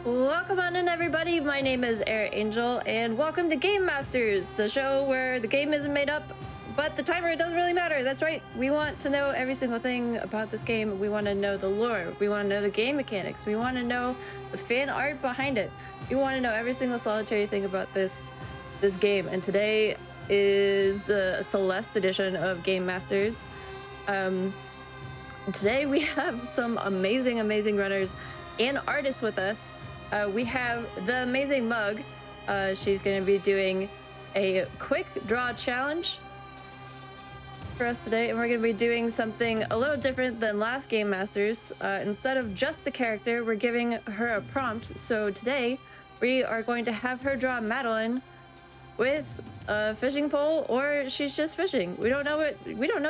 Welcome on in, everybody. My name is AirAngel, and welcome to Game Masters, the show where the game isn't made up, but the timer doesn't really matter. That's right. We want to know every single thing about this game. We want to know the lore. We want to know the game mechanics. We want to know the fan art behind it. We want to know every single solitary thing about this game. And today is the Celeste edition of Game Masters. Today we have some amazing runners and artists with us. We have the amazing Mug. She's going to be doing a quick draw challenge for us today, and we're going to be doing something a little different than last Game Masters. Instead of just the character, we're giving her a prompt. So today we are going to have her draw Madeline with a fishing pole, or she's just fishing. We don't know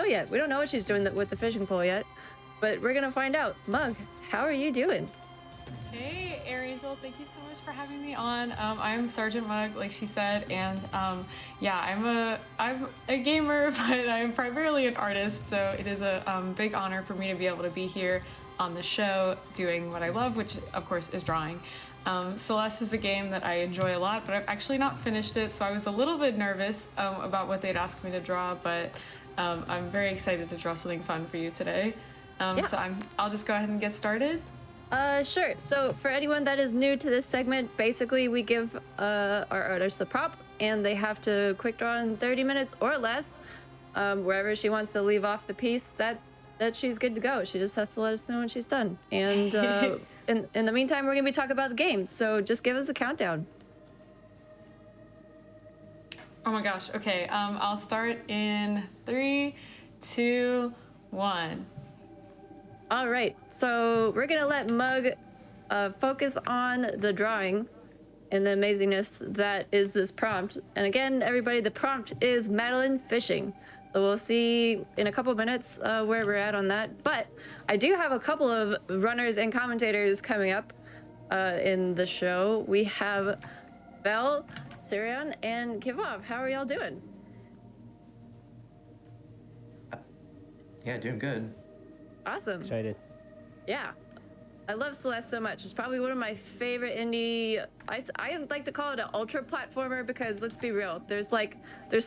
yet. We don't know what she's doing with the fishing pole yet, but we're going to find out. Mug, how are you doing? Hey, AirAngel, thank you so much for having me on. I'm Sergeant Mug, like she said, and yeah, I'm a gamer, but I'm primarily an artist, so it is a big honor for me to be able to be here on the show doing what I love, which of course is drawing. Celeste is a game that I enjoy a lot, but I've actually not finished it, so I was a little bit nervous about what they'd ask me to draw, but I'm very excited to draw something fun for you today. So I'll just go ahead and get started. Sure. So for anyone that is new to this segment, basically we give our artist the prop, and they have to quick draw in 30 minutes or less. Wherever she wants to leave off the piece, that she's good to go. She just has to let us know when she's done. And in the meantime, we're gonna be talking about the game. So just give us a countdown. Oh my gosh. Okay. I'll start in 3, 2, 1. All right, so we're gonna let Mug focus on the drawing and the amazingness that is this prompt. And again, everybody, the prompt is Madeline fishing. So we'll see in a couple minutes where we're at on that. But I do have a couple of runners and commentators coming up in the show. We have Belle, Sirion, and Kivov. How are y'all doing? Yeah, doing good. Awesome. Excited. Yeah. I love Celeste so much. It's probably one of my favorite indie. I like to call it an ultra platformer because let's be real. There's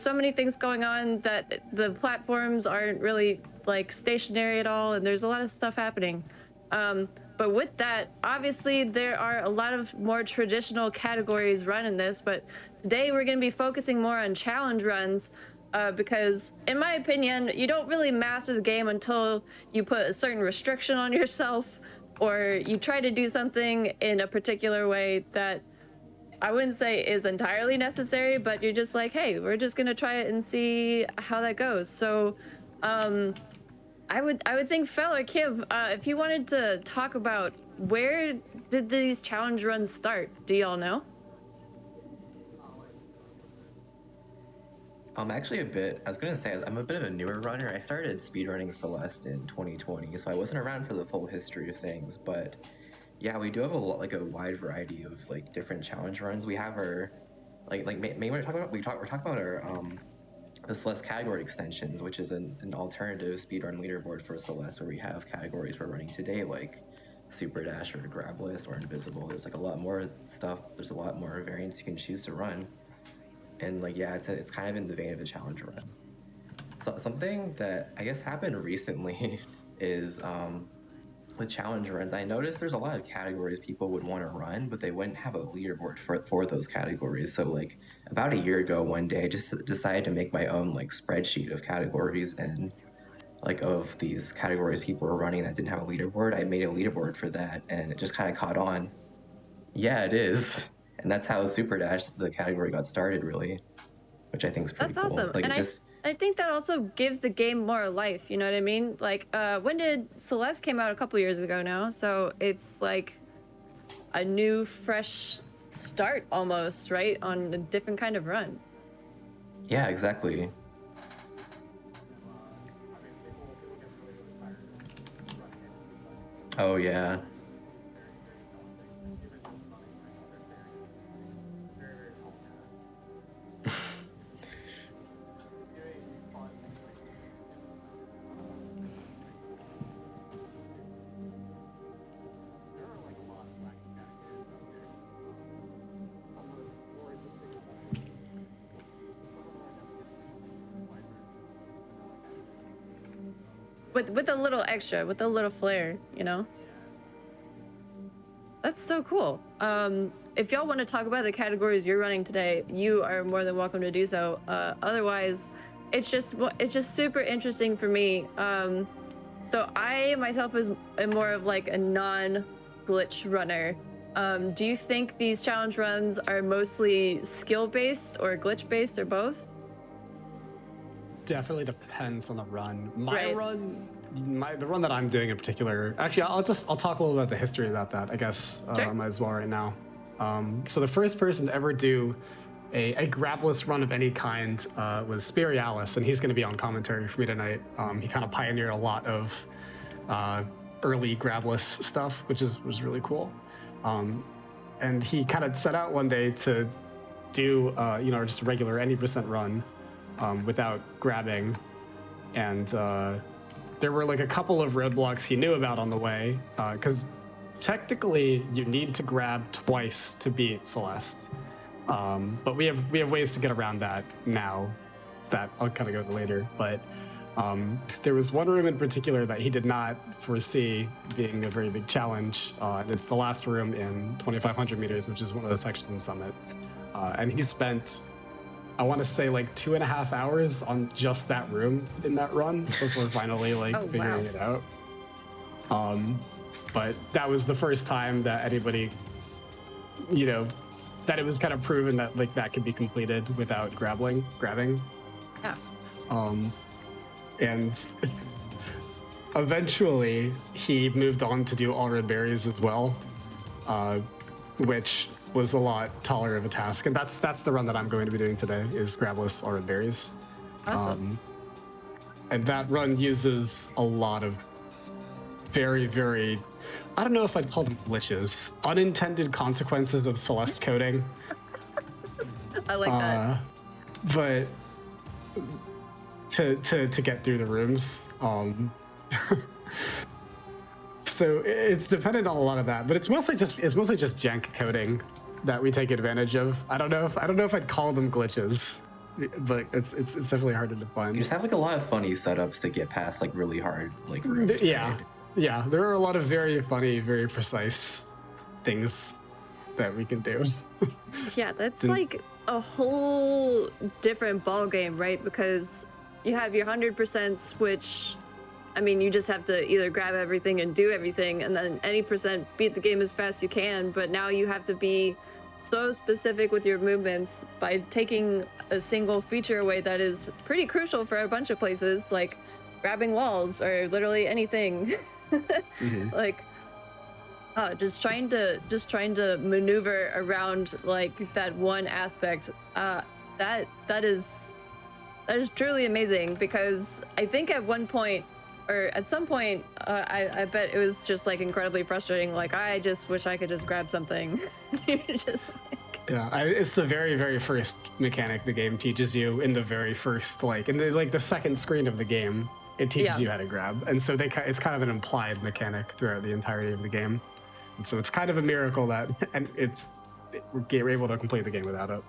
so many things going on that the platforms aren't really like stationary at all, and there's a lot of stuff happening. But with that, obviously there are a lot of more traditional categories run in this, but today we're going to be focusing more on challenge runs. Because in my opinion, you don't really master the game until you put a certain restriction on yourself, or you try to do something in a particular way that I wouldn't say is entirely necessary, but you're just like, hey, we're just gonna try it and see how that goes. So I would think Fel or Kiv, if you wanted to talk about where did these challenge runs start, do y'all know? Actually I was gonna say, I'm a bit of a newer runner. I started speedrunning Celeste in 2020, so I wasn't around for the full history of things, but yeah, we do have a wide variety of like different challenge runs. We have our, mainly we're talking about our, the Celeste category extensions, which is an alternative speedrun leaderboard for Celeste, where we have categories we're running today, like Superdash or Grabless or Invisible. There's like a lot more stuff, there's a lot more variants you can choose to run. And like, yeah, it's kind of in the vein of a challenge run. So something that I guess happened recently is with challenge runs, I noticed there's a lot of categories people would want to run, but they wouldn't have a leaderboard for those categories. So like about a year ago, one day, I just decided to make my own like spreadsheet of categories, and like of these categories people were running that didn't have a leaderboard. I made a leaderboard for that, and it just kind of caught on. Yeah, it is. And that's how Superdash, the category, got started, really, which I think is pretty That's cool. awesome. Like, and I think that also gives the game more life, you know what I mean? Like, when did Celeste came out? A couple years ago now, so it's like a new, fresh start almost, right? On a different kind of run. Yeah, exactly. Oh, yeah. with a little extra, with a little flair, you know. That's so cool. If y'all want to talk about the categories you're running today, you are more than welcome to do so. Otherwise, it's just super interesting for me. So I myself am more of like a non-glitch runner. Do you think these challenge runs are mostly skill-based or glitch-based or both? Definitely depends on the run. The run that I'm doing in particular. Actually, I'll talk a little about the history about that. I guess Sure. might as well right now. So the first person to ever do a grabless run of any kind was Spirialis, and he's going to be on commentary for me tonight. He kind of pioneered a lot of early grabless stuff, which was really cool. And he kind of set out one day to do just a regular any percent run without grabbing, and there were like a couple of roadblocks he knew about on the way, because technically you need to grab twice to beat Celeste. But we have ways to get around that now that I'll kind of go to later. But there was one room in particular that he did not foresee being a very big challenge. And it's the last room in 2,500 meters, which is one of the sections in Summit. And he spent, I want to say, like 2.5 hours on just that room in that run before finally figuring it out. But that was the first time that anybody, that it was kind of proven that like that could be completed without grabbing. Yeah. And eventually he moved on to do All Red Berries as well, which was a lot taller of a task. And that's the run that I'm going to be doing today, is Grabless All Red Berries. Awesome. And that run uses a lot of very, very, I don't know if I'd call them glitches, unintended consequences of Celeste coding. I like that. But to get through the rooms. So it's dependent on a lot of that, but it's mostly just jank coding that we take advantage of. I don't know if I'd call them glitches, but it's definitely hard to define. You just have like a lot of funny setups to get past like really hard like rooms. Yeah, there are a lot of very funny, very precise things that we can do. Yeah, that's like a whole different ball game, right? Because you have your 100%, which, I mean, you just have to either grab everything and do everything, and then any percent beat the game as fast as you can. But now you have to be so specific with your movements by taking a single feature away that is pretty crucial for a bunch of places, like grabbing walls or literally anything. Like just trying to maneuver around like that one aspect, that is truly amazing, because I think at one point or at some point I bet it was just like incredibly frustrating, like I just wish I could just grab something. Just like... Yeah, it's the very, very first mechanic the game teaches you in the very first, the second screen of the game. It teaches you how to grab, and so it's kind of an implied mechanic throughout the entirety of the game, and so it's kind of a miracle that we're able to complete the game without it.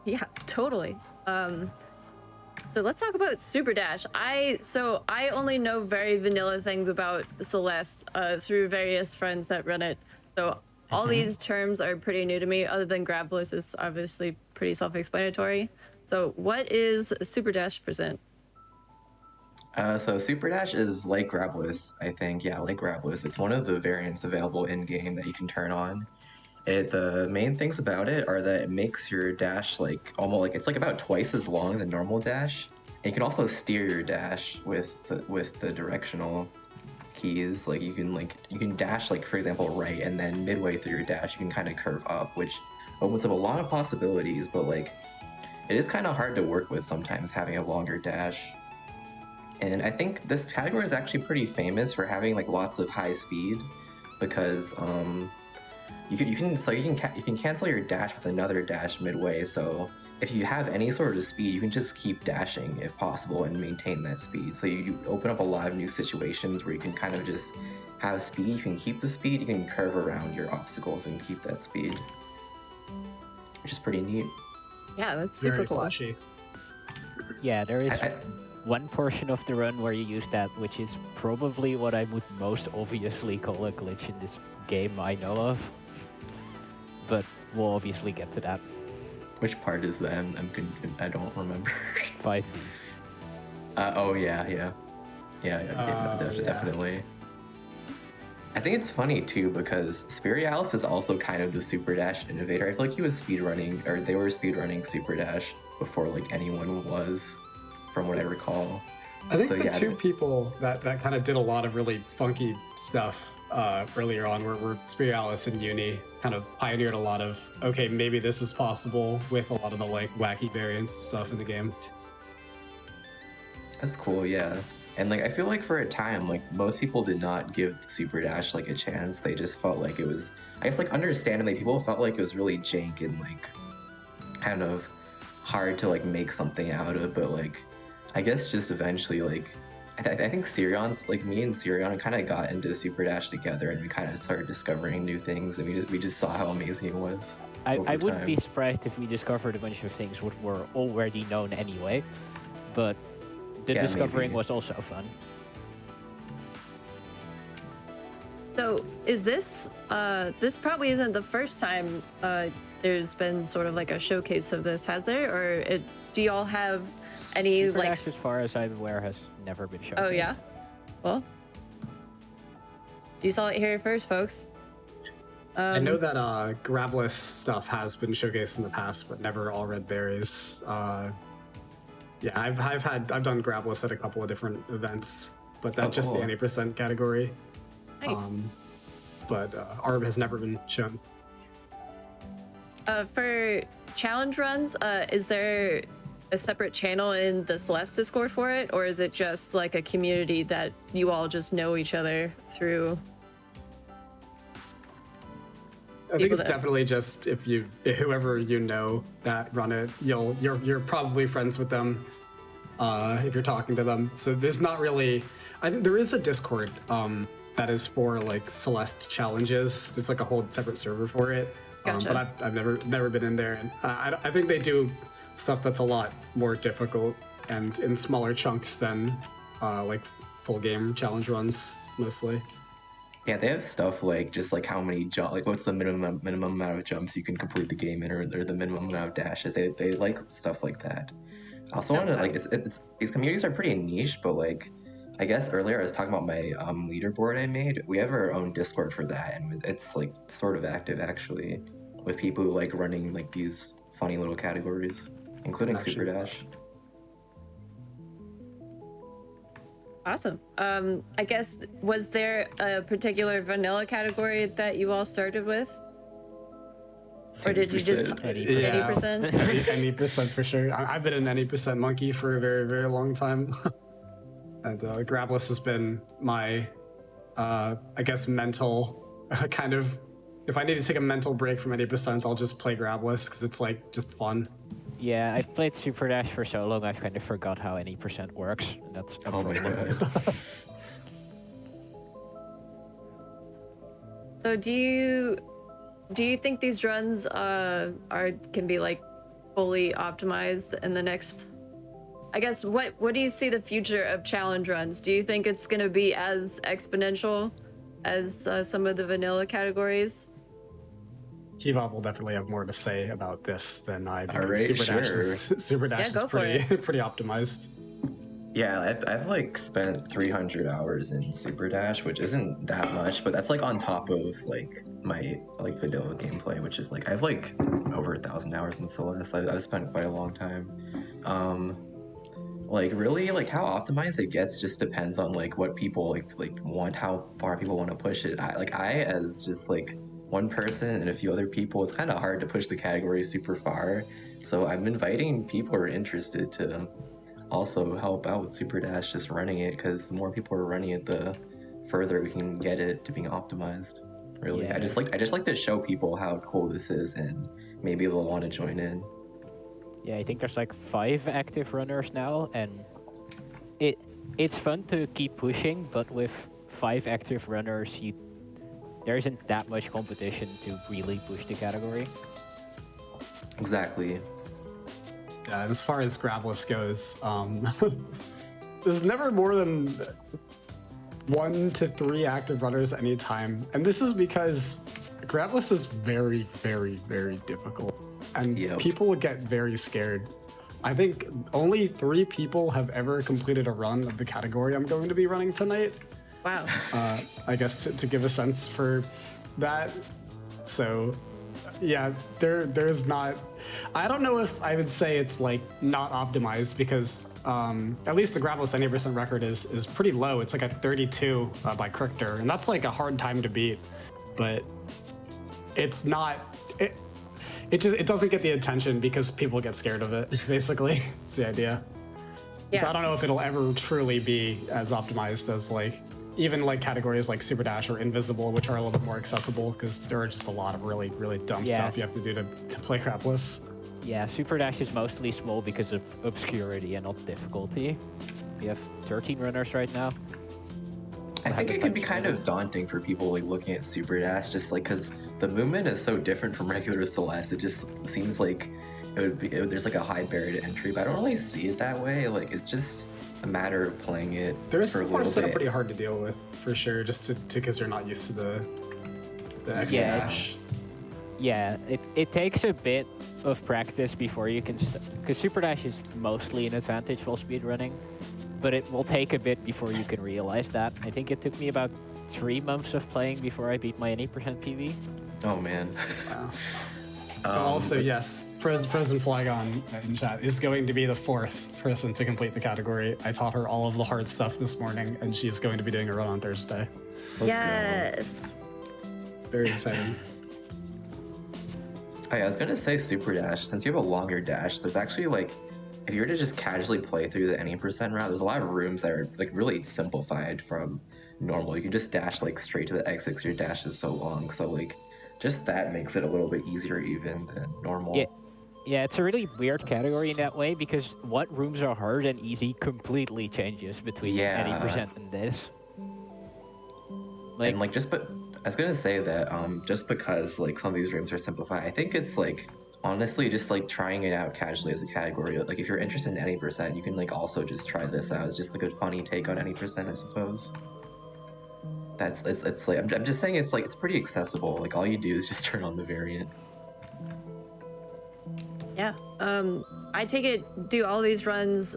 Yeah, totally. So let's talk about Superdash. I only know very vanilla things about Celeste through various friends that run it. So all these terms are pretty new to me, other than Grabless is obviously pretty self-explanatory. So what is Superdash %? So Superdash is like Grabless, I think. Yeah, like Grabless. It's one of the variants available in-game that you can turn on. The main things about it are that it makes your dash it's about twice as long as a normal dash. And you can also steer your dash with the directional keys. Like you can dash, like, for example, right, and then midway through your dash you can kind of curve up, which opens up a lot of possibilities, but like it is kind of hard to work with sometimes, having a longer dash. And I think this category is actually pretty famous for having like lots of high speed, because you can cancel your dash with another dash midway. So if you have any sort of speed, you can just keep dashing if possible and maintain that speed. So you open up a lot of new situations where you can kind of just have speed. You can keep the speed. You can curve around your obstacles and keep that speed, which is pretty neat. Yeah, that's super cool. Flashy. Yeah, there is. one portion of the run where you use that, which is probably what I would most obviously call a glitch in this game I know of. But we'll obviously get to that. Which part is that? I don't remember. 5. Oh yeah. Definitely. I think it's funny too because Spirialis is also kind of the Superdash innovator. I feel like he was speedrunning, or they were speedrunning Superdash before like anyone was, from what I recall. I think So, the yeah, two people that kind of did a lot of really funky stuff earlier on were Spirialis and Uni. Kind of pioneered a lot of, okay, maybe this is possible with a lot of the like wacky variants and stuff in the game. That's cool, yeah. And like I feel like for a time, like most people did not give Superdash like a chance. They just felt like it was, I guess, like understandably, people felt like it was really jank and like kind of hard to like make something out of. But like, I guess just eventually, like I think Sirion's, like me and Sirion kind of got into Superdash together, and we kind of started discovering new things, and we just saw how amazing it was. I over wouldn't be time. surprised if we discovered a bunch of things which were already known anyway, but the Yeah, discovering maybe. was also fun. So is this this probably isn't the first time there's been sort of like a showcase of this, has there? Or do y'all have any Superdash, like as far as I'm aware, has never been shown. Oh yeah? Well, you saw it here first, folks. I know that Grabless stuff has been showcased in the past, but never All Red Berries. Yeah, I've done Grabless at a couple of different events, but that's just the cool. 90% category. Nice. But ARB has never been shown. For challenge runs, is there a separate channel in the Celeste Discord for it, or is it just like a community that you all just know each other through? I think People it's that- definitely just if whoever you know that run it, you're probably friends with them if you're talking to them. So there's not really. I think there is a Discord that is for like Celeste challenges. There's like a whole separate server for it. Gotcha. But I've never been in there, and I think they do stuff that's a lot more difficult and in smaller chunks than like full game challenge runs mostly. Yeah, they have stuff like just like how many like what's the minimum amount of jumps you can complete the game in, or the minimum amount of dashes. They like stuff like that. I also want to like it's these communities are pretty niche, but like I guess earlier I was talking about my leaderboard I made. We have our own Discord for that, and it's like sort of active actually, with people who like running like these funny little categories, including Actually, Superdash. Awesome. I guess, was there a particular vanilla category that you all started with? Or did you just 80%. 80%? Any percent for sure. I've been an any percent monkey for a very, very long time. And Grabless has been my, I guess, mental kind of. If I need to take a mental break from 80%, I'll just play Grabless because it's like just fun. Yeah, I've played Superdash for so long, I've kind of forgot how any percent works. And that's a Oh my problem. god. So do you think these runs can be like fully optimized in the next? I guess what do you see the future of challenge runs? Do you think it's going to be as exponential as some of the vanilla categories? Hevop will definitely have more to say about this than I do. All right, Superdash Yeah, is go for pretty optimized. Yeah, I've like spent 300 hours in Superdash, which isn't that much, but that's like on top of like my like vanilla gameplay, which is like I've like over 1,000 hours in Celeste. I've spent quite a long time. Like really, like how optimized it gets just depends on like what people like want, how far people want to push it. I as just like one person and a few other people, it's kind of hard to push the category super far. So I'm inviting people who are interested to also help out with Superdash, just running it, because the more people are running it, the further we can get it to being optimized. Really, Yeah. I just like to show people how cool this is, and maybe they'll want to join in. Yeah, I think there's like 5 active runners now, and it's fun to keep pushing, but with 5 active runners, there isn't that much competition to really push the category. Exactly. As far as Grabless goes, there's never more than 1 to 3 active runners at any time, and this is because Grabless is very, very, very difficult, and people would get very scared. I think only 3 people have ever completed a run of the category I'm going to be running tonight. Wow. I guess to give a sense for that. So, yeah, there's not. I don't know if I would say it's like not optimized because at least the Grabless 90% record is pretty low. It's like a 32 by Crichter, and that's like a hard time to beat. But it's not. It doesn't get the attention because people get scared of it. Basically, it's the idea. Yeah. So I don't know if it'll ever truly be as optimized as like even like categories like Superdash or Invisible, which are a little bit more accessible because there are just a lot of really, really dumb stuff you have to do to play Grabless. Yeah, Superdash is mostly small because of obscurity and not difficulty. We have 13 runners right now. I think it can be kind of daunting for people like looking at Superdash, just like because the movement is so different from regular Celeste. It just seems like there's like a high barrier to entry, but I don't really see it that way. Like it's just a matter of playing it. There's for a some little parts that are bit. pretty hard to deal with for sure, just because you're not used to the extra dash. Yeah, it takes a bit of practice before you can, because Super Dash is mostly an advantage while speedrunning, but it will take a bit before you can realize that. I think it took me about 3 months of playing before I beat my 80% PV. Oh man. Wow. Also, yes, Frozen Flygon in chat is going to be the 4th person to complete the category. I taught her all of the hard stuff this morning, and she's going to be doing a run on Thursday. Yes. Very exciting. Oh, yeah, I was gonna say Super Dash. Since you have a longer dash, there's actually like, if you were to just casually play through the any percent route, there's a lot of rooms that are like really simplified from normal. You can just dash like straight to the exit because your dash is so long. So like, just that makes it a little bit easier even than normal. Yeah, it's a really weird category in that way because what rooms are hard and easy completely changes between any percent and this. And like I was gonna say that just because like some of these rooms are simplified, I think it's like honestly just like trying it out casually as a category. Like if you're interested in any percent, you can like also just try this out. It's just like a funny take on any percent, I suppose. It's like I'm just saying it's like it's pretty accessible. Like all you do is just turn on the variant. Yeah. I take it. Do all these runs?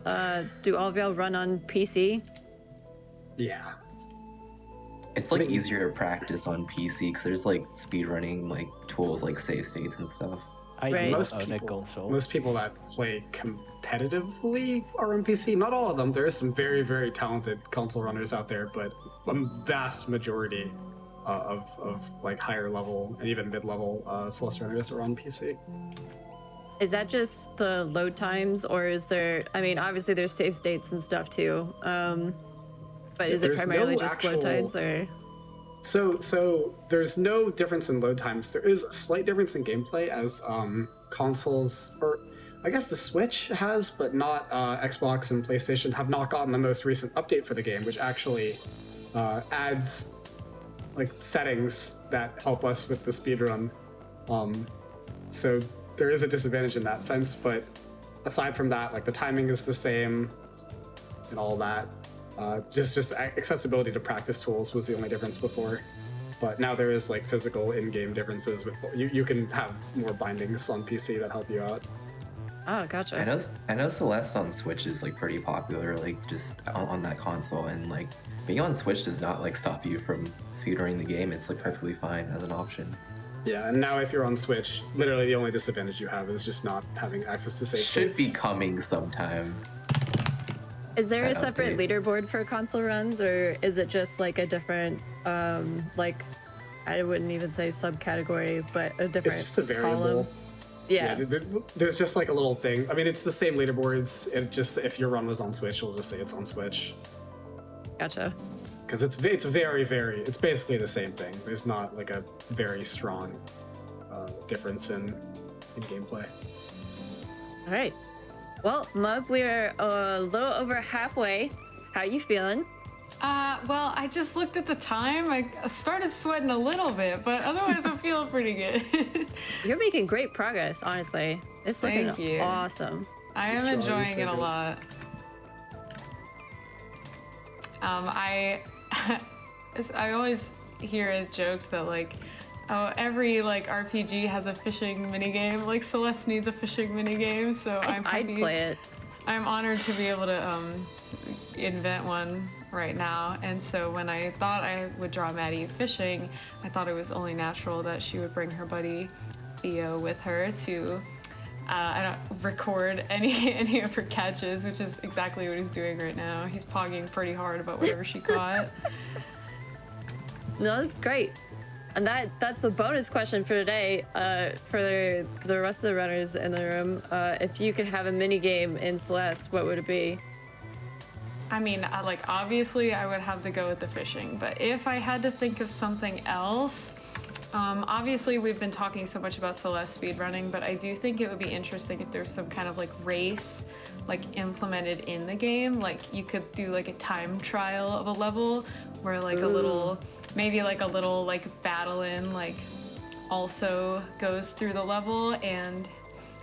Do all of y'all run on PC? Yeah. It's like easier to practice on PC because there's like speedrunning like tools like save states and stuff. I Right. do Most own a console. people that play competitively are on PC. Not all of them. There are some very, very talented console runners out there, but a vast majority of like higher level and even mid-level Celeste runners are on PC. Is that just the load times, or is there? I mean, obviously there's save states and stuff too. But is it There's primarily no just load actual- times, or? So there's no difference in load times. There is a slight difference in gameplay as consoles, or I guess the Switch has, but not Xbox and PlayStation have not gotten the most recent update for the game, which actually adds like settings that help us with the speedrun. So there is a disadvantage in that sense, but aside from that, like the timing is the same and all that. Just accessibility to practice tools was the only difference before, but now there is like physical in-game differences with you can have more bindings on PC that help you out. Oh, gotcha. I know Celeste on Switch is like pretty popular, like just on that console, and like being on Switch does not like stop you from speedrunning the game. It's like perfectly fine as an option. Yeah, and now if you're on Switch, literally the only disadvantage you have is just not having access to save Should states. be coming sometime. Is there a that separate update. leaderboard for console runs, or is it just like a different, like, I wouldn't even say subcategory, but a different It's just a variable. column? Yeah. There's just like a little thing. I mean, it's the same leaderboards. It just if your run was on Switch, it'll just say it's on Switch. Gotcha. Because it's it's basically the same thing. There's not like a very strong difference in gameplay. All right. Well, Mug, we're a little over halfway. How you feeling? Well, I just looked at the time. I started sweating a little bit, but otherwise I'm feeling pretty good. You're making great progress, honestly. It's looking Thank you. awesome. I am That's right, enjoying so it a good. lot. I I always hear it joked that like, oh, every like RPG has a fishing minigame. Like Celeste needs a fishing minigame, so I'm I'd happy. play it. I'm honored to be able to invent one right now. And so when I thought I would draw Maddie fishing, I thought it was only natural that she would bring her buddy Theo with her to I don't record any of her catches, which is exactly what he's doing right now. He's pogging pretty hard about whatever she caught. No, that's great. And that's the bonus question for today. For the rest of the runners in the room, if you could have a mini game in Celeste, what would it be? I mean, like obviously I would have to go with the fishing, but if I had to think of something else, obviously we've been talking so much about Celeste speedrunning, but I do think it would be interesting if there's some kind of like race like implemented in the game. Like you could do like a time trial of a level where like a little, maybe like a little like battle in like also goes through the level, and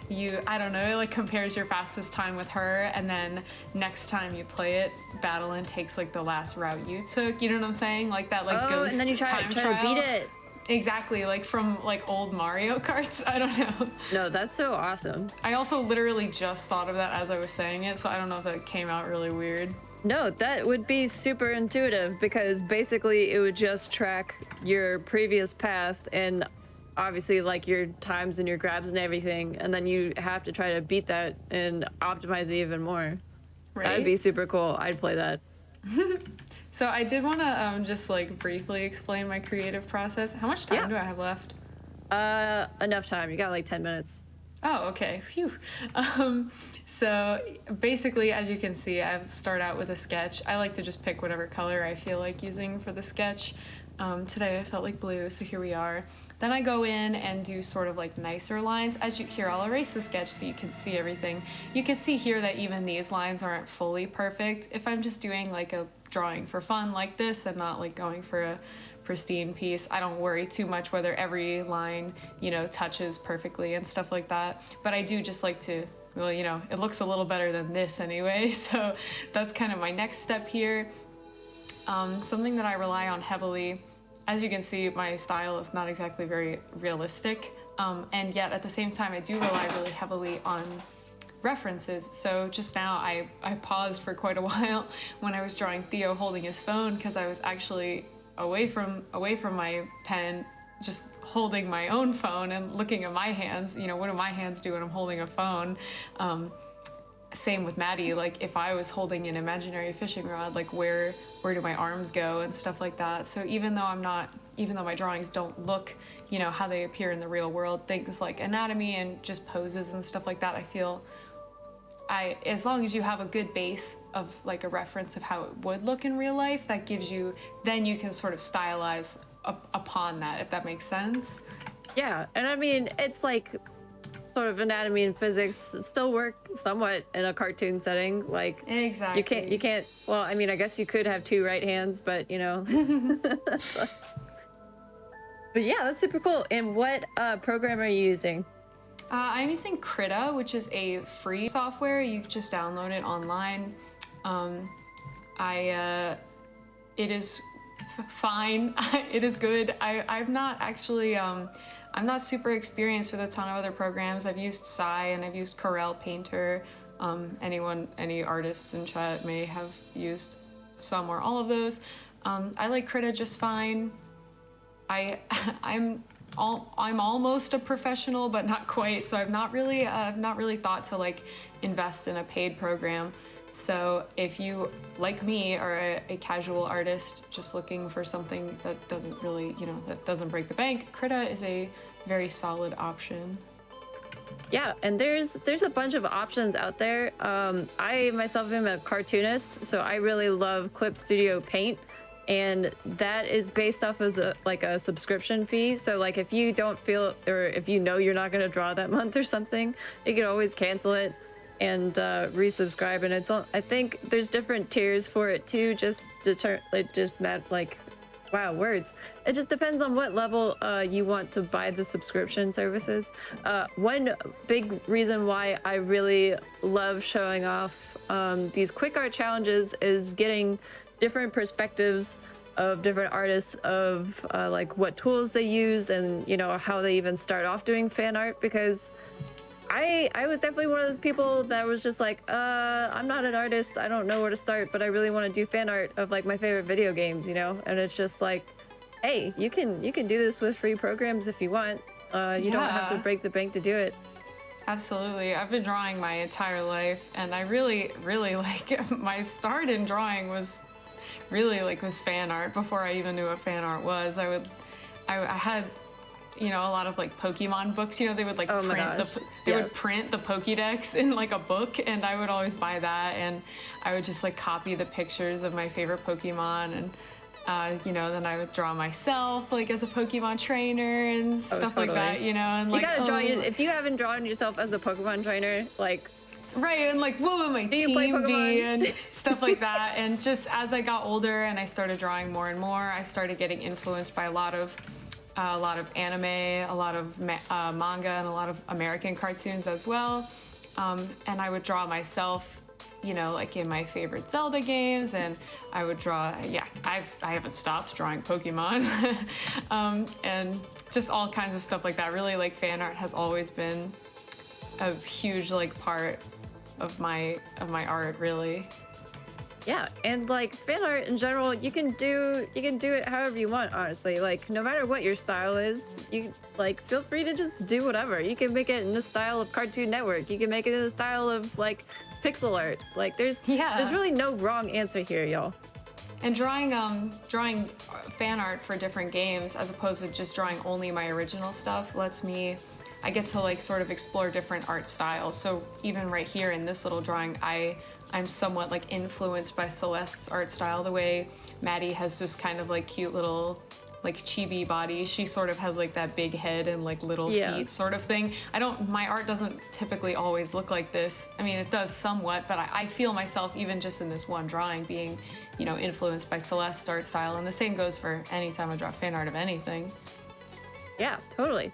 you, I don't know, it like compares your fastest time with her, and then next time you play it, battle in takes like the last route you took. You know what I'm saying? Like that like ghost and then you try time to trial. beat it. Exactly, like from like old Mario Karts. I don't know. No, that's so awesome. I also literally just thought of that as I was saying it, so I don't know if that came out really weird. No, that would be super intuitive because basically it would just track your previous path and obviously like your times and your grabs and everything, and then you have to try to beat that and optimize it even more. Right? That'd be super cool. I'd play that. So I did want to just like briefly explain my creative process. How much time do I have left? Enough time. You got like 10 minutes. Oh, okay. Phew. So basically, as you can see, I start out with a sketch. I like to just pick whatever color I feel like using for the sketch. Today I felt like blue, so here we are. Then I go in and do sort of like nicer lines. As you here, I'll erase the sketch so you can see everything. You can see here that even these lines aren't fully perfect. If I'm just doing like a drawing for fun like this and not like going for a pristine piece, I don't worry too much whether every line, you know, touches perfectly and stuff like that. But I do just like to, well, you know, it looks a little better than this anyway. So that's kind of my next step here. Something that I rely on heavily, as you can see, my style is not exactly very realistic, and yet at the same time I do rely really heavily on references. So just now I paused for quite a while when I was drawing Theo holding his phone because I was actually away from my pen, just holding my own phone and looking at my hands. You know, what do my hands do when I'm holding a phone? Same with Maddie, like if I was holding an imaginary fishing rod, like where do my arms go and stuff like that. So even though my drawings don't look, you know, how they appear in the real world, things like anatomy and just poses and stuff like that, I feel as long as you have a good base of like a reference of how it would look in real life, that gives you, then you can sort of stylize upon that, if that makes sense. Yeah, and I mean, it's like sort of anatomy and physics still work somewhat in a cartoon setting. Like exactly. You can't, well, I mean, I guess you could have two right hands, but you know. But yeah, that's super cool. And what program are you using? I'm using Krita, which is a free software. You just download it online. It is fine. It is good. I'm not actually, I'm not super experienced with a ton of other programs. I've used Sai and I've used Corel Painter. Any artists in chat may have used some or all of those. I like Krita just fine. I'm almost a professional, but not quite. So I've not really thought to like invest in a paid program. So if you, like me, are a casual artist just looking for something that doesn't really, you know, that doesn't break the bank, Krita is a very solid option. Yeah, and there's a bunch of options out there. I myself am a cartoonist, so I really love Clip Studio Paint. And that is based off as a subscription fee. So like if you don't feel, or if you know you're not going to draw that month or something, you can always cancel it and resubscribe. And I think there's different tiers for it too. Wow, words. It just depends on what level you want to buy the subscription services. One big reason why I really love showing off these quick art challenges is getting different perspectives of different artists of like what tools they use and how they even start off doing fan art, because I was definitely one of those people that was just like, I'm not an artist, I don't know where to start, but I really want to do fan art of like my favorite video games, and it's just like, hey, you can do this with free programs if you want. You don't have to break the bank to do it. Absolutely. I've been drawing my entire life, and I really, really like my start in drawing was really was fan art. Before I even knew what fan art was, I had a lot of like Pokemon books. They would like would print the Pokédex in like a book, and I would always buy that, and I would just like copy the pictures of my favorite Pokemon, and then I would draw myself like as a Pokemon trainer and stuff like that, and like you gotta draw if you haven't drawn yourself as a Pokemon trainer, like right, and like what would my team be and stuff like that. And just as I got older and I started drawing more and more, I started getting influenced by a lot of anime, a lot of manga, and a lot of American cartoons as well. And I would draw myself, like in my favorite Zelda games, and I would draw, I haven't stopped drawing Pokemon, and just all kinds of stuff like that. Really, like fan art has always been a huge like part of my art, really. Yeah, and like fan art in general, you can do it however you want, honestly. Like no matter what your style is, you like feel free to just do whatever. You can make it in the style of Cartoon Network. You can make it in the style of like pixel art. Like there's really no wrong answer here, y'all. And drawing fan art for different games as opposed to just drawing only my original stuff I get to like sort of explore different art styles. So even right here in this little drawing, I'm somewhat like influenced by Celeste's art style. The way Maddie has this kind of like cute little like chibi body. She sort of has like that big head and like little feet sort of thing. My art doesn't typically always look like this. I mean, it does somewhat, but I feel myself even just in this one drawing being, influenced by Celeste's art style. And the same goes for any time I draw fan art of anything. Yeah, totally.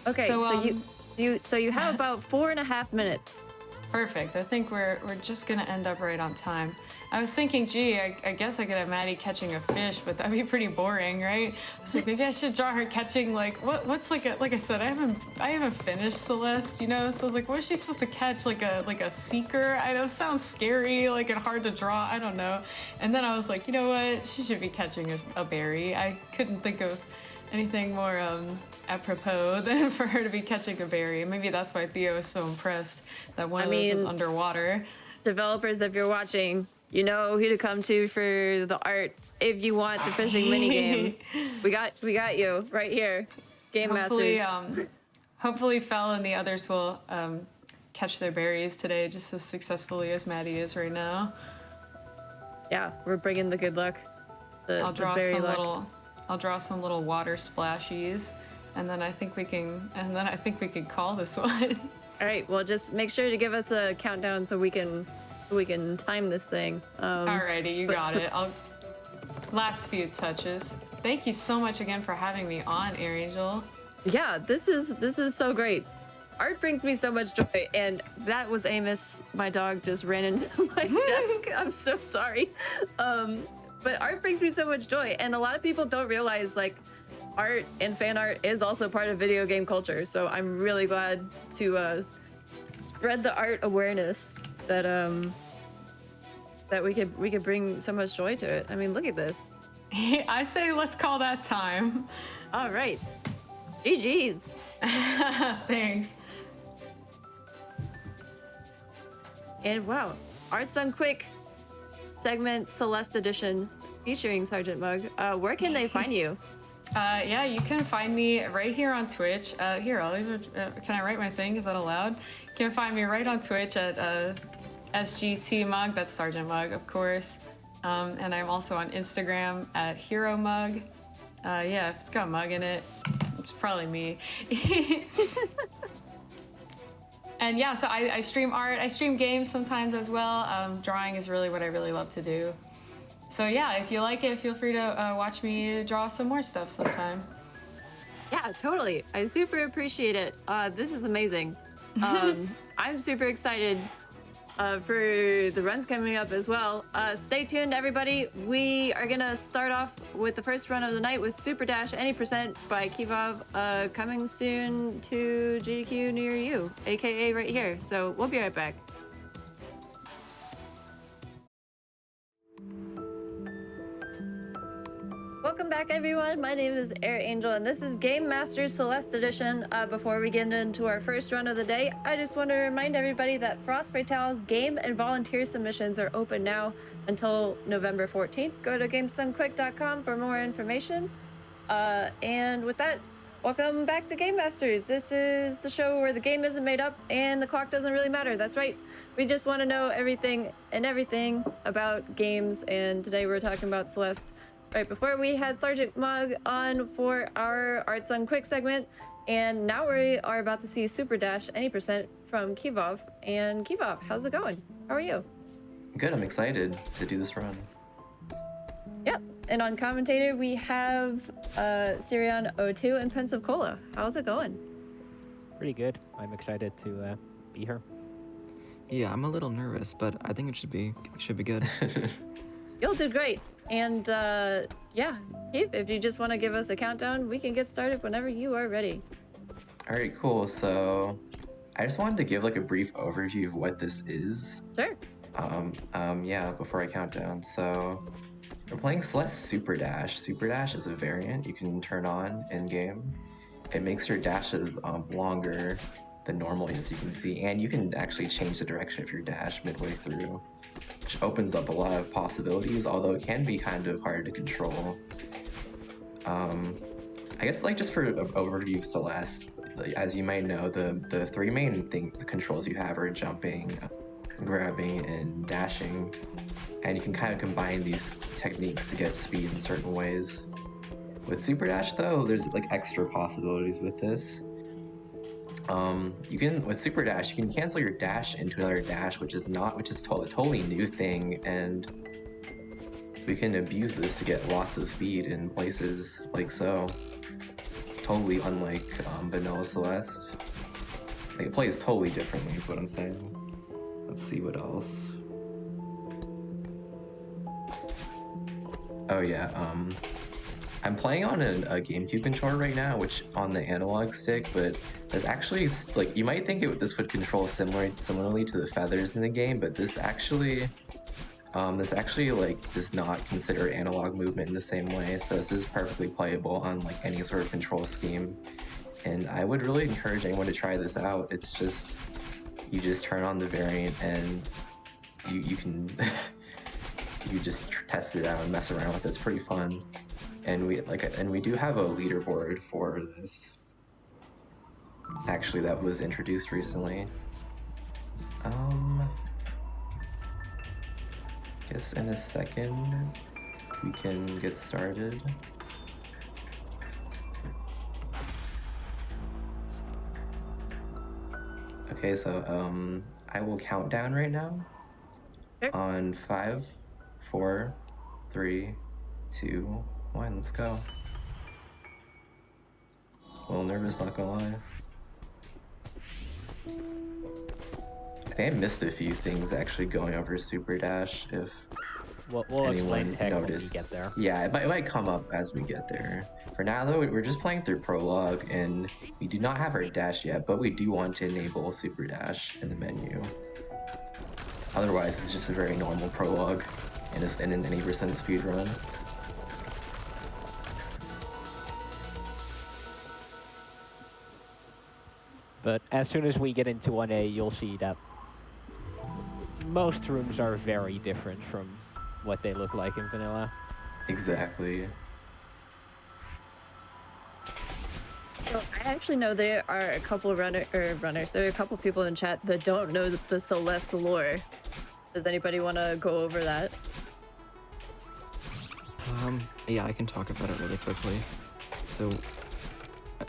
Okay, so you have about 4.5 minutes. Perfect. I think we're just gonna end up right on time. I was thinking, gee, I guess I could have Maddie catching a fish, but that'd be pretty boring, right? I was like, maybe I should draw her catching like what's like I said, I haven't finished Celeste, So I was like, what is she supposed to catch? Like a seeker? I know it sounds scary, like and hard to draw. I don't know. And then I was like, you know what? She should be catching a berry. I couldn't think of anything more apropos than for her to be catching a berry. Maybe that's why Theo was so impressed that one of those was underwater. Developers, if you're watching, you know who to come to for the art. If you want the fishing minigame, we got you right here, Game Masters. Hopefully, Fel and the others will catch their berries today just as successfully as Maddie is right now. Yeah, we're bringing the good luck. I'll draw some little water splashies, and then I think we can call this one. All right, well, just make sure to give us a countdown so we can time this thing. Alrighty, you got it. Last few touches. Thank you so much again for having me on, AirAngel. Yeah, this is so great. Art brings me so much joy, and that was Amos. My dog just ran into my desk. I'm so sorry. But art brings me so much joy, and a lot of people don't realize like art and fan art is also part of video game culture. So I'm really glad to spread the art awareness that we could bring so much joy to it. I mean, look at this. I say let's call that time. All right. GG's. Thanks. And wow, art's done quick. Segment Celeste edition featuring Sergeant Mug. Where can they find you? Yeah, you can find me right here on Twitch. Here, I'll even, can I write my thing? Is that allowed? You can find me right on Twitch at SGT Mug. That's Sergeant Mug, of course. And I'm also on Instagram at Hero Mug. Yeah, if it's got Mug in it, it's probably me. And yeah, so I stream art. I stream games sometimes as well. Drawing is really what I really love to do. So yeah, if you like it, feel free to watch me draw some more stuff sometime. Yeah, totally. I super appreciate it. This is amazing. I'm super excited for the runs coming up as well. Stay tuned, everybody. We are gonna start off with the first run of the night with Superdash Any Percent by Kivov, coming soon to GDQ near you, aka right here. So we'll be right back. Welcome back, everyone. My name is AirAngel, and this is Game Master Celeste Edition. Before we get into our first run of the day, I just want to remind everybody that Frost Fatale's game and volunteer submissions are open now until November 14th. Go to GameSunQuick.com for more information. And with that, welcome back to Game Masters. This is the show where the game isn't made up and the clock doesn't really matter. That's right. We just want to know everything about games, and today we're talking about Celeste. Right before we had Sergeant Mug on for our Arts on Quick segment, and now we are about to see Superdash Any Percent from Kivov. And Kivov, how's it going? How are you? Good, I'm excited to do this run. Yep. And on commentator we have Sirion02 and Pensacola. How's it going? Pretty good. I'm excited to be here. Yeah, I'm a little nervous, but I think it should be good. You'll do great. And yeah, Keith, if you just want to give us a countdown, we can get started whenever you are ready. All right, cool. So I just wanted to give like a brief overview of what this is. Sure. Yeah, before I count down. So we're playing Celeste Superdash. Superdash is a variant you can turn on in game. It makes your dashes longer than normally, as you can see, and you can actually change the direction of your dash midway through, which opens up a lot of possibilities, although it can be kind of hard to control. I guess like just for an overview of Celeste, as you might know, the three main the controls you have are jumping, grabbing, and dashing, and you can kind of combine these techniques to get speed in certain ways. With Superdash though, there's like extra possibilities with this. With Superdash, you can cancel your dash into another dash, which is a totally new thing, and we can abuse this to get lots of speed in places like so. Totally unlike vanilla Celeste. Like, it plays totally differently is what I'm saying. Let's see what else. Oh yeah, I'm playing on a GameCube controller right now, which on the analog stick, but there's actually, like, you might think this would control similarly to the feathers in the game, but this actually like does not consider analog movement in the same way, so this is perfectly playable on like any sort of control scheme, and I would really encourage anyone to try this out. It's just, you just turn on the variant and you can you just test it out and mess around with it. It's pretty fun. And we do have a leaderboard for this. Actually, that was introduced recently. Guess in a second we can get started. Okay, so I will count down right now. Sure. On 5, 4, 3, 2, 1, let's go. A little nervous, not gonna lie. I think I missed a few things actually going over Superdash, if We'll anyone explain tech when we noticed. get there. Yeah, it might come up as we get there. For now though, we're just playing through prologue, and we do not have our dash yet, but we do want to enable Superdash in the menu. Otherwise, it's just a very normal prologue and an 80% speed run. But as soon as we get into 1A, you'll see that most rooms are very different from what they look like in vanilla. Exactly. So I actually know there are a couple of runners. There are a couple people in chat that don't know the Celeste lore. Does anybody want to go over that? Yeah, I can talk about it really quickly. So,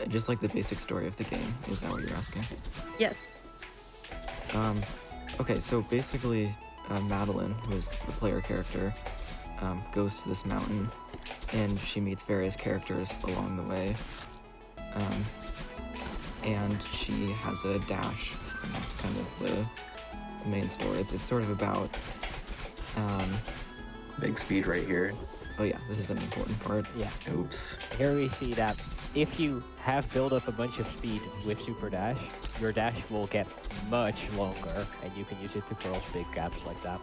just like the basic story of the game, is that what you're asking? Yes. Okay, so basically, Madeline, who is the player character, goes to this mountain, and she meets various characters along the way. And she has a dash, and that's kind of the main story. It's sort of about. Big speed right here. Oh yeah, this is an important part. Yeah. Oops. Here we see that if you have built up a bunch of speed with Super Dash, your dash will get much longer, and you can use it to cross big gaps like that.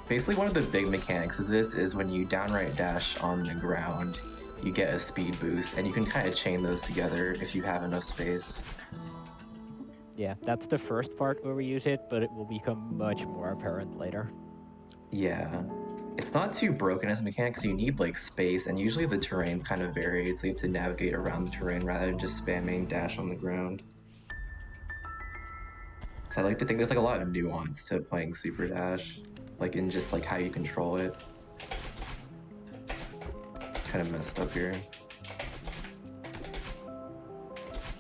Basically, one of the big mechanics of this is when you downright dash on the ground, you get a speed boost, and you can kind of chain those together if you have enough space. Yeah, that's the first part where we use it, but it will become much more apparent later. Yeah. It's not too broken as a mechanic because you need like space, and usually the terrain's kind of varied, so you have to navigate around the terrain rather than just spamming dash on the ground. So I like to think there's like a lot of nuance to playing Super Dash, like in just like how you control it. Kind of messed up here.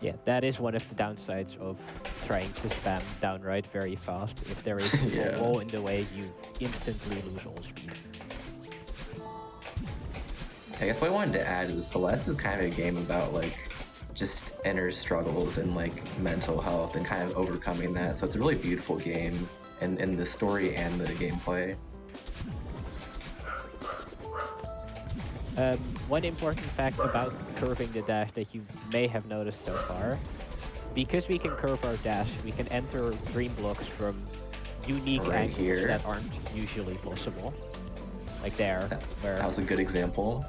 Yeah, that is one of the downsides of trying to spam downright very fast. If there is Yeah. a wall in the way, you instantly lose all speed. I guess what I wanted to add is Celeste is kind of a game about like just inner struggles and like mental health and kind of overcoming that. So it's a really beautiful game in the story and the gameplay. One important fact about curving the dash that you may have noticed so far, because we can curve our dash, we can enter dream blocks from unique Right angles here. that aren't usually possible. Like there, where That was a good example.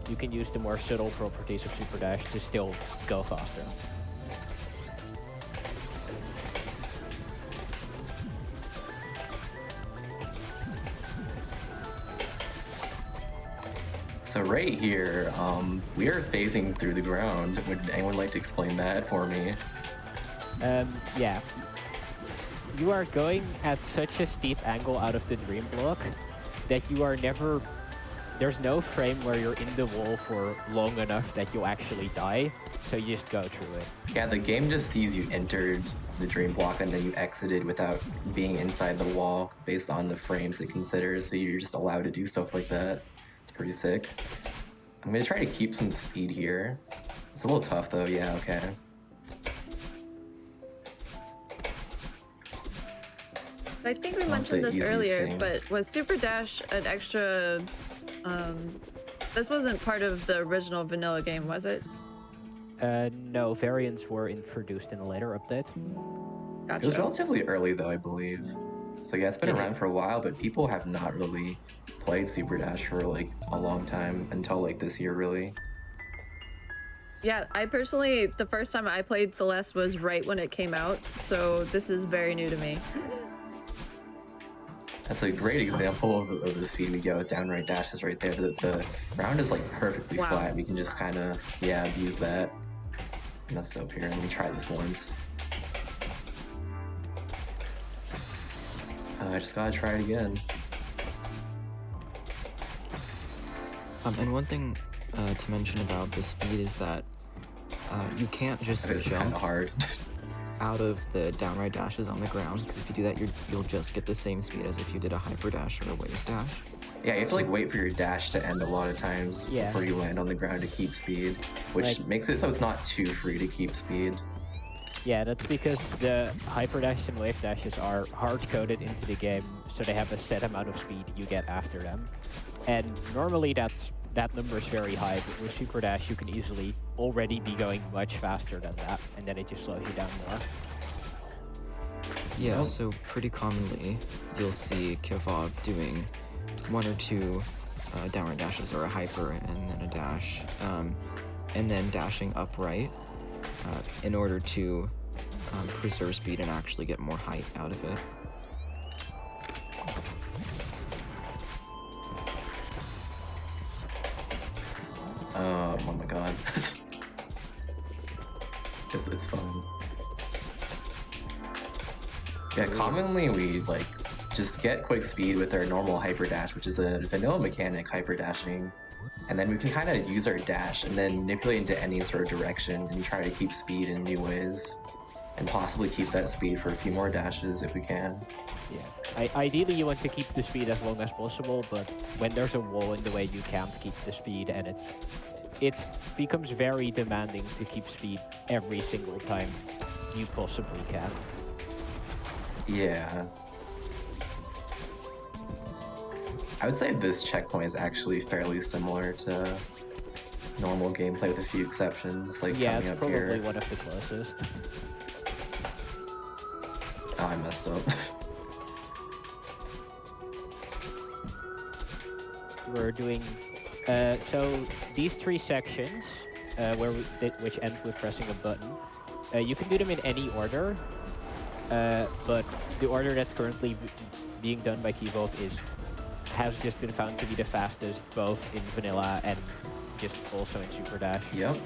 you can use the more subtle properties of Super Dash to still go faster. So right here, we are phasing through the ground. Would anyone like to explain that for me? Yeah. You are going at such a steep angle out of the dream block that you are never... There's no frame where you're in the wall for long enough that you'll actually die, so you just go through it. Yeah, the game just sees you entered the dream block and then you exited without being inside the wall based on the frames it considers, so you're just allowed to do stuff like that. It's pretty sick. I'm gonna try to keep some speed here. It's a little tough though, yeah, okay. I think we Not mentioned the this easiest earlier, thing. but was Super Dash an extra? This wasn't part of the original vanilla game, was it? No, variants were introduced in a later update. It was Gotcha. relatively early though, I believe. So yeah, it's been around for a while, but people have not really played Super Dash for like a long time until like this year, really. Yeah, I personally, the first time I played Celeste was right when it came out, so this is very new to me. That's a great example of the speed we get with downright dashes right there. The ground is like perfectly Wow. flat. We can just kind of, yeah, abuse that. Messed up here. Let me try this once. I just gotta try it again. And one thing to mention about the speed is that you can't just This is kind jump of hard. out of the downright dashes on the ground, because if you do that, you'll just get the same speed as if you did a hyper dash or a wave dash. Yeah, you have to like wait for your dash to end a lot of times Yeah. before you land on the ground to keep speed, which Like- makes it so it's not too free to keep speed. Yeah, that's because the hyper dash and wave dashes are hard-coded into the game, so they have a set amount of speed you get after them. And normally that number is very high, but with Super Dash you can easily already be going much faster than that, and then it just slows you down more. Yeah, Oh. so pretty commonly you'll see Kevov doing one or two downward dashes or a hyper and then a dash, and then dashing upright in order to preserve speed and actually get more height out of it. Oh my god. It's fun. Yeah, commonly we like just get quick speed with our normal hyper dash, which is a vanilla mechanic, hyper dashing, and then we can kind of use our dash and then manipulate into any sort of direction and try to keep speed in new ways, and possibly keep that speed for a few more dashes if we can. Yeah. Ideally you want to keep the speed as long as possible, but when there's a wall in the way you can't keep the speed, and it becomes very demanding to keep speed every single time you possibly can. Yeah. I would say this checkpoint is actually fairly similar to normal gameplay with a few exceptions, like Yeah, coming it's up probably here. one of the closest. Oh, I messed up. We're doing so these 3 sections which end with pressing a button. You can do them in any order, but the order that's currently being done by Keyvolve has just been found to be the fastest, both in vanilla and just also in Superdash. Yep.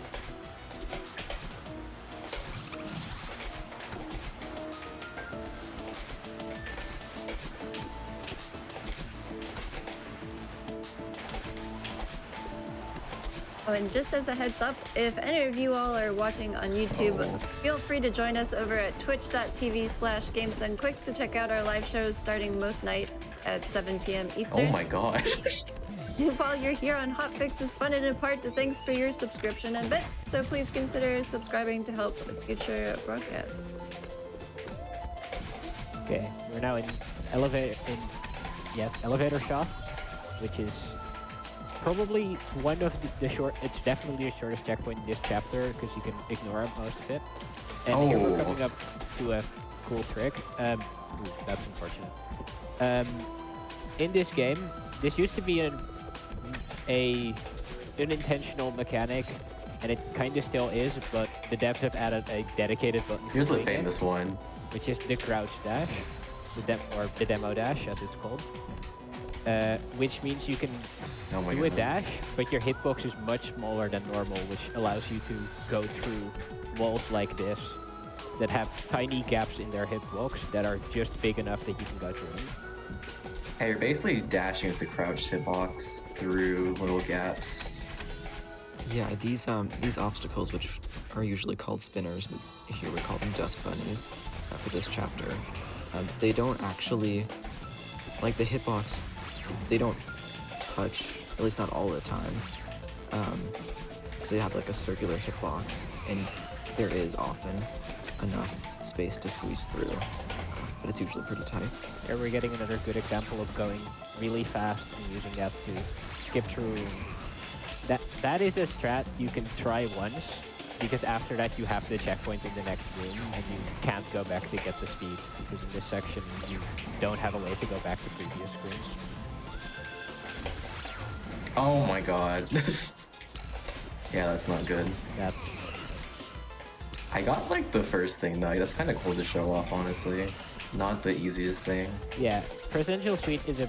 Oh, and just as a heads up, if any of you all are watching on YouTube, feel free to join us over at twitch.tv/GamesDoneQuick to check out our live shows starting most nights at 7 p.m. Eastern. Oh my gosh. While you're here on Hotfix, it's funded in part to thanks for your subscription and bits, so please consider subscribing to help with future broadcasts. Okay, we're now in elevator shaft, which is probably one of it's definitely the shortest checkpoint in this chapter because you can ignore most of it. And here we're coming up to a cool trick. Ooh, that's unfortunate. In this game, this used to be an unintentional mechanic, and it kind of still is, but the devs have added a dedicated button. Here's for the doing it, famous one. which is the crouch dash, the demo dash as it's called. Which means you can Oh my do a god. dash, but your hitbox is much smaller than normal, which allows you to go through walls like this that have tiny gaps in their hitbox that are just big enough that you can go through them. Hey, you're basically dashing with the crouched hitbox through little gaps. Yeah, these obstacles, which are usually called spinners, but here we call them dust bunnies for this chapter, they don't actually, like the hitbox, they don't touch, at least not all the time. So they have like a circular hitbox, and there is often enough space to squeeze through, but it's usually pretty tight. Here we're getting another good example of going really fast and using that to skip through. That is a strat you can try once, because after that you have the checkpoint in the next room and you can't go back to get the speed, because in this section you don't have a way to go back to previous screens. Oh my god. Yeah, that's not good. That's I got like the first thing though. That's kind of cool to show off, honestly. Not the easiest thing. yeah. Presidential Suite is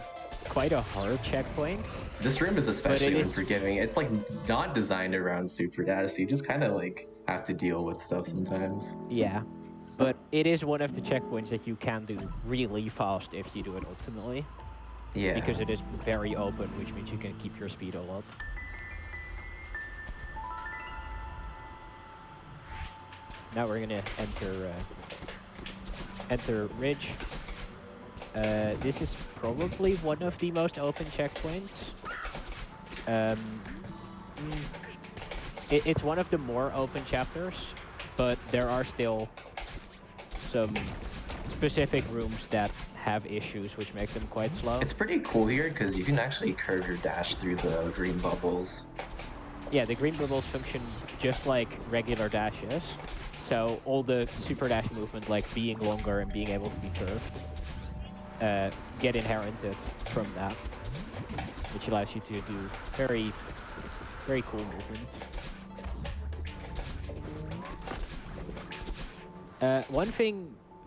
quite a hard checkpoint. This room is especially is- unforgiving. It's like not designed around Superdash, so you just kind of like have to deal with stuff sometimes. Yeah, but it is one of the checkpoints that you can do really fast if you do it optimally, Yeah. because it is very open, which means you can keep your speed a lot. Now we're gonna enter Ridge. This is probably one of the most open checkpoints. It's one of the more open chapters, but there are still some specific rooms that have issues which make them quite slow. It's pretty cool here because you can actually curve your dash through the green bubbles. Yeah, the green bubbles function just like regular dashes. So all the super dash movement, like being longer and being able to be curved, get inherited from that, which allows you to do very, very cool movement.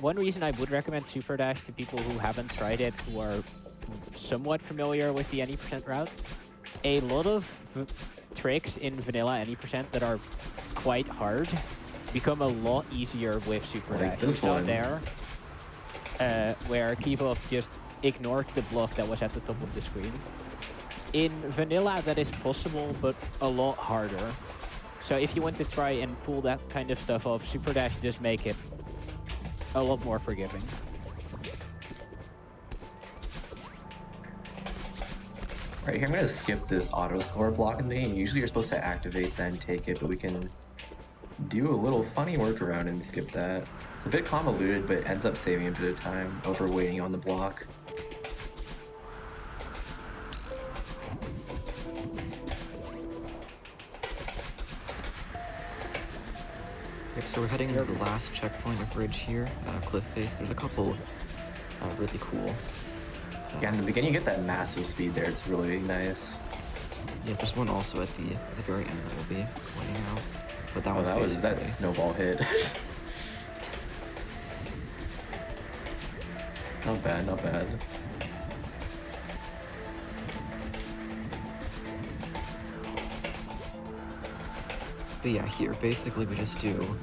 One reason I would recommend Super Dash to people who haven't tried it, who are somewhat familiar with the any % route, a lot of tricks in vanilla any % that are quite hard become a lot easier with Super Like Dash. this You saw one. there, where Keyvolve just ignored the block that was at the top of the screen. In vanilla, that is possible, but a lot harder. So if you want to try and pull that kind of stuff off, Super Dash does make it a lot more forgiving. Right here, I'm gonna skip this auto score block in the game. Usually you're supposed to activate then take it, but we can do a little funny workaround and skip that. It's a bit convoluted, but ends up saving a bit of time over waiting on the block. Yep, so we're heading into the last checkpoint of Ridge here, Cliff Face. There's a couple really cool. Yeah, in the beginning you get that massive speed there. It's really nice. Yeah, there's one also at the very end that we'll be pointing out. But that one's that was that basically- snowball hit. Not bad, not bad. But yeah, here basically we just do.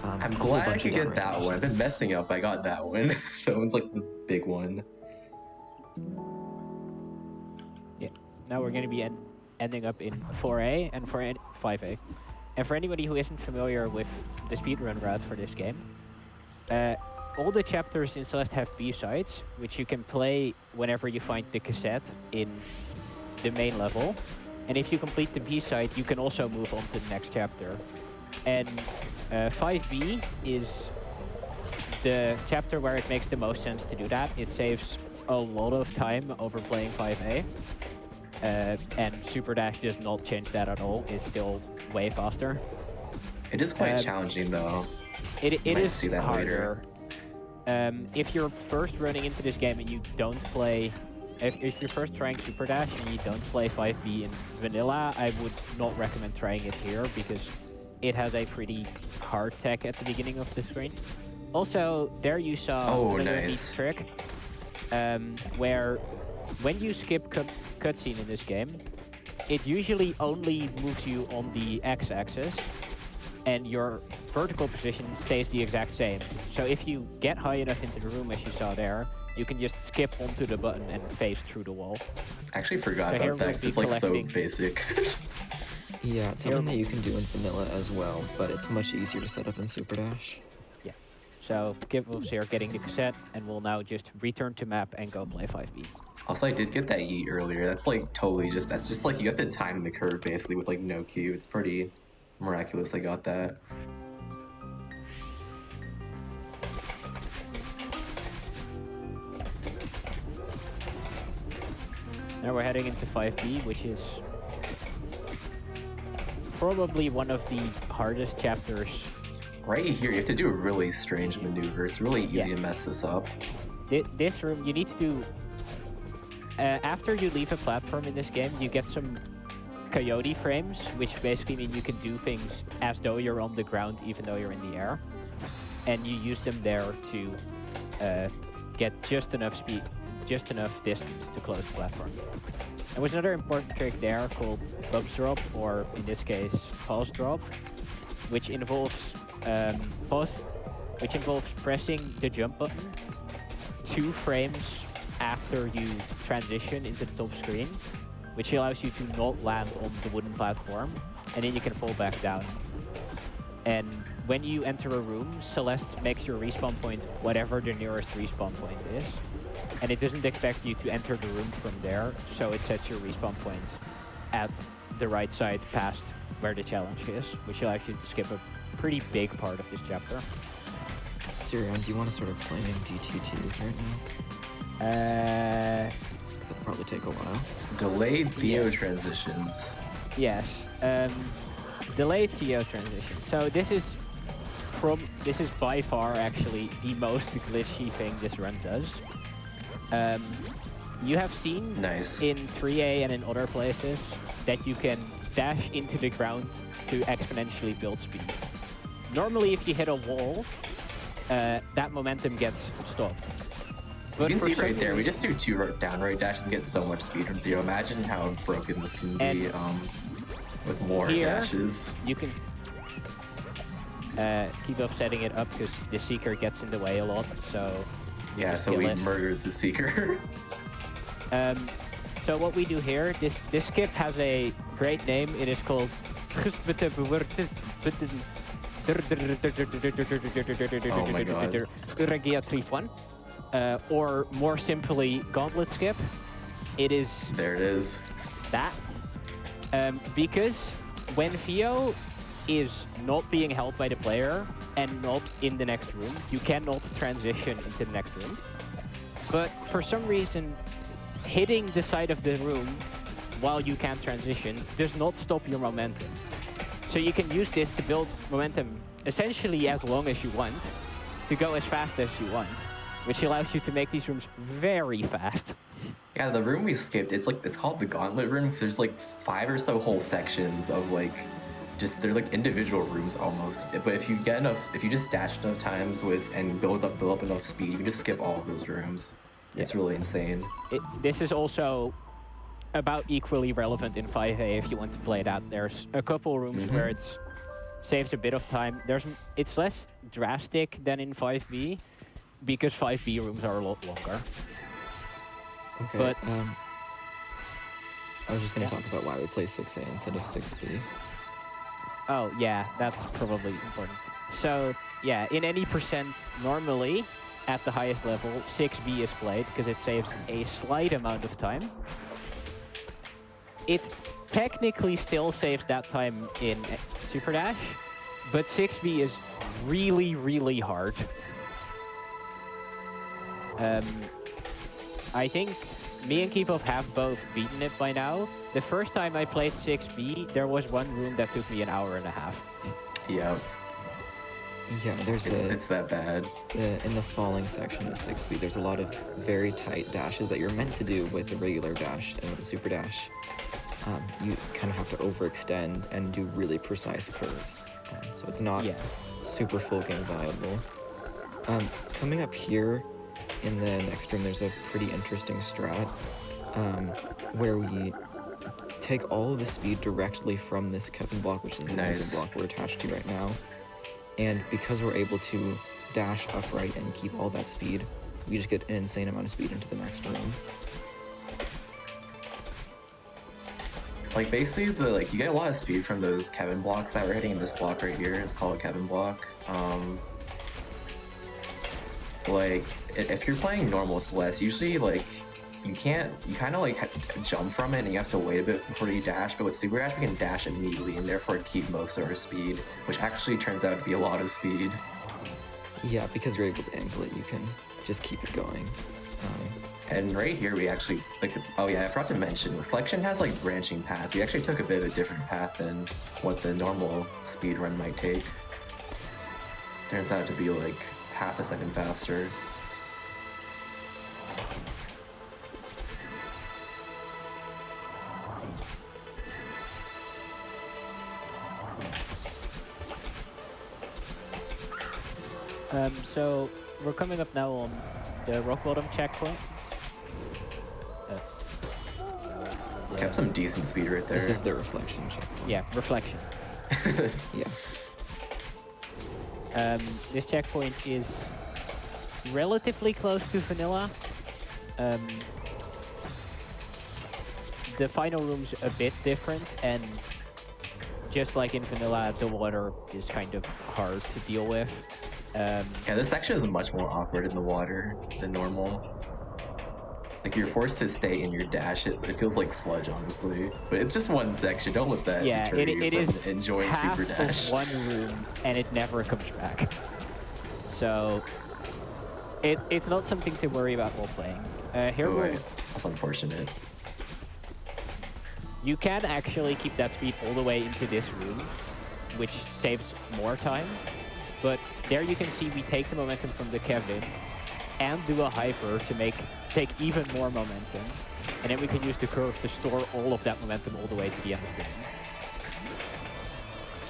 I'm a whole glad I bunch could of get downward that one. I've been dashes. messing up. I got that one. That one's like the big one. Yeah. Now we're going to be ending up in 4A and 5A. And for anybody who isn't familiar with the speedrun route for this game, all the chapters in Celeste have B-sides, which you can play whenever you find the cassette in the main level. And if you complete the B-side, you can also move on to the next chapter. And 5B is the chapter where it makes the most sense to do that. It saves a lot of time over playing 5A. And Superdash does not change that at all. It's still way faster. It is quite challenging though. It Might is see that later. harder. If you're first running into this game and you don't play, if you're first trying Superdash and you don't play 5B in vanilla, I would not recommend trying it here because it has a pretty hard tech at the beginning of the screen. Also, there you saw a little neat trick, where when you skip cutscene in this game, it usually only moves you on the x-axis, and your vertical position stays the exact same. So if you get high enough into the room as you saw there, you can just skip onto the button and face through the wall. I actually forgot So here about that we'll 'cause be it's like so collecting- basic. Yeah, it's something that you can do in vanilla as well, but it's much easier to set up in Superdash. Yeah. So Gibbs here getting the cassette, and we'll now just return to map and go play 5B. Also, I did get that yeet earlier. That's like totally just, that's just like you have to time the curve basically with like no cue. It's pretty miraculous I got that. Now we're heading into 5B, which is probably one of the hardest chapters. Right here, you have to do a really strange maneuver. It's really easy Yeah. to mess this up. This room, you need to do... after you leave a platform in this game, you get some coyote frames, which basically mean you can do things as though you're on the ground, even though you're in the air. And you use them there to get just enough speed, just enough distance to close the platform. And there's another important trick there called Bubs Drop, or in this case, Pause Drop, which involves pressing the jump button 2 frames after you transition into the top screen, which allows you to not land on the wooden platform, and then you can fall back down. And when you enter a room, Celeste makes your respawn point whatever the nearest respawn point is, and it doesn't expect you to enter the room from there, so it sets your respawn point at the right side past where the challenge is, which allows you to skip a pretty big part of this chapter. Sirion, do you want to start explaining DTTs right now? Because it'll probably take a while. Delayed Theo transitions. Yes. Delayed Theo transition. So this is by far actually the most glitchy thing this run does. You have seen in 3A and in other places that you can dash into the ground to exponentially build speed. Normally, if you hit a wall, that momentum gets stopped. But you can see right there, we just do 2 downright dashes and get so much speed from Theo. Imagine how broken this can be with more dashes. You can keep offsetting it up because the Seeker gets in the way a lot, so... Yeah, so we murdered the Seeker. So what we do here, this skip has a great name. It is called... or more simply, Gauntlet Skip. It is... There it is. That. Because when Theo is not being held by the player and not in the next room. You cannot transition into the next room. But for some reason, hitting the side of the room while you can't transition does not stop your momentum. So you can use this to build momentum essentially as long as you want, to go as fast as you want, which allows you to make these rooms very fast. Yeah, the room we skipped, it's called the Gauntlet Room because there's like 5 or so whole sections of like, they're like individual rooms almost. But if you just dash enough times and build up enough speed, you can just skip all of those rooms. Yeah. It's really insane. This is also about equally relevant in 5A if you want to play it out. There's a couple rooms where it saves a bit of time. It's less drastic than in 5B because 5B rooms are a lot longer. Okay. But I was just going to talk about why we play 6A instead of 6B. Oh yeah, that's probably important. So yeah, in any percent normally at the highest level, 6B is played because it saves a slight amount of time. It technically still saves that time in Superdash, but 6B is really, really hard. I think me and Keepop have both beaten it by now. The first time I played 6B, there was one room that took me an hour and a half. Yeah. Yeah, it's that bad. In the falling section of 6B, there's a lot of very tight dashes that you're meant to do with the regular dash and with the super dash. You kind of have to overextend and do really precise curves. So it's not super full game viable. Coming up here in the next room, there's a pretty interesting strat where we take all of the speed directly from this Kevin block, which is the Kevin block we're attached to right now. And because we're able to dash upright and keep all that speed, we just get an insane amount of speed into the next room. Like basically, you get a lot of speed from those Kevin blocks that we're hitting in this block right here. It's called a Kevin block. Like if you're playing normal Celeste, usually you kind of jump from it and you have to wait a bit before you dash. But with Super Dash, we can dash immediately and therefore keep most of our speed, which actually turns out to be a lot of speed. Yeah, because you're able to angle it, you can just keep it going. And right here, we actually, oh yeah, I forgot to mention, Reflection has branching paths. We actually took a bit of a different path than what the normal speed run might take. Turns out to be half a second faster. So we're coming up now on the rock bottom checkpoint. Kept some decent speed right there. This is the reflection checkpoint. Yeah, reflection. Yeah. This checkpoint is relatively close to vanilla. The final room's a bit different, and just like in vanilla, the water is kind of hard to deal with. Yeah, this section is much more awkward in the water than normal. You're forced to stay in your dash. It feels like sludge, honestly. But it's just one section. Don't let that deter you from enjoying Super Dash. Of one room, and it never comes back. So it's not something to worry about while playing. That's unfortunate. You can actually keep that speed all the way into this room, which saves more time. But there you can see we take the momentum from the Kevin and do a hyper to take even more momentum. And then we can use the curve to store all of that momentum all the way to the end of the game.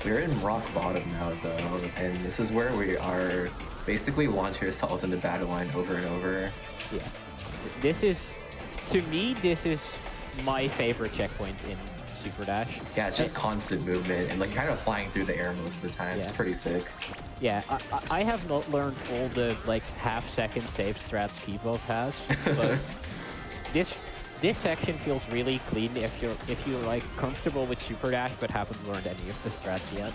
We're in rock bottom now, though, and this is where we are basically launching ourselves into battle line over and over. Yeah. To me, this is my favorite checkpoint in Super Dash. Yeah, it's just constant movement and kind of flying through the air most of the time. Yeah. It's pretty sick. Yeah, I have not learned all the half-second save strats Keepop has, but this section feels really clean if you're comfortable with Super Dash but haven't learned any of the strats yet.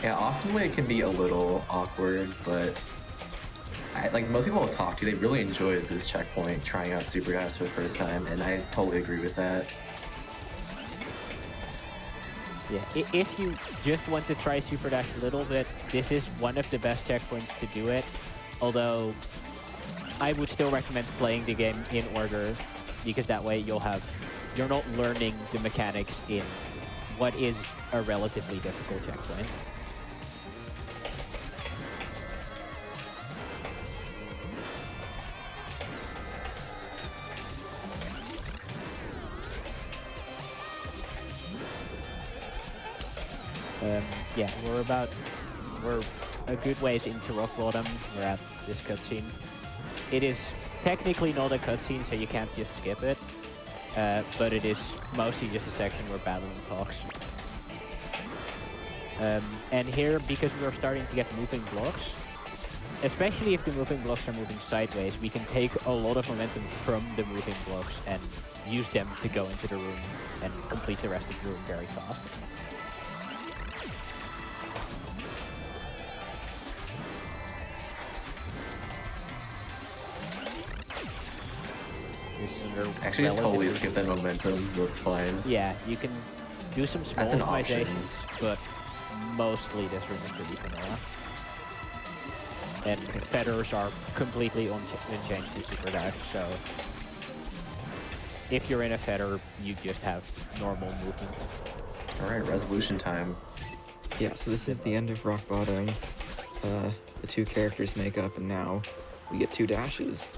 Yeah, often it can be a little awkward, but most people I've talked to, they really enjoyed this checkpoint, trying out Super Dash for the first time, and I totally agree with that. Yeah, if you just want to try Super Dash a little bit, this is one of the best checkpoints to do it. Although, I would still recommend playing the game in order, because that way you're not learning the mechanics in what is a relatively difficult checkpoint. Yeah, we're a good ways into rock bottom. We're at this cutscene. It is technically not a cutscene, so you can't just skip it. But it is mostly just a section where battling talks. And here, because we're starting to get moving blocks, especially if the moving blocks are moving sideways, we can take a lot of momentum from the moving blocks and use them to go into the room and complete the rest of the room very fast. Actually, just totally skip that momentum. That's fine. Yeah, you can do some small That's an option. optimizations, but mostly this room is pretty vanilla. And feathers are completely unchanged in Super Dash, so if you're in a feather, you just have normal movement. Alright, resolution time. Yeah, so this is the end of Rock Bottom. The two characters make up, and now we get 2 dashes.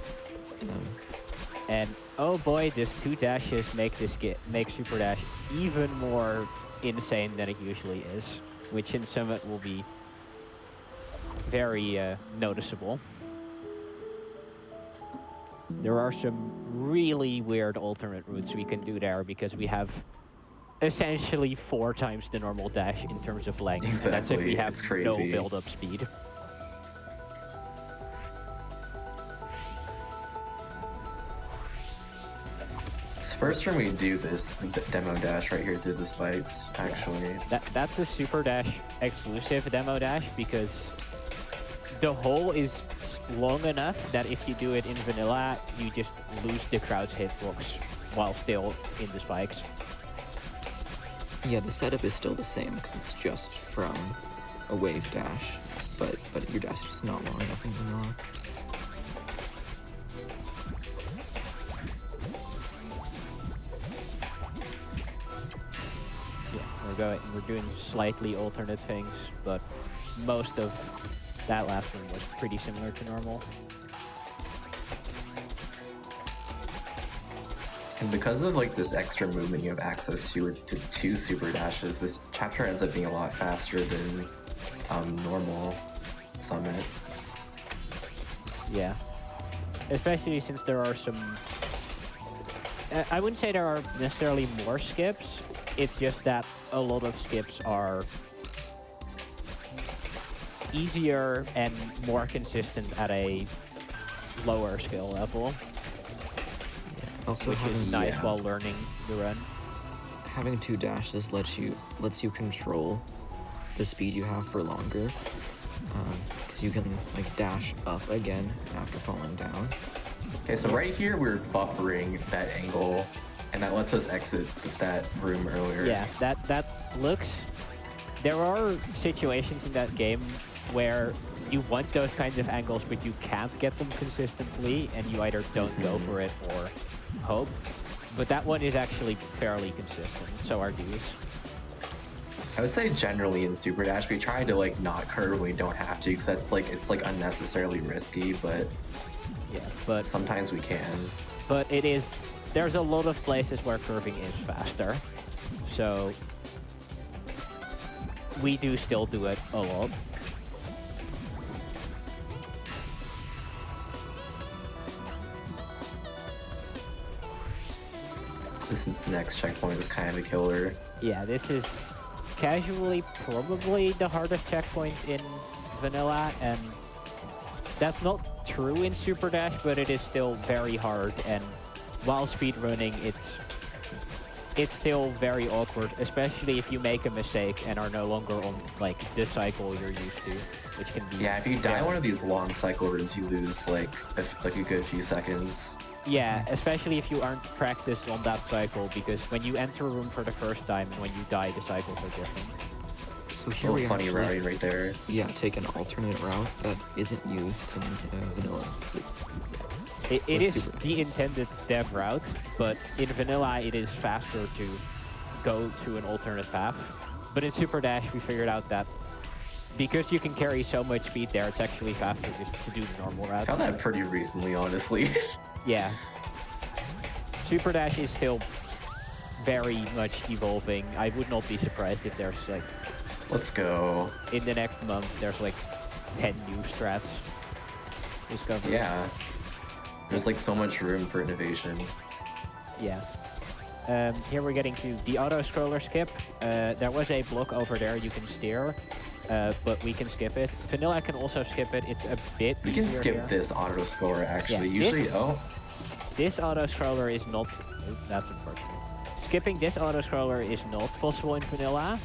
And oh boy, these 2 dashes make Super Dash even more insane than it usually is, which in Summit will be very noticeable. There are some really weird alternate routes we can do there because we have essentially 4 times the normal dash in terms of length. Exactly, And that's if we have it's no crazy. build-up speed. First room we do this demo dash right here through the spikes, actually. That's a Super Dash exclusive demo dash because the hole is long enough that if you do it in vanilla, you just lose the crowd's hitbox while still in the spikes. Yeah, the setup is still the same because it's just from a wave dash, but your dash is just not long enough in vanilla. We're doing slightly alternate things, but most of that last one was pretty similar to normal. And because of like this extra movement you have access to 2 super dashes, this chapter ends up being a lot faster than normal Summit. Yeah. Especially since there are some... I wouldn't say there are necessarily more skips, it's just that a lot of skips are easier and more consistent at a lower skill level. Also, which is nice while learning the run. Having 2 dashes lets you control the speed you have for longer, because you can like dash up again after falling down. Okay, so right here we're buffering that angle, and that lets us exit that room earlier. Yeah, that looks... There are situations in that game where you want those kinds of angles, but you can't get them consistently, and you either don't go for it or hope. But that one is actually fairly consistent, so are these. I would say generally in Super Dash we try to like not curve when we don't have to, because that's like it's like unnecessarily risky, but yeah, but sometimes we can. But it is... There's a lot of places where curving is faster, so we do still do it a lot. This next checkpoint is kind of a killer. Yeah, this is casually probably the hardest checkpoint in vanilla, and that's not true in Super Dash, but it is still very hard, and while speedrunning, it's still very awkward, especially if you make a mistake and are no longer on like the cycle you're used to, which can be... Yeah, if you die one of these long cycle rooms, you lose like a good few seconds. Yeah, especially if you aren't practiced on that cycle, because when you enter a room for the first time and when you die, the cycles are different. So here Oh, we funny actually, routing right there. yeah, take an alternate route that isn't used in vanilla. So It That's is super. the intended dev route, but in vanilla it is faster to go to an alternate path. But in Superdash we figured out that because you can carry so much speed there, it's actually faster just to do the normal I route. found that pretty recently, honestly. Yeah. Superdash is still very much evolving. I would not be surprised if there's like, Let's go. in the next month, there's like 10 new strats discovered. Yeah. There's like so much room for innovation. Yeah. Here we're getting to the auto-scroller skip. There was a block over there you can steer, but we can skip it. Vanilla can also skip it. It's a bit We can easier skip here. this auto score actually. Yeah, Usually, oh, This auto-scroller is not... Oop, that's unfortunate. Skipping this auto-scroller is not possible in vanilla.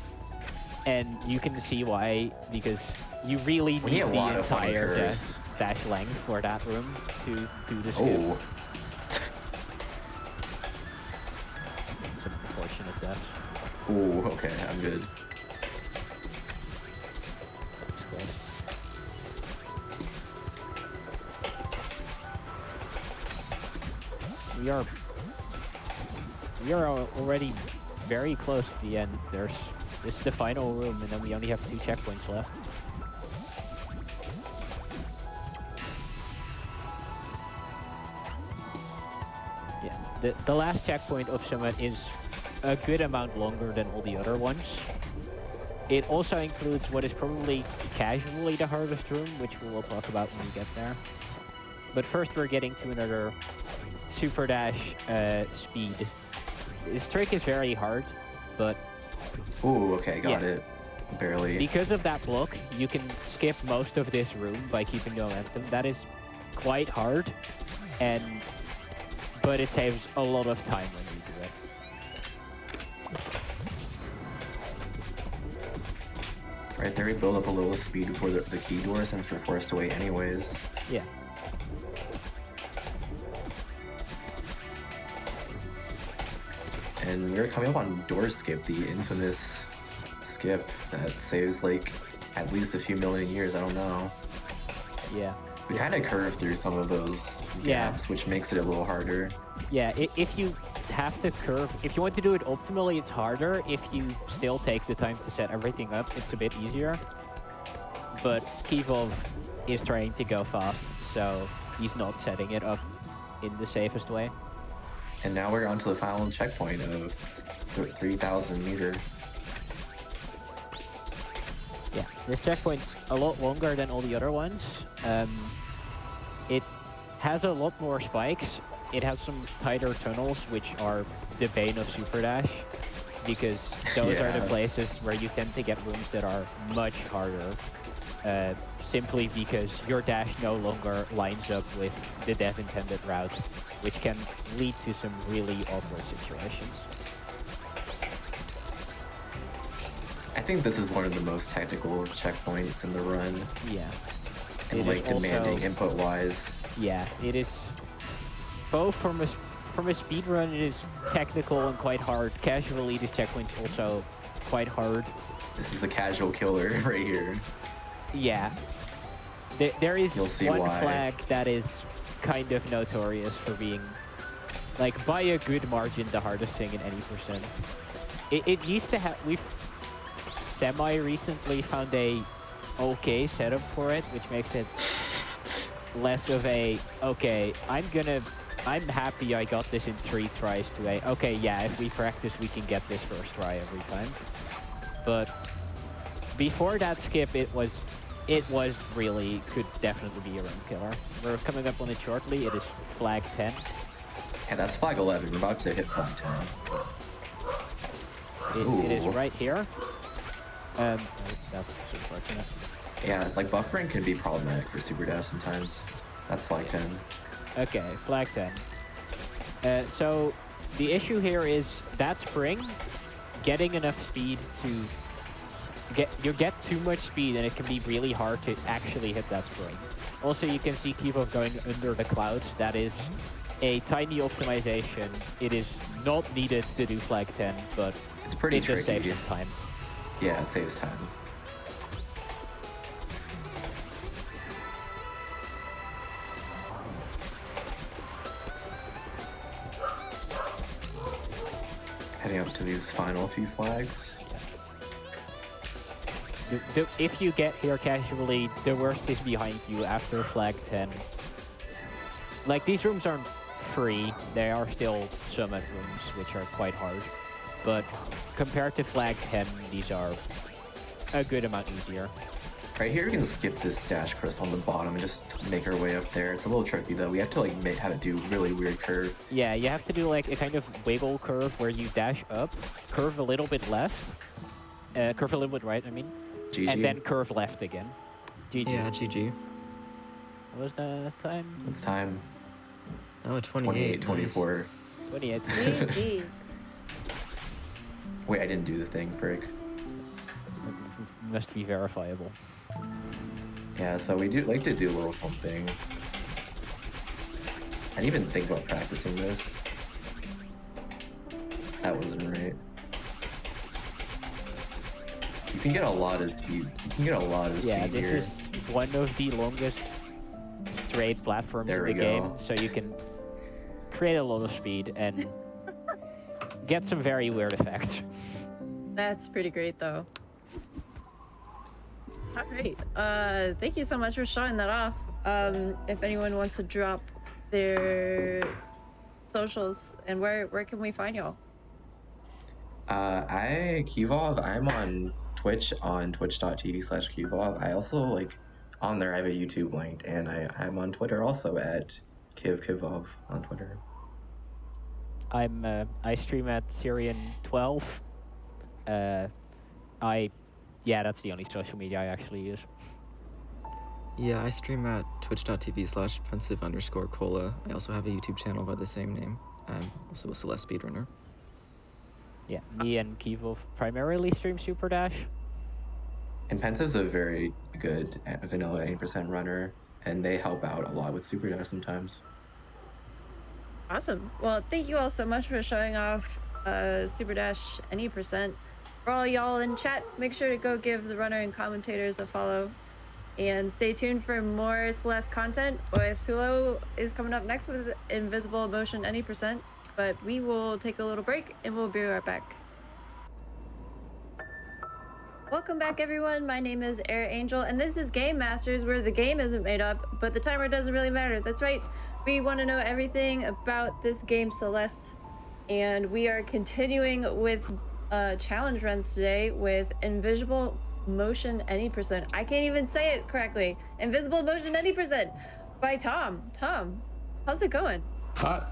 And you can see why, because you really We need need a the lot of funny entire curves. dash length for that room to do the skip. oh. Some unfortunate deaths. Ooh, okay, I'm good. Looks close. We are already very close to the end. This is the final room, and then we only have 2 checkpoints left. Yeah, the last checkpoint of Summit is a good amount longer than all the other ones. It also includes what is probably casually the hardest room, which we will talk about when we get there. But first we're getting to another Super Dash speed. This trick is very hard, but Ooh, okay, got Yeah. it. Barely. because of that block, you can skip most of this room by keeping the momentum. That is quite hard, but it saves a lot of time when you do it. Right there, we build up a little speed before the key door since we're forced to wait anyways. Yeah. And we're coming up on door skip, the infamous skip that saves like at least a few million years, I don't know. Yeah. We kind of curve through some of those Yeah. gaps, which makes it a little harder. Yeah, if you have to curve, if you want to do it optimally, it's harder. If you still take the time to set everything up, it's a bit easier. But Kivov is trying to go fast, so he's not setting it up in the safest way. And now we're on to the final checkpoint of 3,000 meter. Yeah, this checkpoint's a lot longer than all the other ones. It has a lot more spikes. It has some tighter tunnels, which are the bane of Superdash, because those are the Yeah. places where you tend to get rooms that are much harder, simply because your dash no longer lines up with the dev intended route, which can lead to some really awkward situations. I think this is one of the most technical checkpoints in the run, Yeah. and It is like demanding also- input-wise. Yeah, it is both from a speed run. It is technical and quite hard. Casually, this checkpoint's also quite hard. This is the casual killer right here. Yeah, there is You'll see one why. flag that is kind of notorious for being, like, by a good margin, the hardest thing in any percent. It used to have. We've semi-recently found a okay setup for it, which makes it less of a, okay, I'm happy I got this in 3 tries to a, okay, yeah, if we practice, we can get this first try every time. But before that skip, it was really, could definitely be a run killer. We're coming up on it shortly. It is flag 10. Yeah, that's flag 11. We're about to hit flag 10. It is Ooh. right here. That's unfortunate. Yeah, it's like buffering can be problematic for Superdash sometimes. That's flag 10. Okay, flag 10. So the issue here is that spring, getting enough speed to get too much speed, and it can be really hard to actually hit that spring. Also, you can see people going under the clouds. That is a tiny optimization. It is not needed to do flag 10, but It's pretty it just tricky. saves some time. Yeah, it saves time. Heading up to these final few flags. If you get here casually, the worst is behind you after flag 10. Like, these rooms aren't free. There are still summit rooms, which are quite hard. But compared to flag 10, these are a good amount easier. Right here, we can skip this dash crystal on the bottom and just make our way up there. It's a little tricky though. We have to like how to do really weird curve. Yeah, you have to do like a kind of wiggle curve where you dash up, curve a little bit left, curve a little bit right, I mean, GG. and then curve left again. GG. Yeah, GG. What was the time? It's time. Oh, 28, 28. 24. 28. Jeez. Wait, I didn't do the thing, frick. Must be verifiable. Yeah, so we do like to do a little something. I didn't even think about practicing this. That wasn't right. You can get a lot of speed. You can get a lot of Yeah, speed this here. is one of the longest straight platforms There in we the go. game, so you can create a lot of speed and get some very weird effects. That's pretty great, though. All right. Thank you so much for showing that off. If anyone wants to drop their socials, and where can we find y'all? Kivov, I'm on Twitch on twitch.tv/Kivov. I also like on there I have a YouTube link, and I'm on Twitter also at Kivov on Twitter. I stream at Syrian12. Yeah, that's the only social media I actually use. Yeah, I stream at twitch.tv/pensive_cola. I also have a YouTube channel by the same name. I'm also a Celeste speedrunner. Yeah, me and Kivov primarily stream Superdash. And Pensive's a very good vanilla 80% runner, and they help out a lot with Superdash sometimes. Awesome. Well, thank you all so much for showing off Superdash any percent. For all y'all in chat, make sure to go give the runner and commentators a follow. And stay tuned for more Celeste content. With Hulo is coming up next with Invisible Motion any percent. But we will take a little break and we'll be right back. Welcome back, everyone. My name is AirAngel, and this is Game Masters, where the game isn't made up, but the timer doesn't really matter. That's right. We want to know everything about this game, Celeste. And we are continuing with challenge runs today with Invisible Motion any percent. I can't even say it correctly. Invisible Motion any percent by Tom. Tom, how's it going? Hi.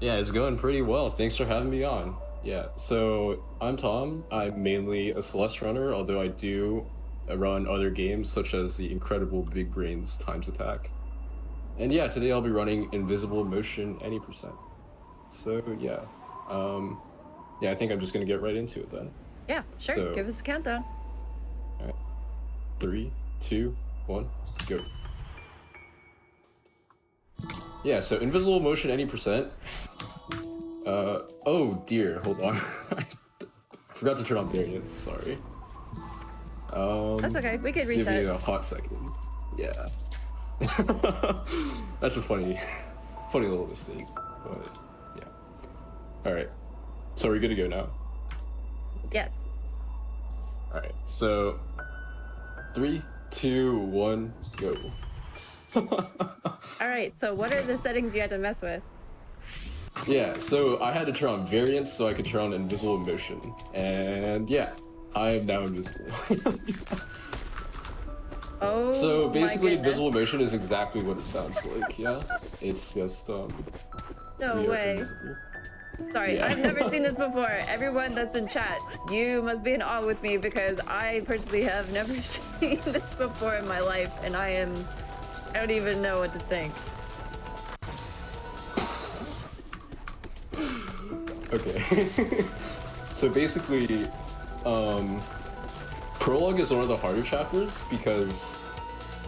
Yeah, it's going pretty well. Thanks for having me on. Yeah, so I'm Tom. I'm mainly a Celeste runner, although I do run other games such as the incredible Big Brains Times Attack. And yeah, today I'll be running Invisible Motion any percent. So yeah, I think I'm just gonna get right into it then. Yeah, sure. So- Give us a countdown. All right, 3, 2, 1, go. Yeah, so Invisible Motion any percent. Oh dear, hold on. I forgot to turn on variants, sorry. That's okay. We could Give me reset. a hot second. Yeah. That's a funny little mistake, but yeah. All right, so we're good to go now. Yes. All right, so 3, 2, 1, go. All right. So what are the settings you had to mess with? Yeah, so I had to turn on variants so I could turn on invisible motion, and yeah, I am now invisible. Oh. So my basically, goodness. invisible motion is exactly what it sounds like. Yeah, it's just No we are way. invisible. Sorry, Yeah. I've never seen this before. Everyone that's in chat, you must be in awe with me because I personally have never seen this before in my life, and I don't even know what to think. Okay. So basically, prologue is one of the harder chapters because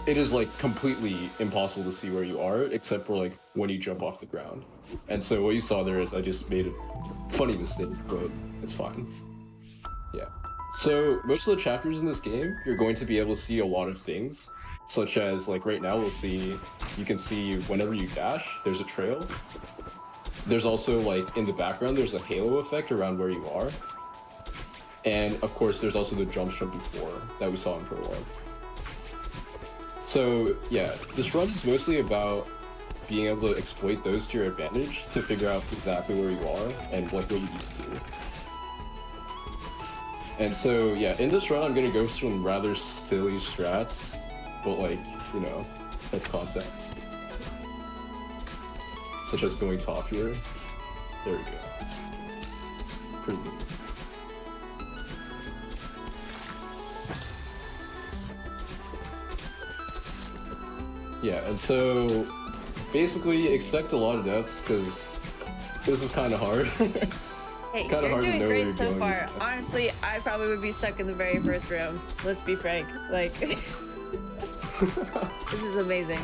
it is like completely impossible to see where you are except for like when you jump off the ground. And so what you saw there is I just made a funny mistake, but it's fine. Yeah. So most of the chapters in this game, you're going to be able to see a lot of things, such as like right now you can see whenever you dash, there's a trail. There's also like in the background, there's a halo effect around where you are. And of course, there's also the jumps from before that we saw in Prologue. So yeah, this run is mostly about being able to exploit those to your advantage to figure out exactly where you are and like what you need to do. And so yeah, in this run I'm gonna go through some rather silly strats, but like, you know, that's content. Such as going top here. There we go. Pretty good. Yeah, and so basically expect a lot of deaths because this is kind of hard. Hey, Kinda you're hard to doing know where great you're so going. far. Honestly, I probably would be stuck in the very first room. Let's be frank. Like, this is amazing.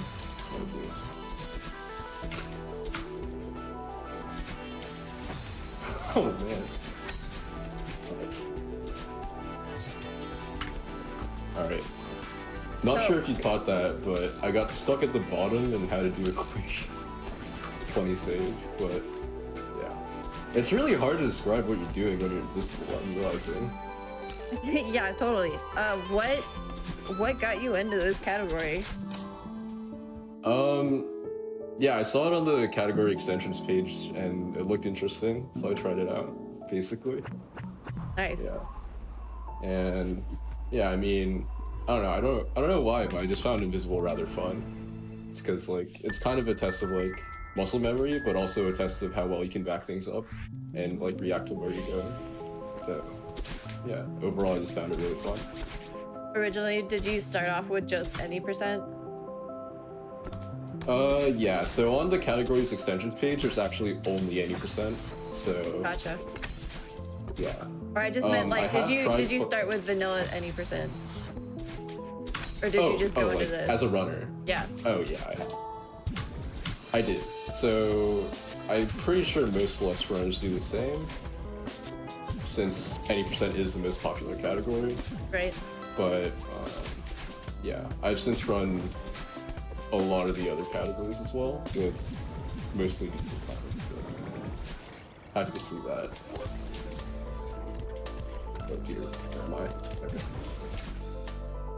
Oh man. Alright. Not sure if you caught that, but I got stuck at the bottom and had to do a quick funny save, but yeah. It's really hard to describe what you're doing when you're invisible, I'm realizing. Yeah, totally. What got you into this category? Yeah, I saw it on the category extensions page and it looked interesting, so I tried it out, basically. Nice. Yeah. And yeah, I mean, I don't know, I don't know why, but I just found invisible rather fun. It's because like it's kind of a test of like muscle memory, but also a test of how well you can back things up and like react to where you're going. So yeah, overall I just found it really fun. Originally, did you start off with just any percent? Yeah, so on the categories extensions page, there's actually only 80%, so... Gotcha. Yeah. Or I just meant like, did you start with vanilla at any percent? Or did you just go into like, this? as a runner? Yeah. Oh, yeah, I did. So, I'm pretty sure most Celeste runners do the same, since 80% is the most popular category. Right. But, yeah, I've since run a lot of the other categories as well, with mostly decent times. So happy to see that. Oh dear, where am I? Okay.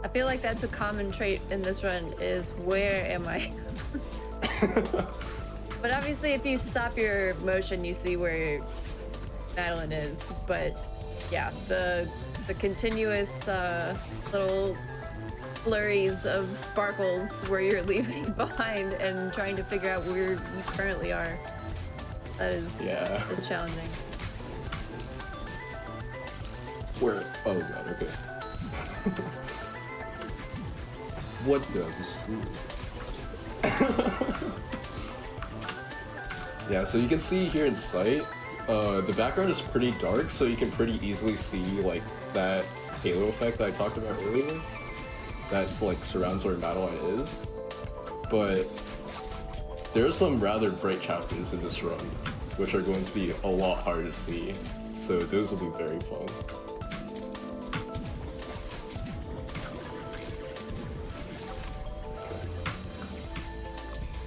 I feel like that's a common trait in this run is where am I? But obviously if you stop your motion you see where Madeline is. But yeah, the continuous little flurries of sparkles where you're leaving behind and trying to figure out where you currently are. That is, is challenging. Where? Oh god, okay. What does Yeah, so you can see here in sight, the background is pretty dark, so you can pretty easily see like that halo effect that I talked about earlier. That's like surrounds where Madeline is. But there are some rather bright chapters in this run, which are going to be a lot harder to see. So those will be very fun.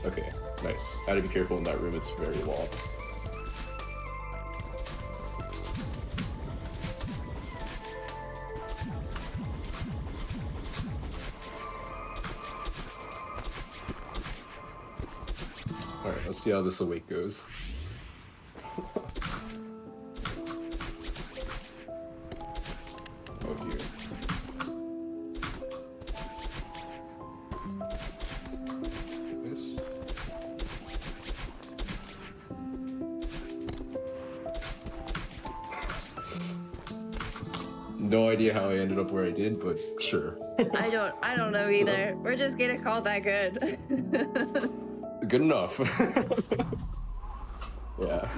Okay, nice. I gotta be careful in that room, it's very locked. Alright, let's see how this awake goes. Oh dear. No idea how I ended up where I did, but sure. I don't know either. We're just gonna call that good. Good enough. Yeah.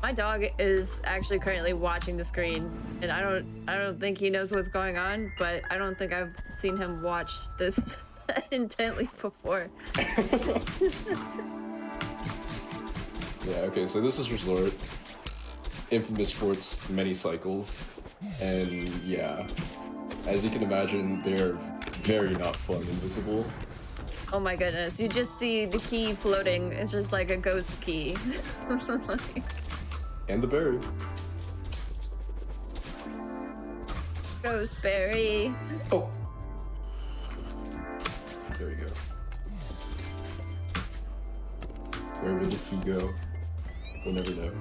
My dog is actually currently watching the screen, and I don't think he knows what's going on, but I don't think I've seen him watch this intently before. Yeah, okay, so this is Resort. Infamous for its many cycles. And yeah, as you can imagine, they're very not fun invisible. Oh my goodness, you just see the key floating. It's just like a ghost key. Like, And the berry. ghost berry. Oh! There we go. Where does the key go? We'll never know.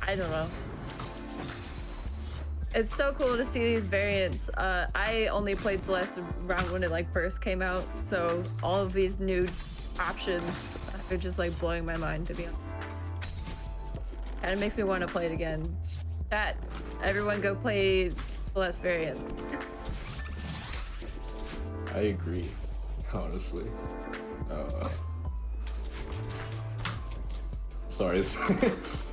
I don't know. It's so cool to see these variants. I only played Celeste around when it like first came out, so all of these new options are just like blowing my mind, to be honest. And it makes me want to play it again. Chat, everyone go play Celeste variants. I agree, honestly. Sorry, it's,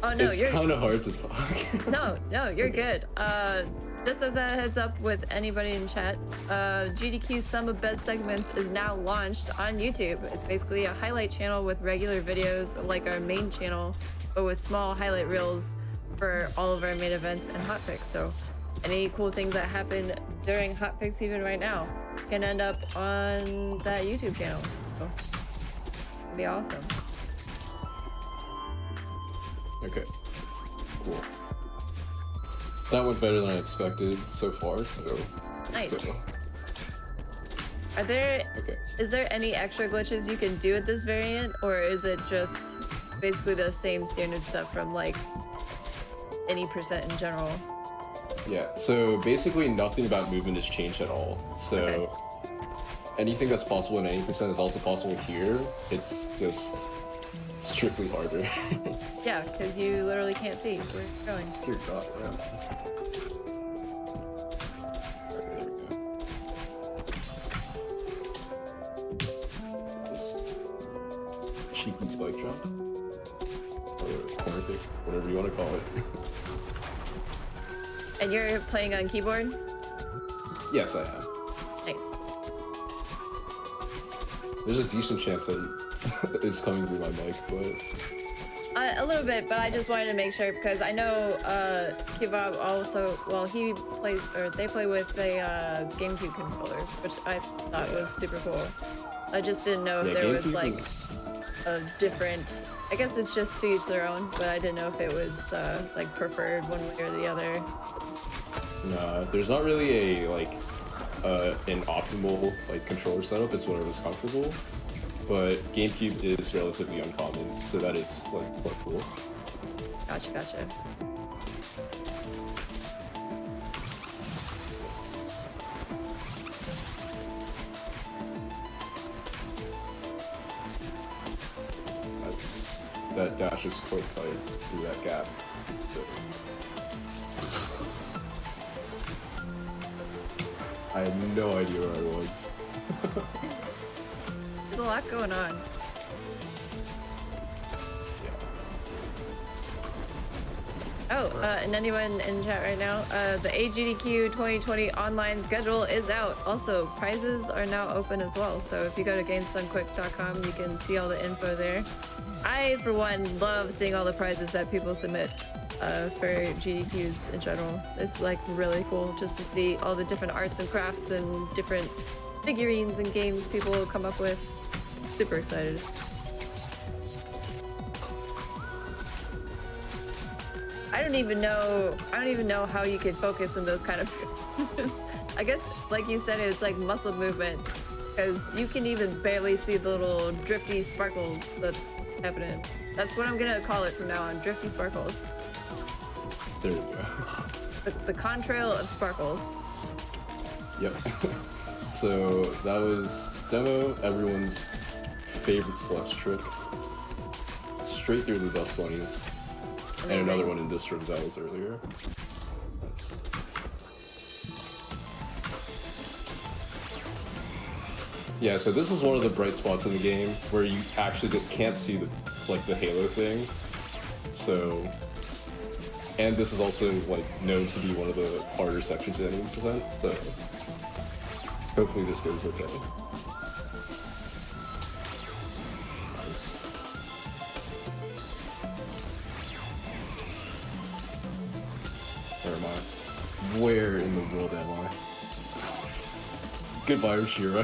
Oh no, it's kind of hard to talk. No, you're good. Just as a heads up with anybody in chat, GDQ Sum of Best Segments is now launched on YouTube. It's basically a highlight channel with regular videos like our main channel, but with small highlight reels for all of our main events and hotfix. So any cool things that happen during hotfix even right now can end up on that YouTube channel. So it'd be awesome. Okay, cool. That went better than I expected so far, so let's Nice. go. Are there Okay. Is there any extra glitches you can do with this variant, or is it just basically the same standard stuff from like any percent in general? Yeah, so basically nothing about movement has changed at all. So anything that's possible in any percent is also possible here. It's just strictly harder. Yeah, because you literally can't see where you're going. Dear God, yeah. Okay, there we go. Just cheeky spike jump. Or corner kick, whatever you want to call it. And you're playing on keyboard? Yes, I am. Nice. There's a decent chance that it's coming through my mic, but A little bit, but I just wanted to make sure because I know Kebab also, well, he plays, or they play with a GameCube controller, which I thought was super cool. I just didn't know if yeah, there GameCube was like is- a different, I guess it's just to each their own, but I didn't know if it was like preferred one way or the other. Nah, there's not really a an optimal like controller setup. It's whatever's comfortable. But GameCube is relatively uncommon, so that is like quite cool. Gotcha. That dash is quite tight through that gap. So. I had no idea where I was. There's a lot going on. Oh, and anyone in chat right now, the AGDQ 2020 online schedule is out. Also, prizes are now open as well. So if you go to gamesdonequick.com, you can see all the info there. I, for one, love seeing all the prizes that people submit for GDQs in general. It's like really cool just to see all the different arts and crafts and different figurines and games people come up with. Super excited. I don't even know how you could focus in those kind of I guess, like you said, it's like muscle movement, because you can even barely see the little drifty sparkles that's happening. That's what I'm gonna call it from now on, drifty sparkles. There we go. The contrail of sparkles. Yep. So that was demo, everyone's favorite Celeste trick. Straight through the dust bunnies. Amazing. And another one in District that was earlier. Nice. Yeah, so this is one of the bright spots in the game where you actually just can't see the halo thing. So, and this is also like known to be one of the harder sections in any percent. So, hopefully this goes okay. Where in the world am I? Goodbye, Oshira.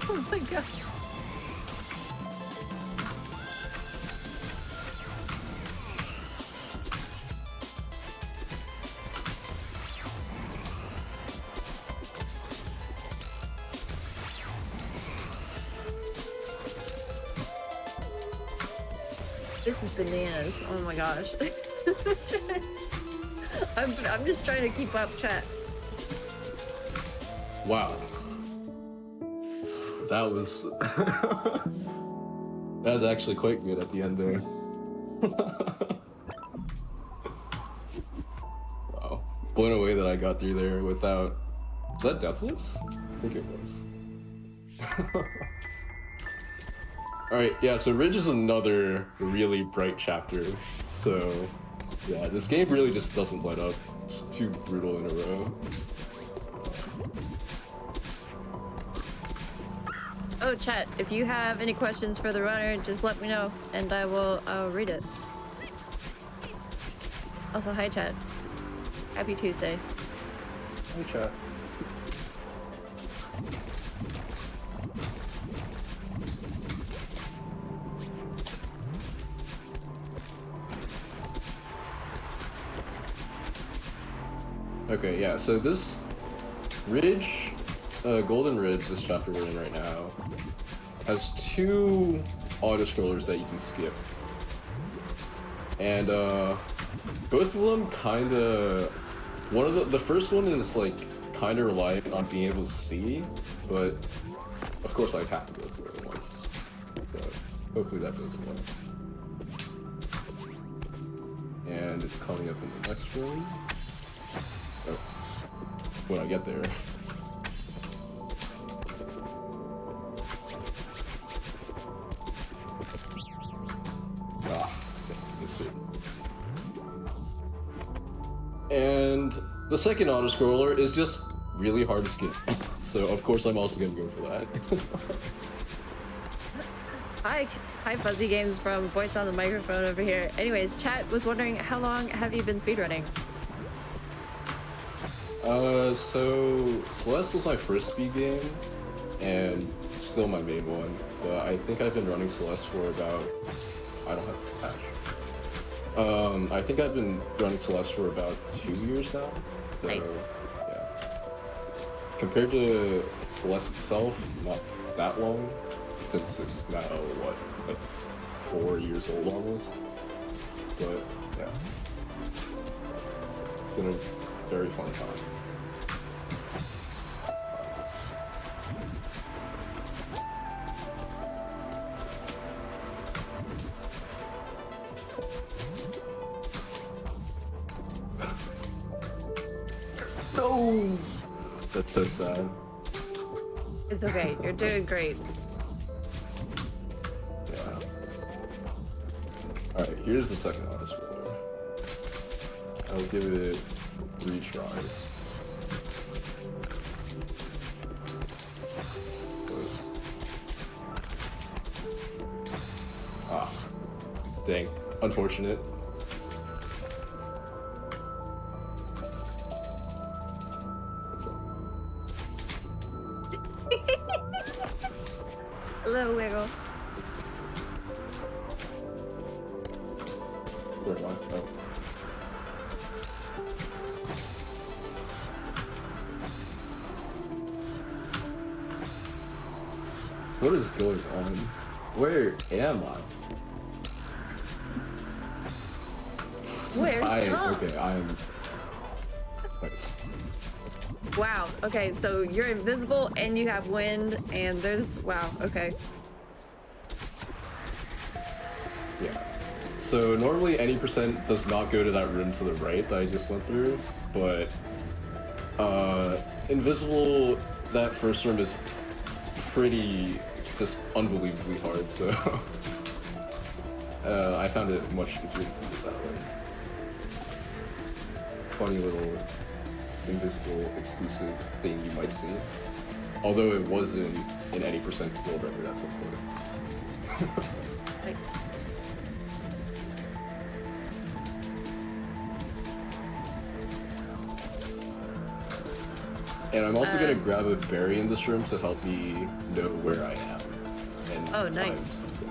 Oh my gosh. This is bananas. Oh my gosh. I'm just trying to keep up, chat. Wow. That was that was actually quite good at the end there. Wow. Blown away that I got through there without. Was that Deathless? I think it was. Alright, yeah, so Ridge is another really bright chapter. So yeah, this game really just doesn't let up. It's too brutal in a row. Oh, chat, if you have any questions for the runner, just let me know and I'll read it. Also, hi chat. Happy Tuesday. Hey chat. Okay, yeah, so this Ridge, Golden Ridge, this chapter we're in right now, has two auto-scrollers that you can skip. And both of them kinda, the first one is like kinda reliant on being able to see, but of course I have to go through it once. But hopefully that goes away. And it's coming up in the next room. Oh, when I get there. Missed it. And the second auto-scroller is just really hard to skip. So of course I'm also gonna go for that. Hi Fuzzy Games from Voice on the Microphone over here. Anyways, chat was wondering how long have you been speedrunning? So Celeste was my first speed game, and still my main one. But I think I've been running Celeste for about, I don't have a patch. I think I've been running Celeste for about 2 years now. So, nice. Yeah. Compared to Celeste itself, not that long, since it's now what, like 4 years old almost. But yeah, it's been a very fun time. No! That's so sad. It's okay, you're doing great. Yeah. Alright, here's the second auto-scroller. I'll give it 3 tries. Close. Ah. Dang. Unfortunate. Hello, Wiggle. Where am I? Oh. What is going on? Where am I? Where's Tom? Okay, I am. Nice. Wow, okay, so you're invisible and you have wind and there's, wow, okay. Yeah. So normally any percent does not go to that room to the right that I just went through, but invisible, that first room is pretty, just unbelievably hard, so I found it much easier to do it that way. Funny little invisible exclusive thing you might see. Although it wasn't in any percent world record at some point. Like, And I'm also gonna grab a berry in this room to help me know where I am. And Oh, time nice. something,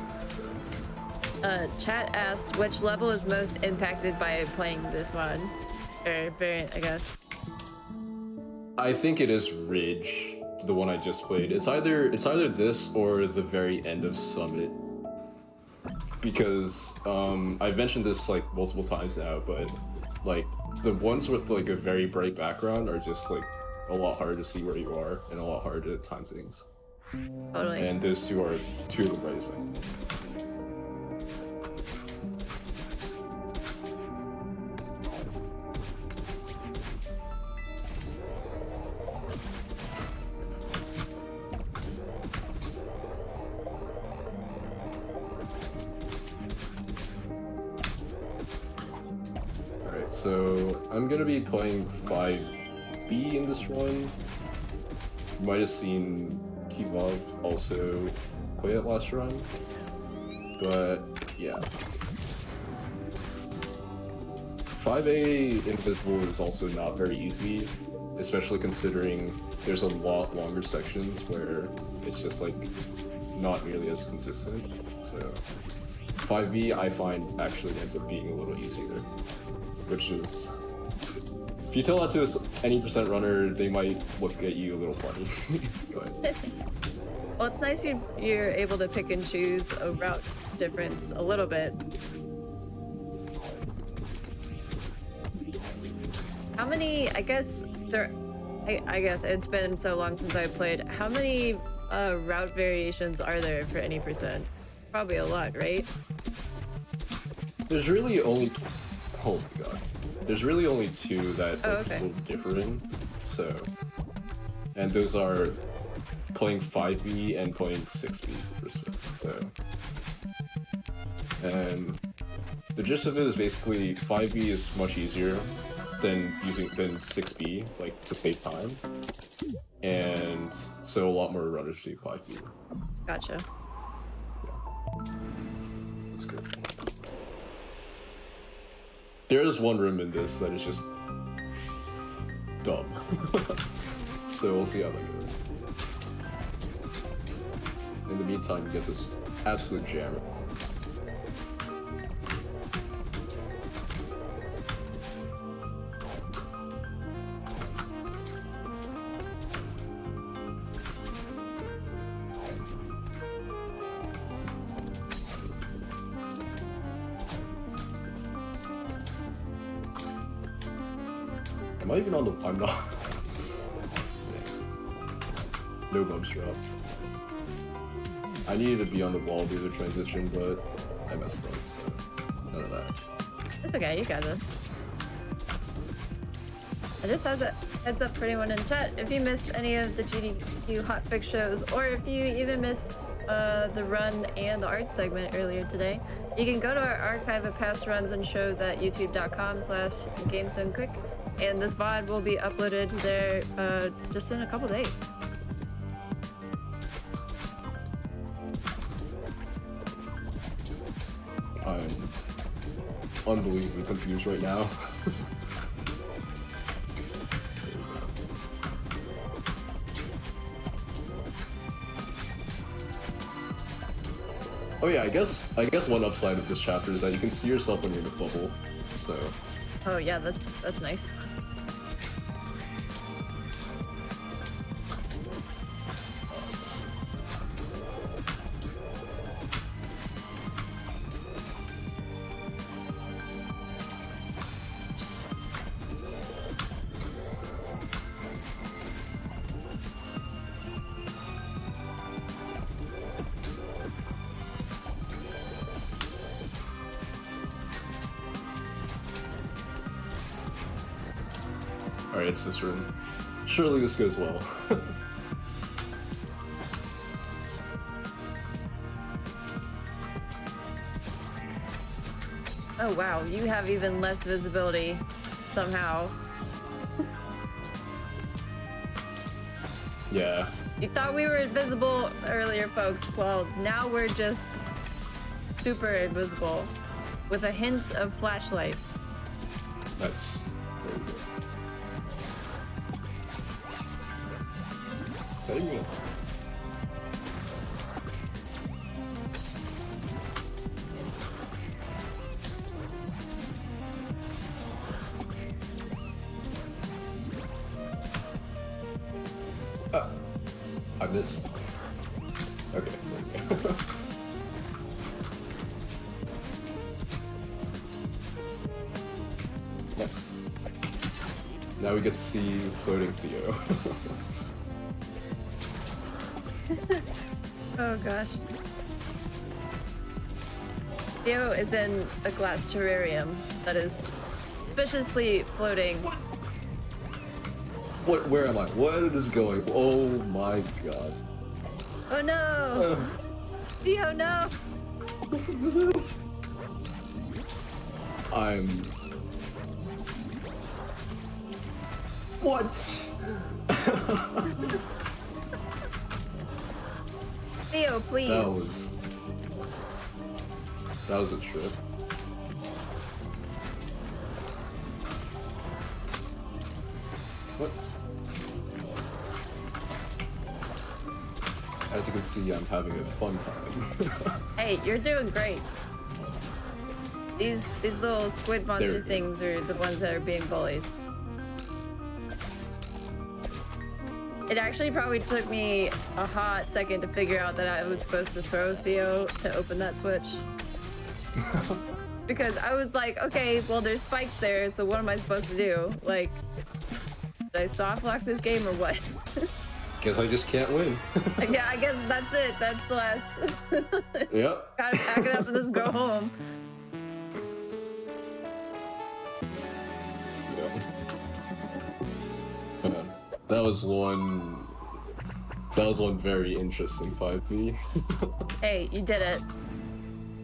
so. Chat asks which level is most impacted by playing this mod, or variant, I guess. I think it is Ridge, the one I just played. It's either this or the very end of Summit. Because I've mentioned this like multiple times now, but like the ones with like a very bright background are just like a lot harder to see where you are and a lot harder to time things. Totally. And those two are two of the brightest things. Alright, so I'm gonna be playing 5B in this one. You might have seen Kivov also play it last run, but yeah. 5A Invisible is also not very easy, especially considering there's a lot longer sections where it's just like not nearly as consistent. So 5B I find actually ends up being a little easier, which is, if you tell that to any percent runner, they might look at you a little funny. But Well, it's nice you're able to pick and choose a route difference a little bit. How many, I guess it's been so long since I played. How many route variations are there for any percent? Probably a lot, right? there's really only, oh my god, there's really only two that Oh, okay. people differ in. So, and those are playing 5B and playing 6B. So, and the gist of it is basically 5B is much easier than 6B, like to save time, and so a lot more runners do 5B. Gotcha. That's good. There is one room in this that is just dumb. So we'll see how that goes. In the meantime, we get this absolute jammer. Am I even on the... I'm not. No bumps drop. I needed to be on the wall to do the transition, but I messed up, so none of that. It's okay, you got this. I just has a heads up for anyone in chat. If you missed any of the GDQ Hotfix shows, or if you even missed the run and the art segment earlier today, you can go to our archive of past runs and shows at youtube.com/GamesDoneQuick, and this VOD will be uploaded there just in a couple days. I'm unbelievably confused right now. Oh yeah, I guess one upside of this chapter is that you can see yourself when you're in the bubble. So Oh yeah, that's nice. alright, it's this room. Surely this goes well. Oh wow, you have even less visibility somehow. Yeah. You thought we were invisible earlier, folks. Well, now we're just super invisible with a hint of flashlight. That's very good. Hey, man. I missed. Okay, there we go. Nice. Now we get to see floating Theo. Oh gosh. Theo is in a glass terrarium that is suspiciously floating. What? Where am I? What is going? Oh my god. Oh no! Theo, no! I'm. What? Theo, please. That was a trip. What? As you can see, I'm having a fun time. Hey, you're doing great. These little squid monster we go. things are the ones that are being bullies. It actually probably took me a hot second to figure out that I was supposed to throw Theo to open that switch. Because I was like, okay, well there's spikes there, so what am I supposed to do? Like, did I soft lock this game or what? Guess I just can't win. Yeah, I guess that's it. That's Celeste. Yep. Gotta pack it up and just go home. Yep. That was one very interesting 5v. Hey, you did it.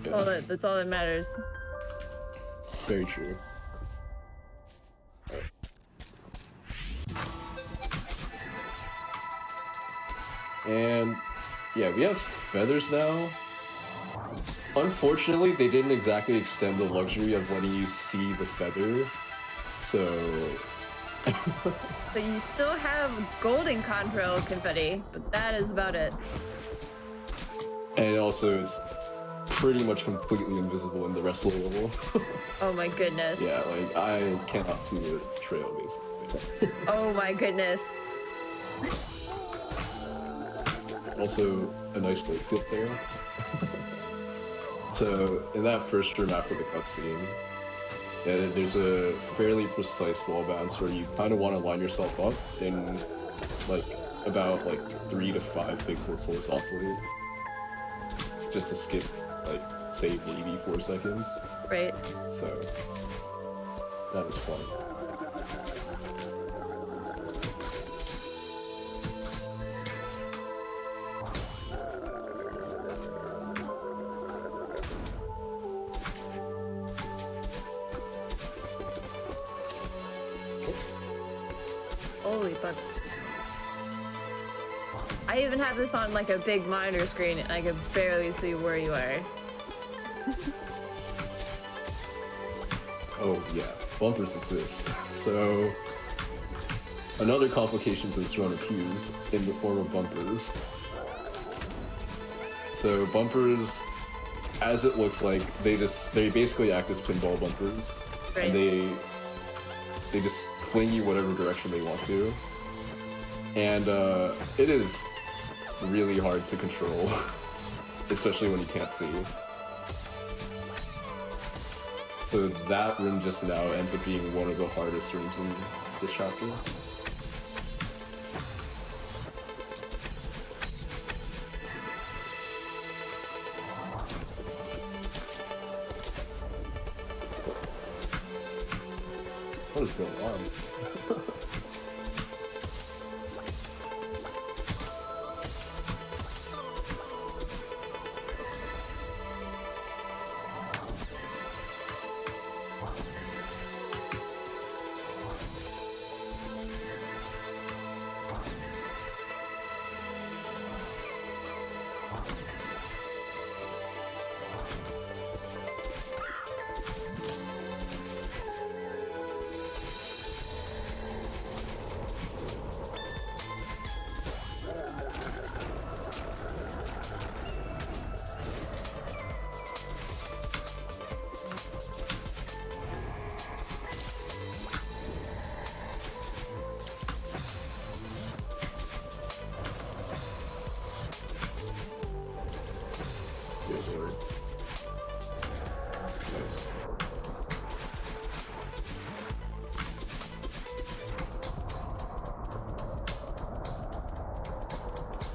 Yeah, That's all that matters. very true. And yeah, we have feathers now. Unfortunately, they didn't exactly extend the luxury of letting you see the feather, so... But you still have golden contrail confetti, but that is about it. And also, it's pretty much completely invisible in the rest of the level. Oh my goodness. Yeah, like, I cannot see the trail, basically. Oh my goodness. Also, a nice lake sit there. So, in that first room after the cutscene, yeah, there's a fairly precise wall bounce where you kind of want to line yourself up in, like, about, 3 to 5 pixels horizontally. Just to skip, say, maybe 4 seconds. Right. So, that is fun. Holy fuck. I even have this on like a big monitor screen and I can barely see where you are. Oh yeah, bumpers exist. So, another complication to this run appears in the form of bumpers. So bumpers, as it looks like, they basically act as pinball bumpers, Right. and they just fling you whatever direction they want to. And it is really hard to control, especially when you can't see. So that room just now ends up being one of the hardest rooms in this chapter. What is going on?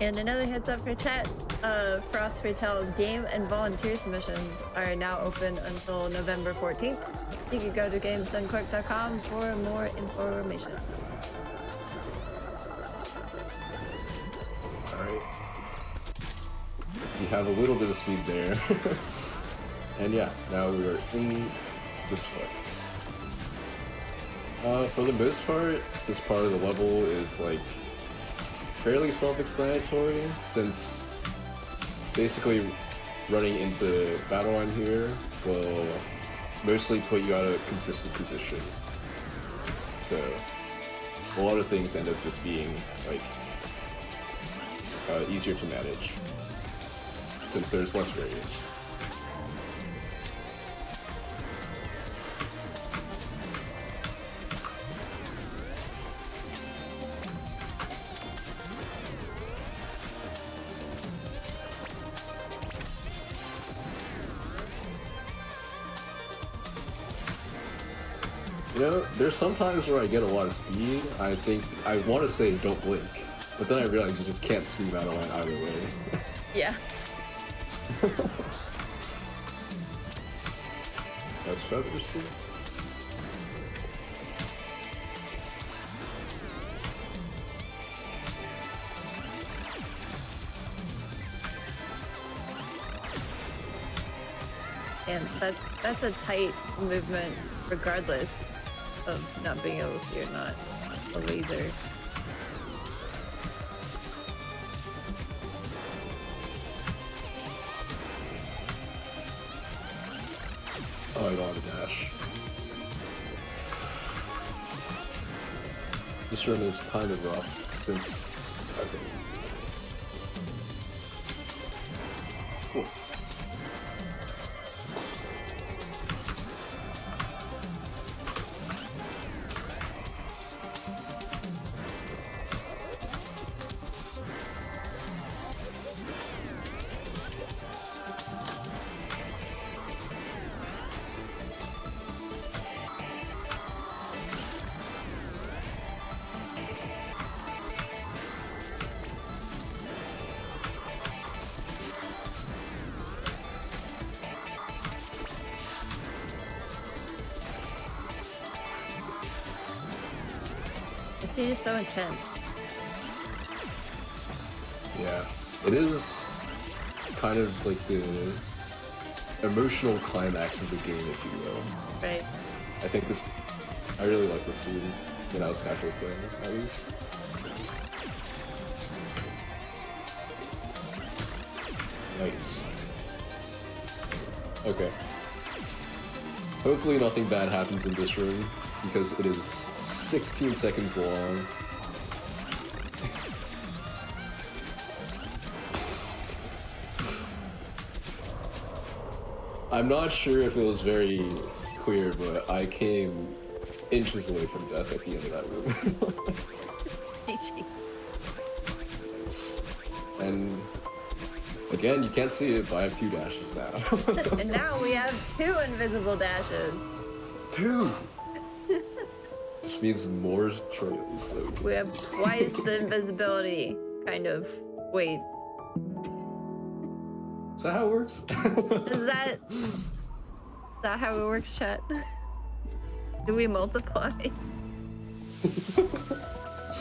And another heads up for chat, Frost Retail's game and volunteer submissions are now open until November 14th. You can go to gamesdonequick.com for more information. Alright. We have a little bit of speed there. And yeah, now we are in this fight. For the most part, this part of the level is like fairly self-explanatory, since basically running into battle line here will mostly put you out of a consistent position. So a lot of things end up just being like easier to manage, since there's less variance. You know, there's sometimes where I get a lot of speed. I think I want to say don't blink, but then I realize you just can't see battle line either way. Yeah. That's feathers too. And that's a tight movement regardless of not being able to see or not. A laser. Oh, I don't have a dash. This run is kind of rough since I've been... Cool. This scene is so intense. Yeah, it is kind of like the emotional climax of the game, if you will. Right. I think this... I really like this scene when I was casually playing, at least. Nice. Okay. Hopefully nothing bad happens in this room, because it is 16 seconds long. I'm not sure if it was very clear, but I came inches away from death at the end of that room. GG. And again, you can't see it, but I have 2 dashes now. And now we have 2 invisible dashes. 2! This means more trails. We have twice the invisibility, kind of. Wait, Is that how it works? is that how it works, chat? Do we multiply?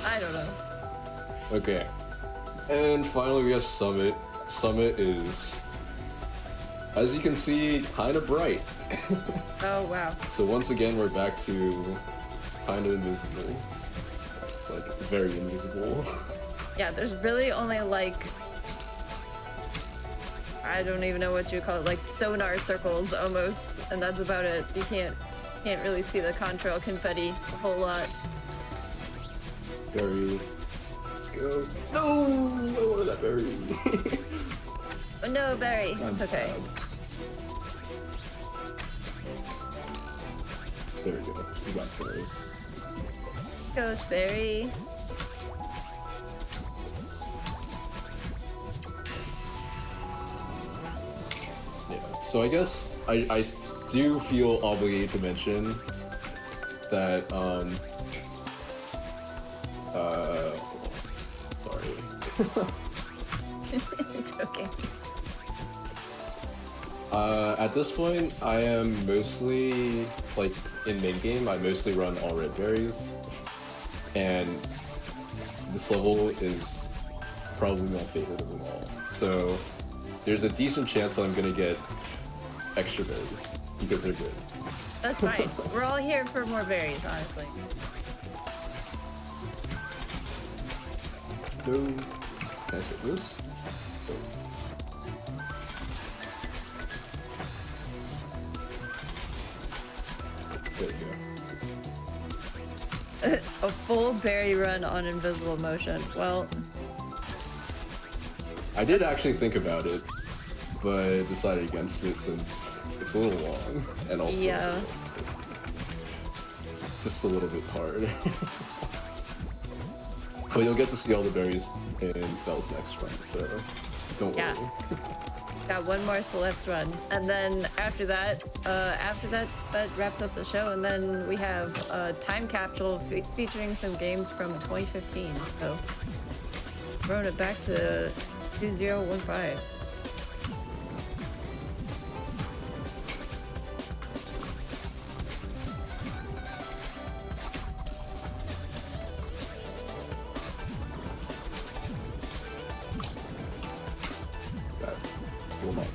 I don't know. Okay. And finally we have Summit. Summit is, as you can see, kind of bright. Oh, wow. So once again, we're back to kind of invisible. Like, very invisible. Yeah, there's really only like, I don't even know what you call it, like sonar circles almost, and that's about it. You can't really see the contrail confetti a whole lot. Berry. Let's go. No! I wanted that berry. Oh no, Barry. I'm It's okay. sad. There we go. We got berry. Goes Barry. Yeah. So I guess I do feel obligated to mention that sorry. It's okay. At this point, I am mostly, like, in main game, I mostly run all red berries. And this level is probably my favorite of them all. So there's a decent chance I'm gonna get extra berries because they're good. That's fine. We're all here for more berries, honestly. No. Can I say this? There you go. A full berry run on invisible motion. Well, I did actually think about it, but decided against it since it's a little long and also yeah. just a little bit hard. But you'll get to see all the berries in Fell's next run, so don't Yeah. worry. Got one more Celeste run, and then after that that wraps up the show, and then we have a time capsule featuring some games from 2015. So throwing it back to 2015. That will not work.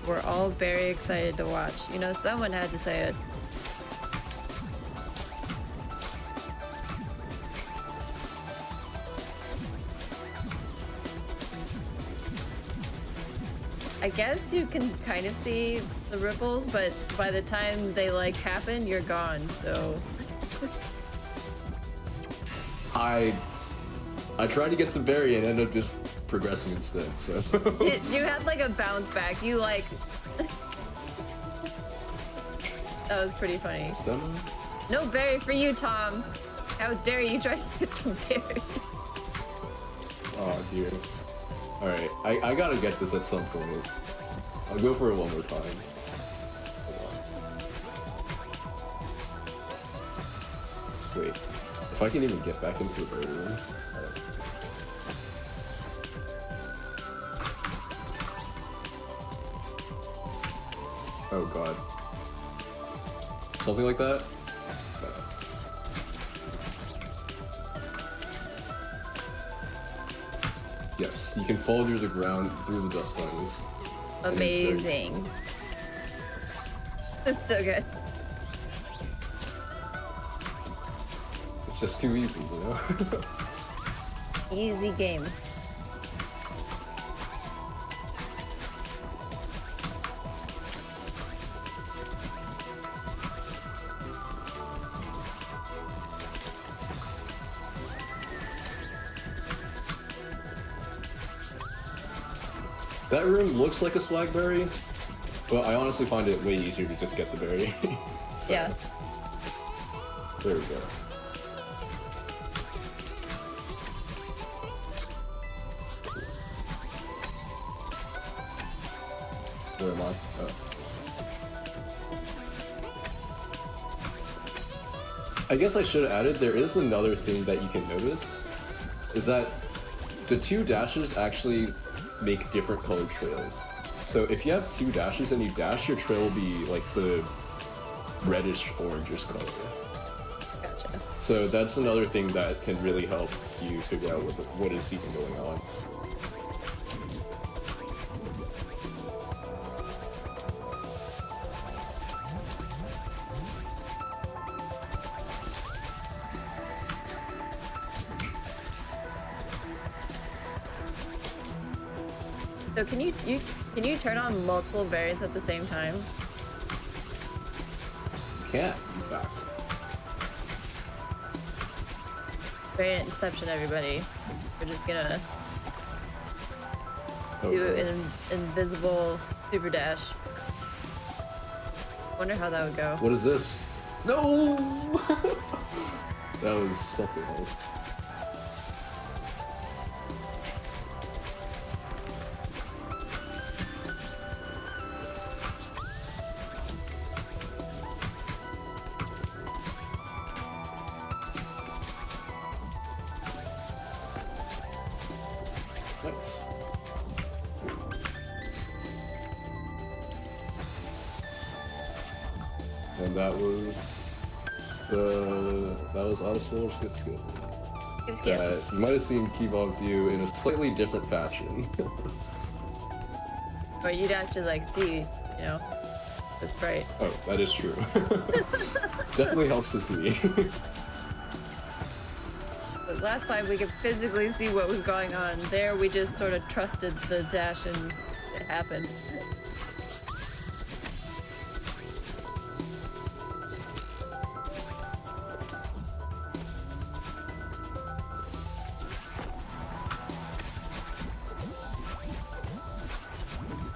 We're all very excited to watch. You know, someone had to say it. I guess you can kind of see the ripples, but by the time they like happen, you're gone. So I tried to get the berry and ended up just progressing instead, so. you had like a bounce back. You like that was pretty funny. Stemma? No berry for you, Tom. How dare you try to get some berry? Oh dear. Alright, I gotta get this at some point. I'll go for it one more time. Hold on. Wait, if I can even get back into the berry room. Oh god. Something like that? Yes, you can fall through the ground through the dust bunnies. Amazing. That's so good. It's just too easy, you know? Easy game. That room looks like a swagberry, but I honestly find it way easier to just get the berry. So, Yeah. there we go. Where am I? Oh. I guess I should have added, there is another thing that you can notice, is that the two dashes actually make different colored trails. So if you have two dashes and you dash, your trail will be like the reddish orangish color. Gotcha. So that's another thing that can really help you figure out what is even going on. So can you turn on multiple variants at the same time? Can't, in fact. Variant inception, everybody. We're just gonna Oh, do God. an invisible super dash. Wonder how that would go. What is this? No! That was something else. Nice. And that was Autoswirl Skip Skip. Skip, skip. That you might have seen Kebab do in a slightly different fashion. Or you'd have to like see, you know, the sprite. Oh, that is true. Definitely helps to see. But last time we could physically see what was going on. There we just sort of trusted the dash and it happened.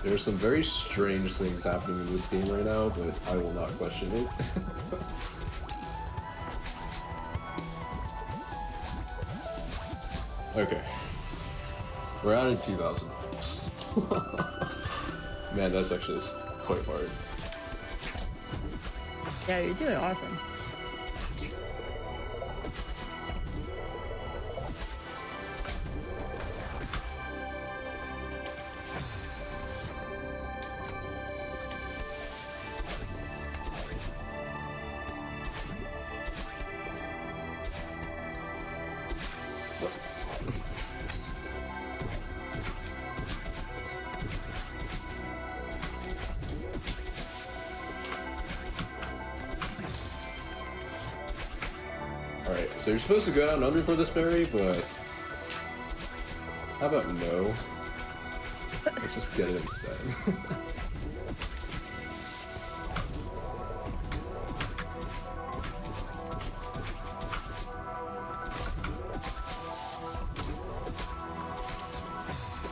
There are some very strange things happening in this game right now, but I will not question it. Okay. We're out in 2,000. Man, that's actually just quite hard. Yeah, you're doing awesome. Alright, so you're supposed to go down under for this berry, but how about no? Let's just get it instead.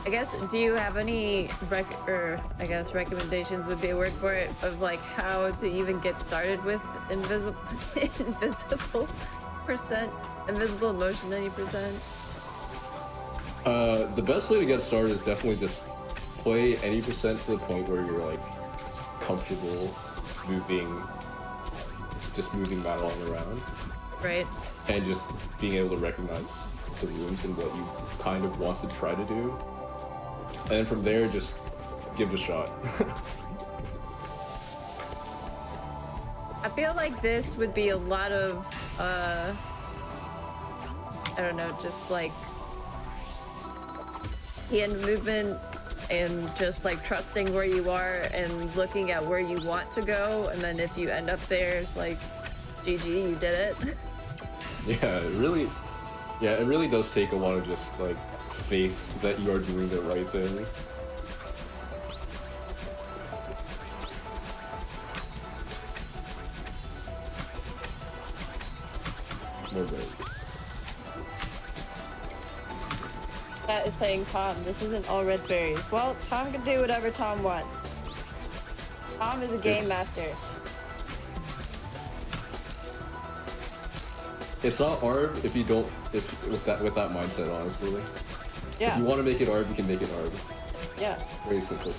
I guess, do you have any recommendations would be a word for it of like how to even get started with invisible invisible motion 90%? The best way to get started is definitely just play any percent to the point where you're like comfortable moving that all around. Right. And just being able to recognize the rooms and what you kind of want to try to do. And then from there, just give it a shot. I feel like this would be a lot of, I don't know, just like hand movement and just like trusting where you are and looking at where you want to go. And then if you end up there, it's like, GG, you did it. Yeah, it really does take a lot of just like faith that you are doing the right thing. More berries. That is saying, Tom, this isn't all red berries. Well, Tom can do whatever Tom wants. Tom is a game master. It's not ARB if you don't with that mindset, honestly. Yeah. If you want to make it ARB, you can make it ARB. Yeah. Very simple.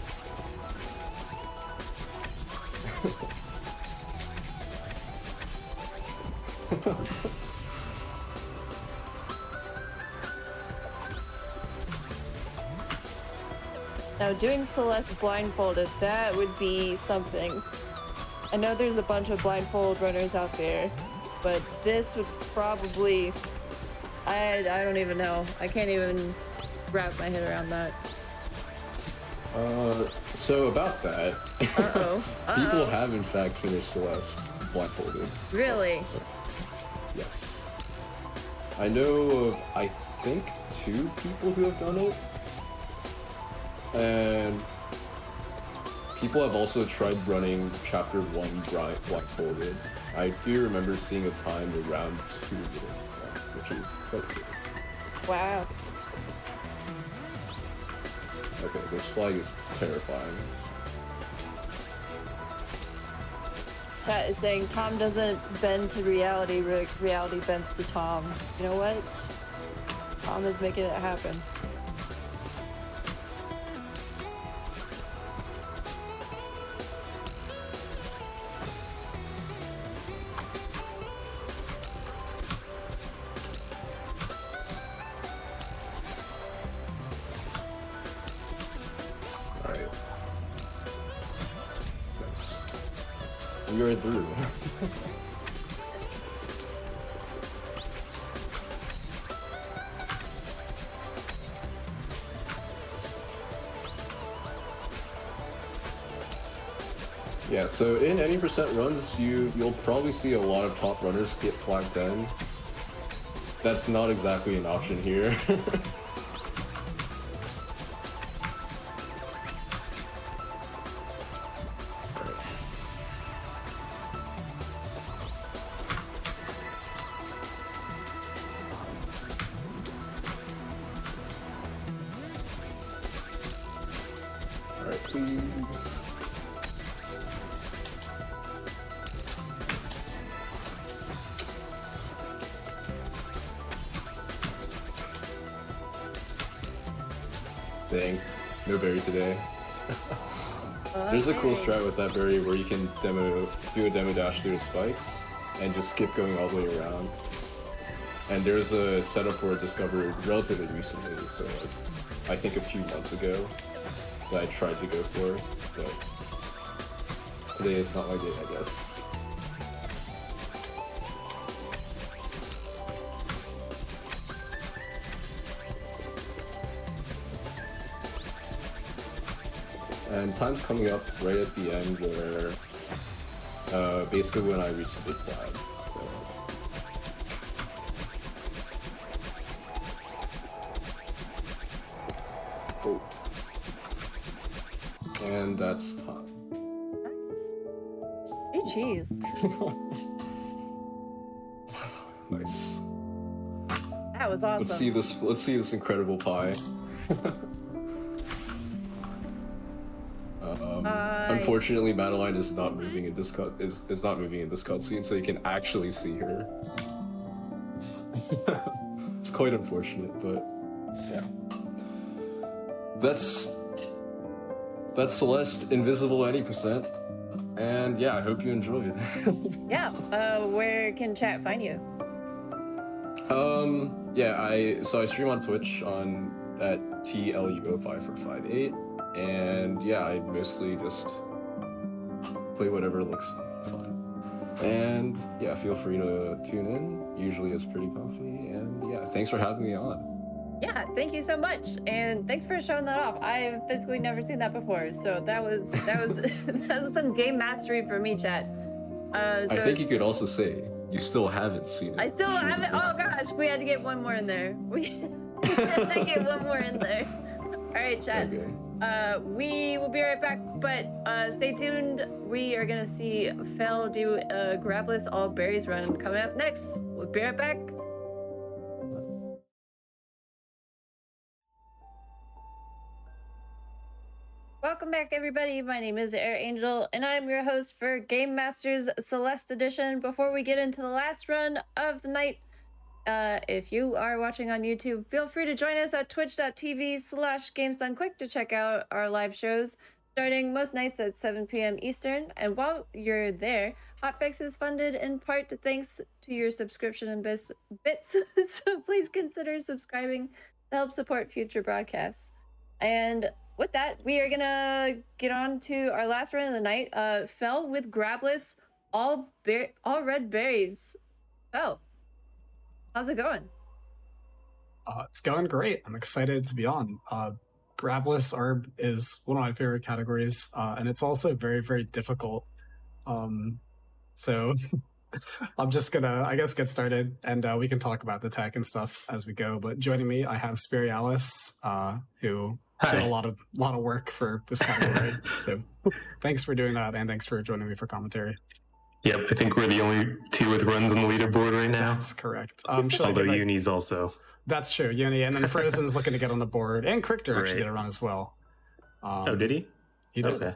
Now, doing Celeste blindfolded, that would be something. I know there's a bunch of blindfold runners out there, but this would probably... I don't even know. I can't even wrap my head around that. So about that, Uh-oh. people have in fact finished Celeste blindfolded. Really? Yes. I know of, I think, 2 people who have done it. And people have also tried running Chapter 1 blindfolded. I do remember seeing a time around 2 minutes, which is quite good. Wow. Okay, this flag is terrifying. Chat is saying Tom doesn't bend to reality, reality bends to Tom. You know what? Tom is making it happen. we are through. Yeah, so in any percent runs, you'll probably see a lot of top runners skip flag 10. That's not exactly an option here. Alright, please. Dang, no berry today. There's a cool strat with that berry where you can do a demo dash through the spikes and just skip going all the way around. And there's a setup for it discovered relatively recently, so like, I think a few months ago that I tried to go for, but today is not my day, I guess. And time's coming up right at the end where, basically when I reach the big flag, so. Oh. And that's time. Nice. Hey, cheese. Nice. That was awesome. Let's see this incredible pie. Unfortunately, Madeline is not moving in this is not moving in this cutscene, so you can actually see her. It's quite unfortunate, but yeah. That's Celeste, Invisible any percent, and yeah, I hope you enjoyed. Yeah. Where can chat find you? Yeah, I stream on Twitch at TLU0558. And yeah, I mostly just play whatever looks fun. And yeah, feel free to tune in. Usually it's pretty comfy. And yeah, thanks for having me on. Yeah, thank you so much, and thanks for showing that off. I've physically never seen that before, so that was that was some game mastery for me, chat. I think you could also say you still haven't seen it. I still haven't. Oh gosh, we had to get one more in there. We had to get one more in there. All right, chat. Okay. We will be right back, but stay tuned. We are gonna see Fel do a Grabless All Berries run coming up next. We'll be right back. Welcome back, everybody. My name is AirAngel, and I'm your host for Game Masters Celeste Edition. Before we get into the last run of the night, if you are watching on YouTube, feel free to join us at twitch.tv/GamesDoneQuick to check out our live shows, starting most nights at 7 p.m. Eastern. And while you're there, Hotfix is funded in part thanks to your subscription and bits, so please consider subscribing to help support future broadcasts. And with that, we are gonna get on to our last run of the night. Fel with Grabless All Red Berries. Fel, how's it going? It's going great. I'm excited to be on. Grabless ARB is one of my favorite categories, and it's also very, very difficult. So I'm just gonna, I guess, get started, and we can talk about the tech and stuff as we go. But joining me, I have Spirialis, who did a lot of work for this category. So thanks for doing that, and thanks for joining me for commentary. Yep, I think we're the only two with runs on the leaderboard right now. That's correct. Although Uni's also. That's true, Uni, and then Frozen's looking to get on the board, and Crichter actually did a run as well. Oh, did he? He did. Okay.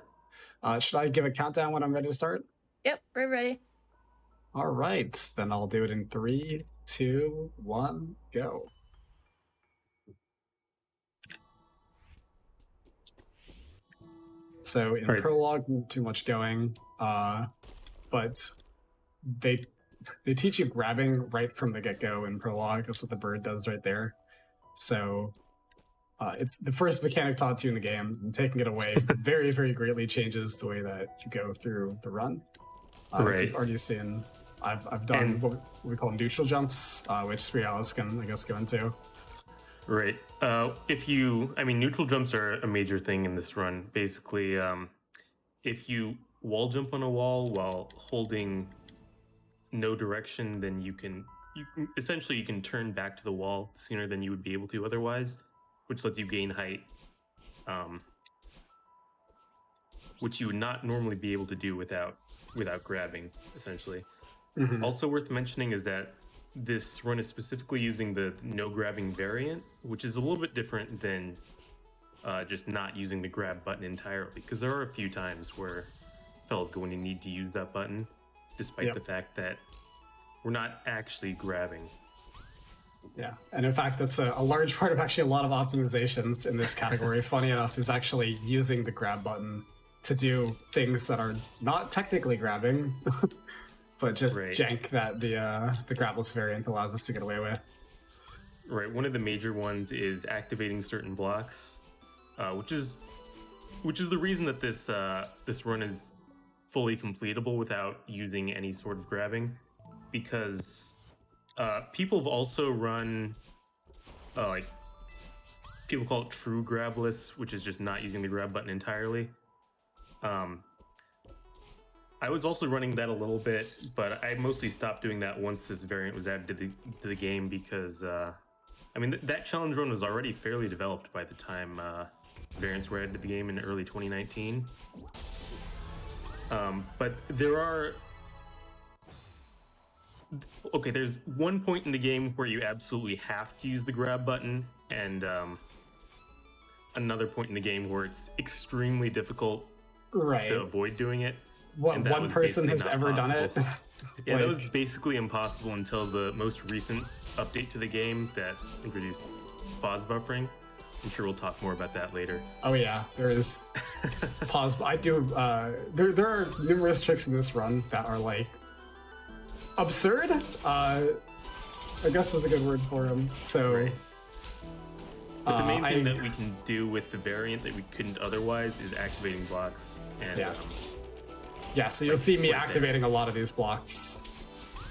Should I give a countdown when I'm ready to start? Yep, we're ready. All right, then I'll do it in 3, 2, 1, go. So in prologue, not too much going, but they teach you grabbing right from the get-go in prologue. That's what the bird does right there. So it's the first mechanic taught to you in the game, and taking it away very, very greatly changes the way that you go through the run. So Right. you've already seen, I've done And- what we call neutral jumps, which Spirit can, I guess, go into. Right. Neutral jumps are a major thing in this run. Basically, if you wall jump on a wall while holding no direction, then you can turn back to the wall sooner than you would be able to otherwise, which lets you gain height, which you would not normally be able to do without grabbing, essentially. Also worth mentioning is that this run is specifically using the no grabbing variant, which is a little bit different than just not using the grab button entirely, because there are a few times where fella's going to need to use that button, despite the fact that we're not actually grabbing. Yeah, and in fact, that's a large part of actually a lot of optimizations in this category, funny enough, is actually using the grab button to do things that are not technically grabbing, but just jank that the Grabless variant allows us to get away with. Right, one of the major ones is activating certain blocks, which is the reason that this run is fully completable without using any sort of grabbing, because people have also run people call it true grabless, which is just not using the grab button entirely. I was also running that a little bit, but I mostly stopped doing that once this variant was added to the game, because that challenge run was already fairly developed by the time variants were added to the game in early 2019. But there's one point in the game where you absolutely have to use the grab button, and another point in the game where it's extremely difficult to avoid doing it. One person has ever done it. Yeah, that was basically impossible until the most recent update to the game that introduced pause buffering. I'm sure we'll talk more about that later. Oh yeah, there is pause. I do. There are numerous tricks in this run that are like absurd. I guess is a good word for them. So. But the main thing that we can do with the variant that we couldn't otherwise is activating blocks. And, so you'll see me activating a lot of these blocks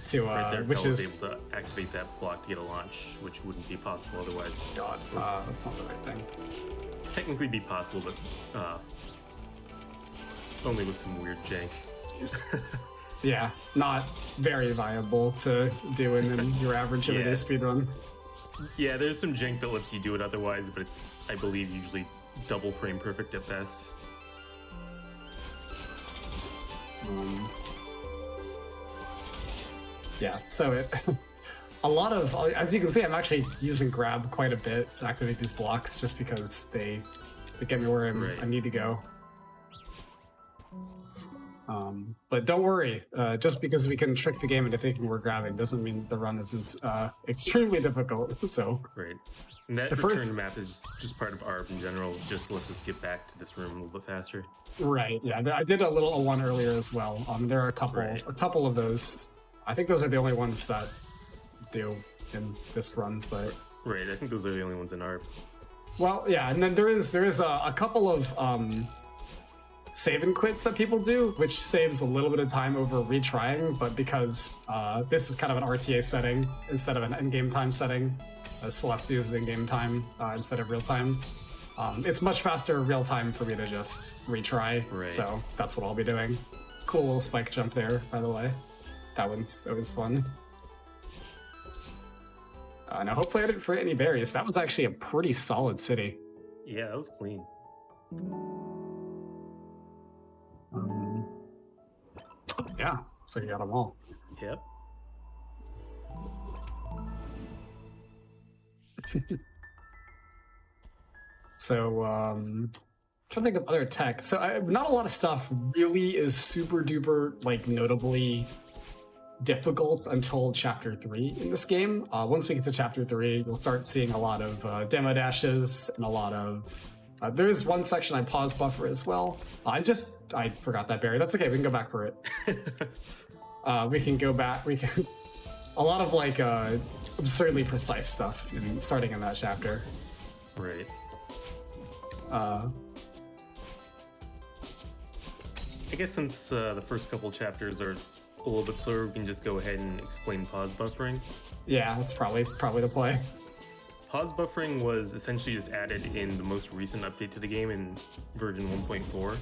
to, which is able to activate that block to get a launch, which wouldn't be possible otherwise. God, that's not the right thing. Technically be possible, but only with some weird jank. Yeah, not very viable to do in your average everyday speedrun. Yeah, there's some jank that lets you do it otherwise, but it's, I believe, usually double frame perfect at best. Yeah, so a lot of, as you can see, I'm actually using grab quite a bit to activate these blocks just because they get me where I need to go. But don't worry, just because we can trick the game into thinking we're grabbing doesn't mean the run isn't extremely difficult. So and that return map is just part of ARB in general. Just lets us get back to this room a little bit faster. Right. Yeah, I did a one earlier as well. There are a couple of those. I think those are the only ones that do in this run. But I think those are the only ones in ARB. Well, yeah, and then there is a couple of save and quits that people do, which saves a little bit of time over retrying, but because this is kind of an RTA setting instead of an in-game time setting, as Celeste uses in-game time instead of real time, it's much faster real time for me to just retry, so that's what I'll be doing. Cool little spike jump there, by the way. That was fun. Now hopefully I didn't forget any berries. That was actually a pretty solid city. Yeah, that was clean. Yeah, so you got them all. Yep. So, trying to think of other tech. So, not a lot of stuff really is super duper, notably difficult until Chapter 3 in this game. Once we get to Chapter 3, you'll start seeing a lot of demo dashes and a lot of... there is one section I pause buffer as well. I forgot that berry. That's okay, we can go back for it. We can go back, a lot of absurdly precise stuff starting in that chapter. I guess since the first couple chapters are a little bit slower, we can just go ahead and explain pause buffering. Yeah, that's probably the play. Pause buffering was essentially just added in the most recent update to the game in version 1.4.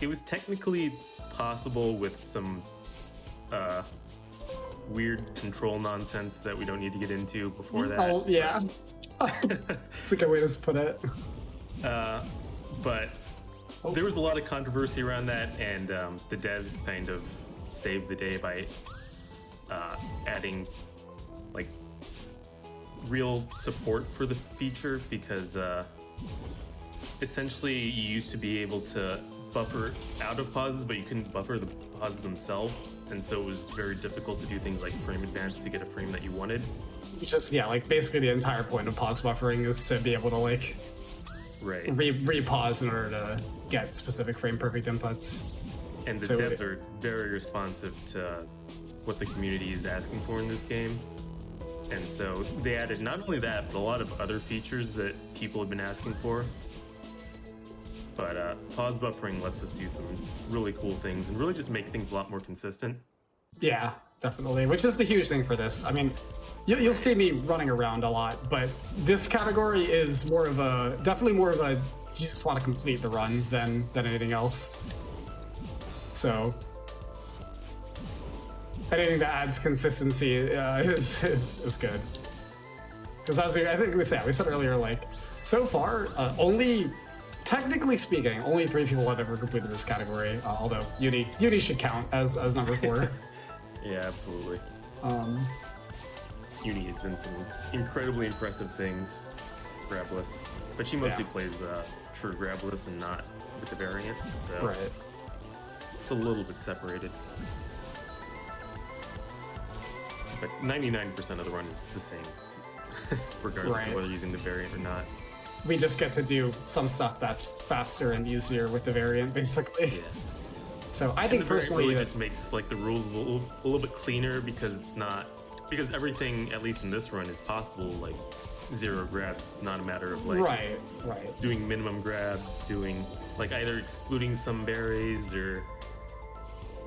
It was technically possible with some weird control nonsense that we don't need to get into before that. Oh, yeah. It's a good way to put it. But there was a lot of controversy around that, and the devs kind of saved the day by adding like real support for the feature, because essentially you used to be able to buffer out of pauses, but you couldn't buffer the pauses themselves, and so it was very difficult to do things like frame advance to get a frame that you wanted. Which is, yeah, like basically the entire point of pause buffering is to be able to like re-pause in order to get specific frame perfect inputs. And the devs are very responsive to what the community is asking for in this game. And so they added not only that, but a lot of other features that people have been asking for. But pause buffering lets us do some really cool things and really just make things a lot more consistent. Yeah, definitely. Which is the huge thing for this. I mean, you'll see me running around a lot, but this category is definitely more of a you just want to complete the run than anything else. So anything that adds consistency is good. Because as I think we said earlier, like so far, technically speaking, only 3 people have ever completed this category. Although Uni should count as number 4. Yeah, absolutely. Uni has done some incredibly impressive things, Grabless, but she mostly plays true Grabless and not with the variant, so right. It's a little bit separated. But 99% of the run is the same, regardless of whether using the variant or not. We just get to do some stuff that's faster and easier with the variant, basically. Yeah. So I think personally, really just makes like the rules a little bit cleaner, because because everything, at least in this run, is possible. Like 0 grabs. It's not a matter of like right. doing minimum grabs, doing like either excluding some berries or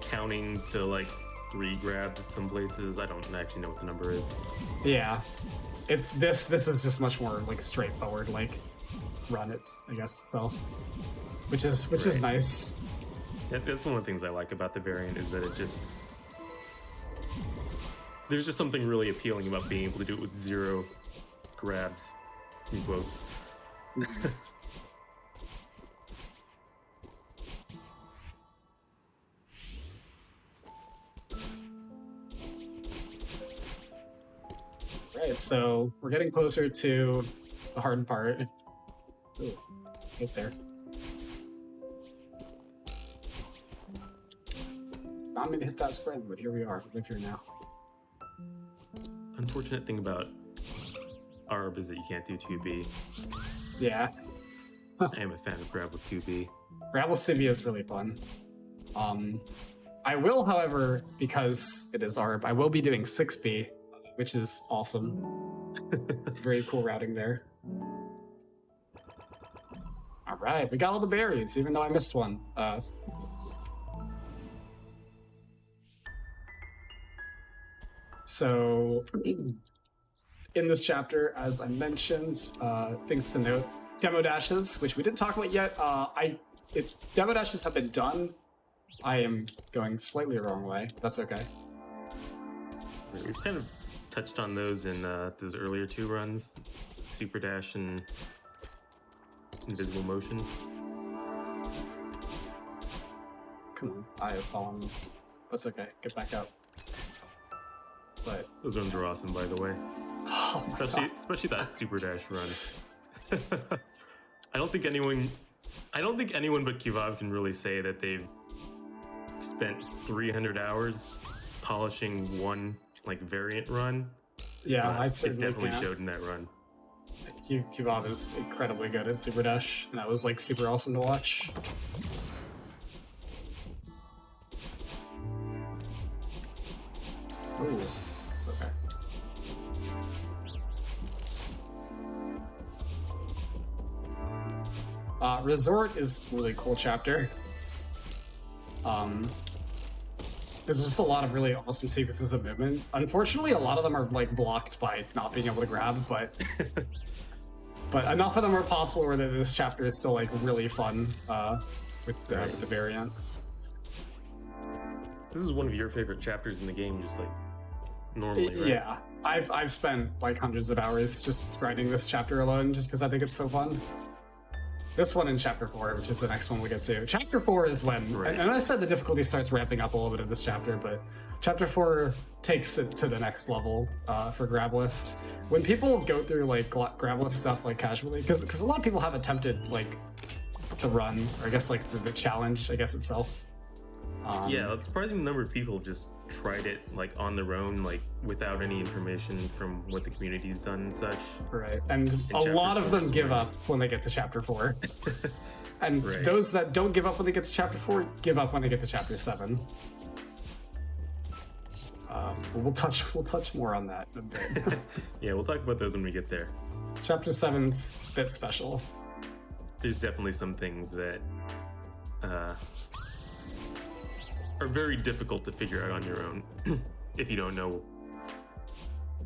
counting to like 3 grabs at some places. I don't actually know what the number is. Yeah, it's this is just much more like a straightforward like run. I guess itself, which is nice. Yeah, that's one of the things I like about the variant, is that there's just something really appealing about being able to do it with 0 grabs, in quotes. Right, so we're getting closer to the hard part. Ooh, right there. Not meant to hit that sprint, but here we are. We live here now. Unfortunate thing about ARB is that you can't do 2B. Yeah. I am a fan of Grabless 2B. Grabless 2B is really fun. I will, however, because it is ARB, I will be doing 6B, which is awesome. Very cool routing there. All right, we got all the berries, even though I missed one. So, in this chapter, as I mentioned, things to note: demo dashes, which we didn't talk about yet. Demo dashes have been done. I am going slightly the wrong way. That's okay. We've kind of touched on those in those earlier 2 runs, Superdash and Invisible Motion. Come on, I have fallen. That's okay. Get back up. But those runs are awesome, by the way. oh Especially that Superdash run. I don't think anyone but Kivab can really say that they've spent 300 hours polishing one like variant run. Yeah, I it certainly definitely showed in that run. Kivab is incredibly good at Superdash, and that was like super awesome to watch. Ooh, it's okay. Resort is a really cool chapter. There's just a lot of really awesome sequences of movement. Unfortunately, a lot of them are like blocked by not being able to grab, but enough of them are possible where this chapter is still like really fun with the variant. This is one of your favorite chapters in the game, just like normally, right? Yeah, I've spent like hundreds of hours just grinding this chapter alone, just because I think it's so fun. This one in Chapter 4, which is the next one we get to. Chapter 4 is when, and I said the difficulty starts ramping up a little bit in this chapter, but Chapter 4 takes it to the next level for Grabless. When people go through like Grabless stuff like casually, because a lot of people have attempted like the run, or I guess like the challenge, I guess itself. Yeah, a surprising number of people just tried it like on their own, like without any information from what the community's done and such. Right, and a lot of them give up when they get to Chapter 4. And those that don't give up when they get to Chapter 4 give up when they get to Chapter 7. We'll touch more on that in a bit. Yeah, we'll talk about those when we get there. Chapter 7's a bit special. There's definitely some things that are very difficult to figure out on your own if you don't know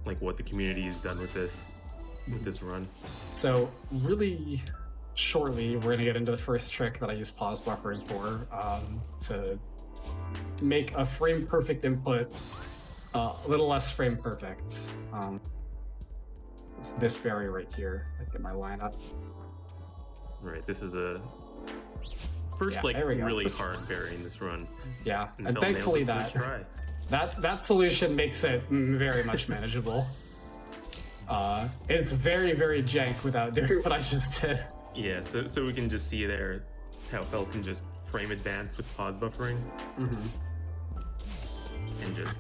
like what the community has done with this run. So really shortly, we're gonna get into the first trick that I use pause buffering for to make a frame perfect input a little less frame perfect. It's this berry right here. I get my line up. Right, this is a first really hard berry in this run. Yeah, and thankfully that solution makes it very much manageable. It's very, very jank without doing what I just did. Yeah, so we can just see there how Fel can just frame advance with pause buffering. And just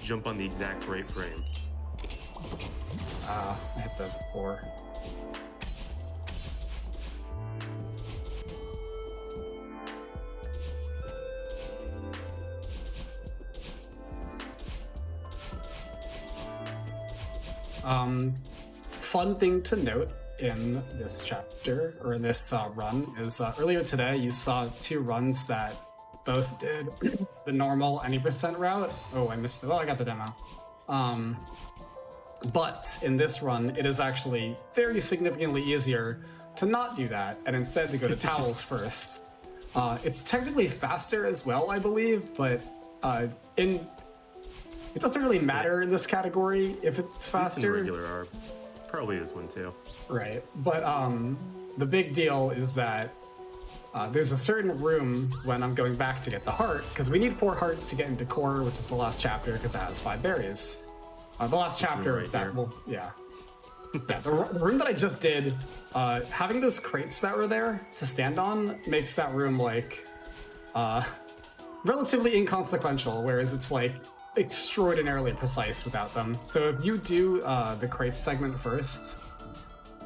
jump on the exact right frame. I hit the 4. Fun thing to note in this chapter, or in this run, is earlier today you saw 2 runs that both did the normal any percent route. Oh, I missed it. Oh, I got the demo. But in this run, it is actually very significantly easier to not do that, and instead to go to towels first. It's technically faster as well, I believe, but it doesn't really matter in this category if it's faster. Regular ARB. Probably this one too. Right, but the big deal is that there's a certain room when I'm going back to get the heart, because we need 4 hearts to get into core, which is the last chapter, because it has 5 berries. The last chapter, yeah, the room that I just did, having those crates that were there to stand on makes that room like relatively inconsequential, whereas it's like extraordinarily precise without them. So if you do the crates segment first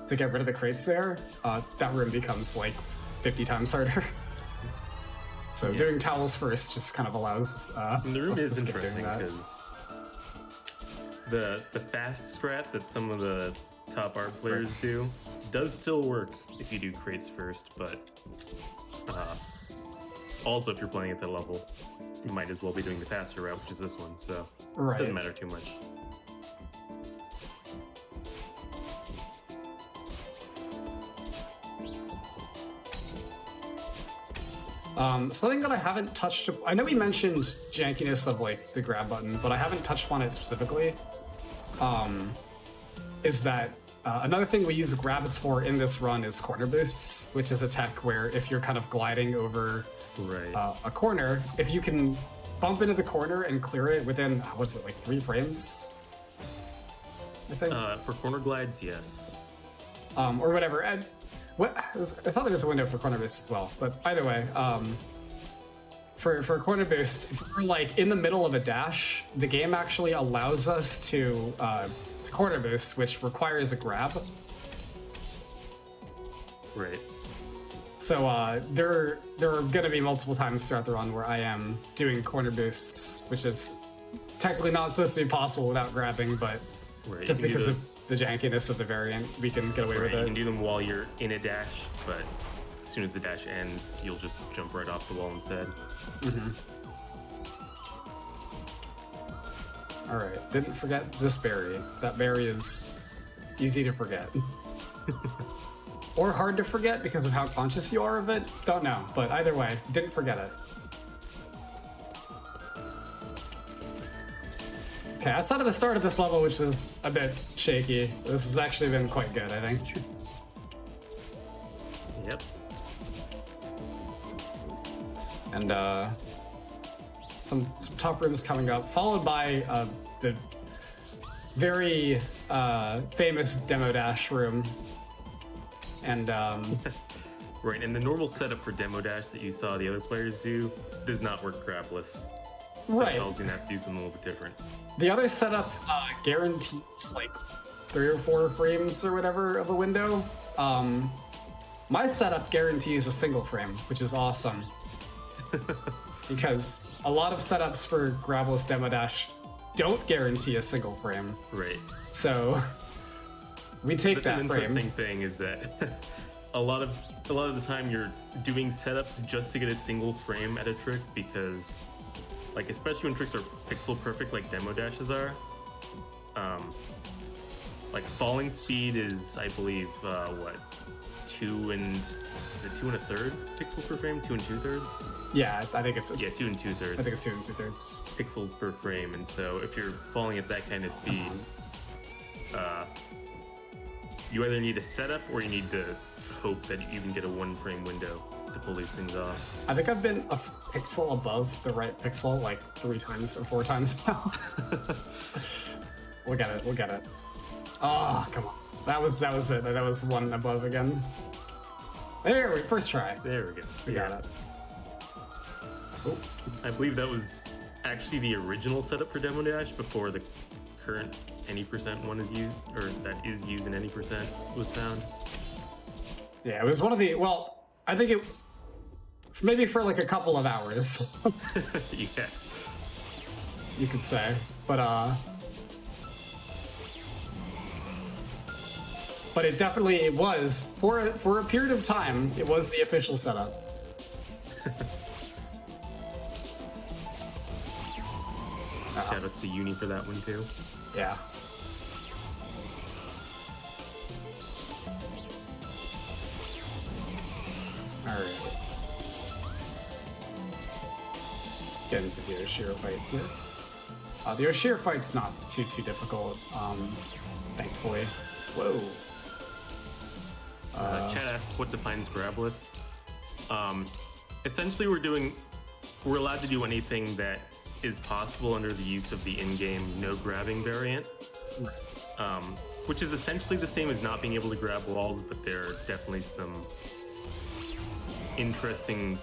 to get rid of the crates there, that room becomes like 50 times harder. So doing towels first just kind of allows and the room us to is skip doing interesting that. because the fast strat that some of the top art players do does still work if you do crates first, but also if you're playing at that level, you might as well be doing the faster route, which is this one, so it doesn't matter too much. Something that I haven't touched, I know we mentioned jankiness of like the grab button, but I haven't touched on it specifically, is that another thing we use grabs for in this run is corner boosts, which is a tech where if you're kind of gliding over a corner, if you can bump into the corner and clear it within, what is it, like 3 frames? I think. For corner glides, yes. Or whatever. And I thought there was a window for corner boosts as well, but either way, for corner boosts, if we're like in the middle of a dash, the game actually allows us to corner boost, which requires a grab. Right. So there are going to be multiple times throughout the run where I am doing corner boosts, which is technically not supposed to be possible without grabbing, but just because of the jankiness of the variant, we can get away with it. You can do them while you're in a dash, but soon as the dash ends, you'll just jump right off the wall instead. All right, didn't forget this berry. That berry is easy to forget. Or hard to forget because of how conscious you are of it. Don't know, but either way, didn't forget it. Okay, outside of the start of this level, which was a bit shaky, this has actually been quite good, I think. Yep. And some tough rooms coming up, followed by the very famous Demo Dash room. And right, and the normal setup for Demo Dash that you saw the other players do does not work grabless. So Right. Hell's gonna have to do something a little bit different. the other setup guarantees like 3 or 4 frames or whatever of a window. My setup guarantees a single frame, which is awesome. Because a lot of setups for Grabless Demo Dash don't guarantee a single frame. Right. So we take That's that an frame. interesting thing is that a lot of the time you're doing setups just to get a single frame at a trick because, like, especially when tricks are pixel perfect like Demo Dashes are. Like falling speed is, I believe, what, 2 and 1/3 pixels per frame, 2 2/3. Yeah, I think it's 2 2/3. I think it's 2 2/3. Pixels per frame, and so if you're falling at that kind of speed, you either need a setup or you need to hope that you can get a 1 frame window to pull these things off. I think I've been a pixel above the right pixel like 3 times or 4 times now. We'll get it. We'll get it. Oh, come on. That was it. That was 1 above again. There we first try. There we go. We got it. Oh. I believe that was actually the original setup for Demo Dash before the current any percent one is used, or that is used in any percent was found. Yeah, it was one of the, well, I think it, maybe for like a couple of hours, Yeah. you could say. But it definitely was, for a period of time, it was the official setup. Shout out to Uni for that one too. Yeah. Alright. Get into the Oshiro fight here. The Oshiro fight's not too difficult, thankfully. Whoa. Chat asks what defines grabless. Essentially, we're allowed to do anything that is possible under the use of the in-game no grabbing variant, which is essentially the same as not being able to grab walls, but there are definitely some interesting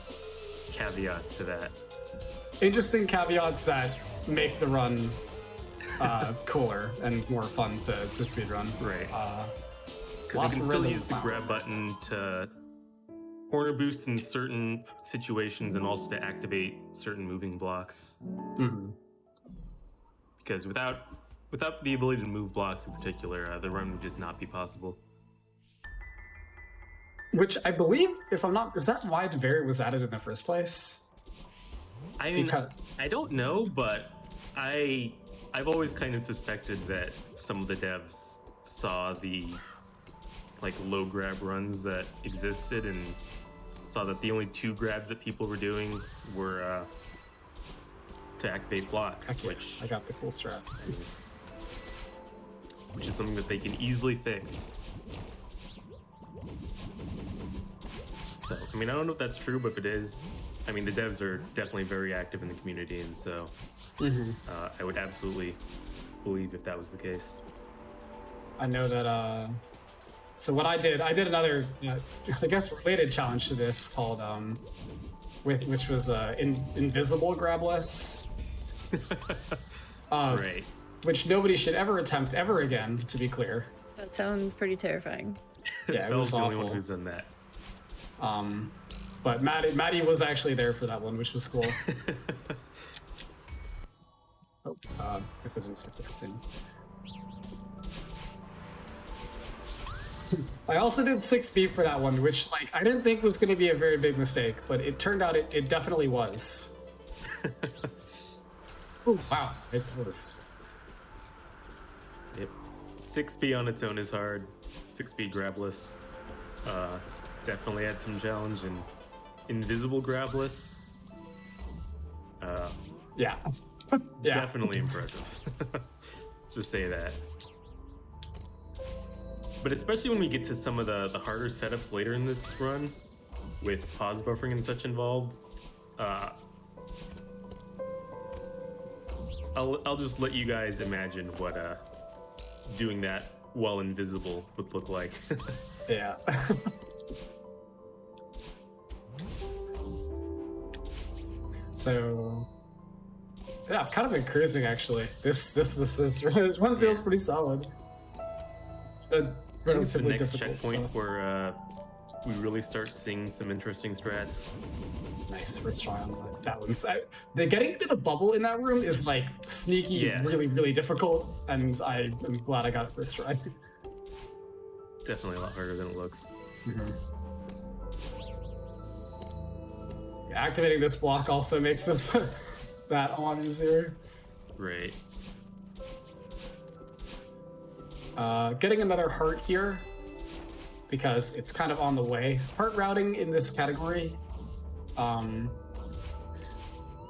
caveats to that. Interesting caveats that make the run cooler and more fun to speedrun. Right. Because Lost you can still rhythm. use the grab button to corner boost in certain situations and also to activate certain moving blocks. Mm-hmm. Because without the ability to move blocks in particular, the run would just not be possible. Which I believe, if I'm not, is that why the variant was added in the first place? I mean, Because- I don't know, but I've always kind of suspected that some of the devs saw the like low grab runs that existed and saw that the only 2 grabs that people were doing were to activate blocks, Okay, which I got the full strat. is something that they can easily fix. So, I mean, I don't know if that's true, but if it is, I mean, the devs are definitely very active in the community, and so I would absolutely believe if that was the case. I know that, so what I did another, I guess, related challenge to this called, which was Invisible Grabless. Right. Which nobody should ever attempt ever again, to be clear. That sounds pretty terrifying. Yeah, it Bell's was the only one awful. who's done that. But Maddie was actually there for that one, which was cool. Oh, guess I didn't start the cutscene. I also did 6B for that one, which like I didn't think was going to be a very big mistake, but it turned out it definitely was. Ooh, wow, it was. Yep. 6B on its own is hard. 6B Grabless definitely had some challenge, and Invisible Grabless. Yeah. Definitely impressive. Let's just say that. But especially when we get to some of the harder setups later in this run, with pause buffering and such involved, I'll just let you guys imagine what doing that while invisible would look like. Yeah. So, yeah, I've kind of been cruising actually. This one feels pretty solid. But I think it's the relatively next difficult. checkpoint So. where we really start seeing some interesting strats. Nice first try on that one. The getting to the bubble in that room is like sneaky, Yeah. really, really difficult, and I am glad I got it first try. Definitely a lot harder than it looks. Yeah, activating this block also makes this that a lot easier. Right. Getting another heart here because it's kind of on the way. Heart routing in this category,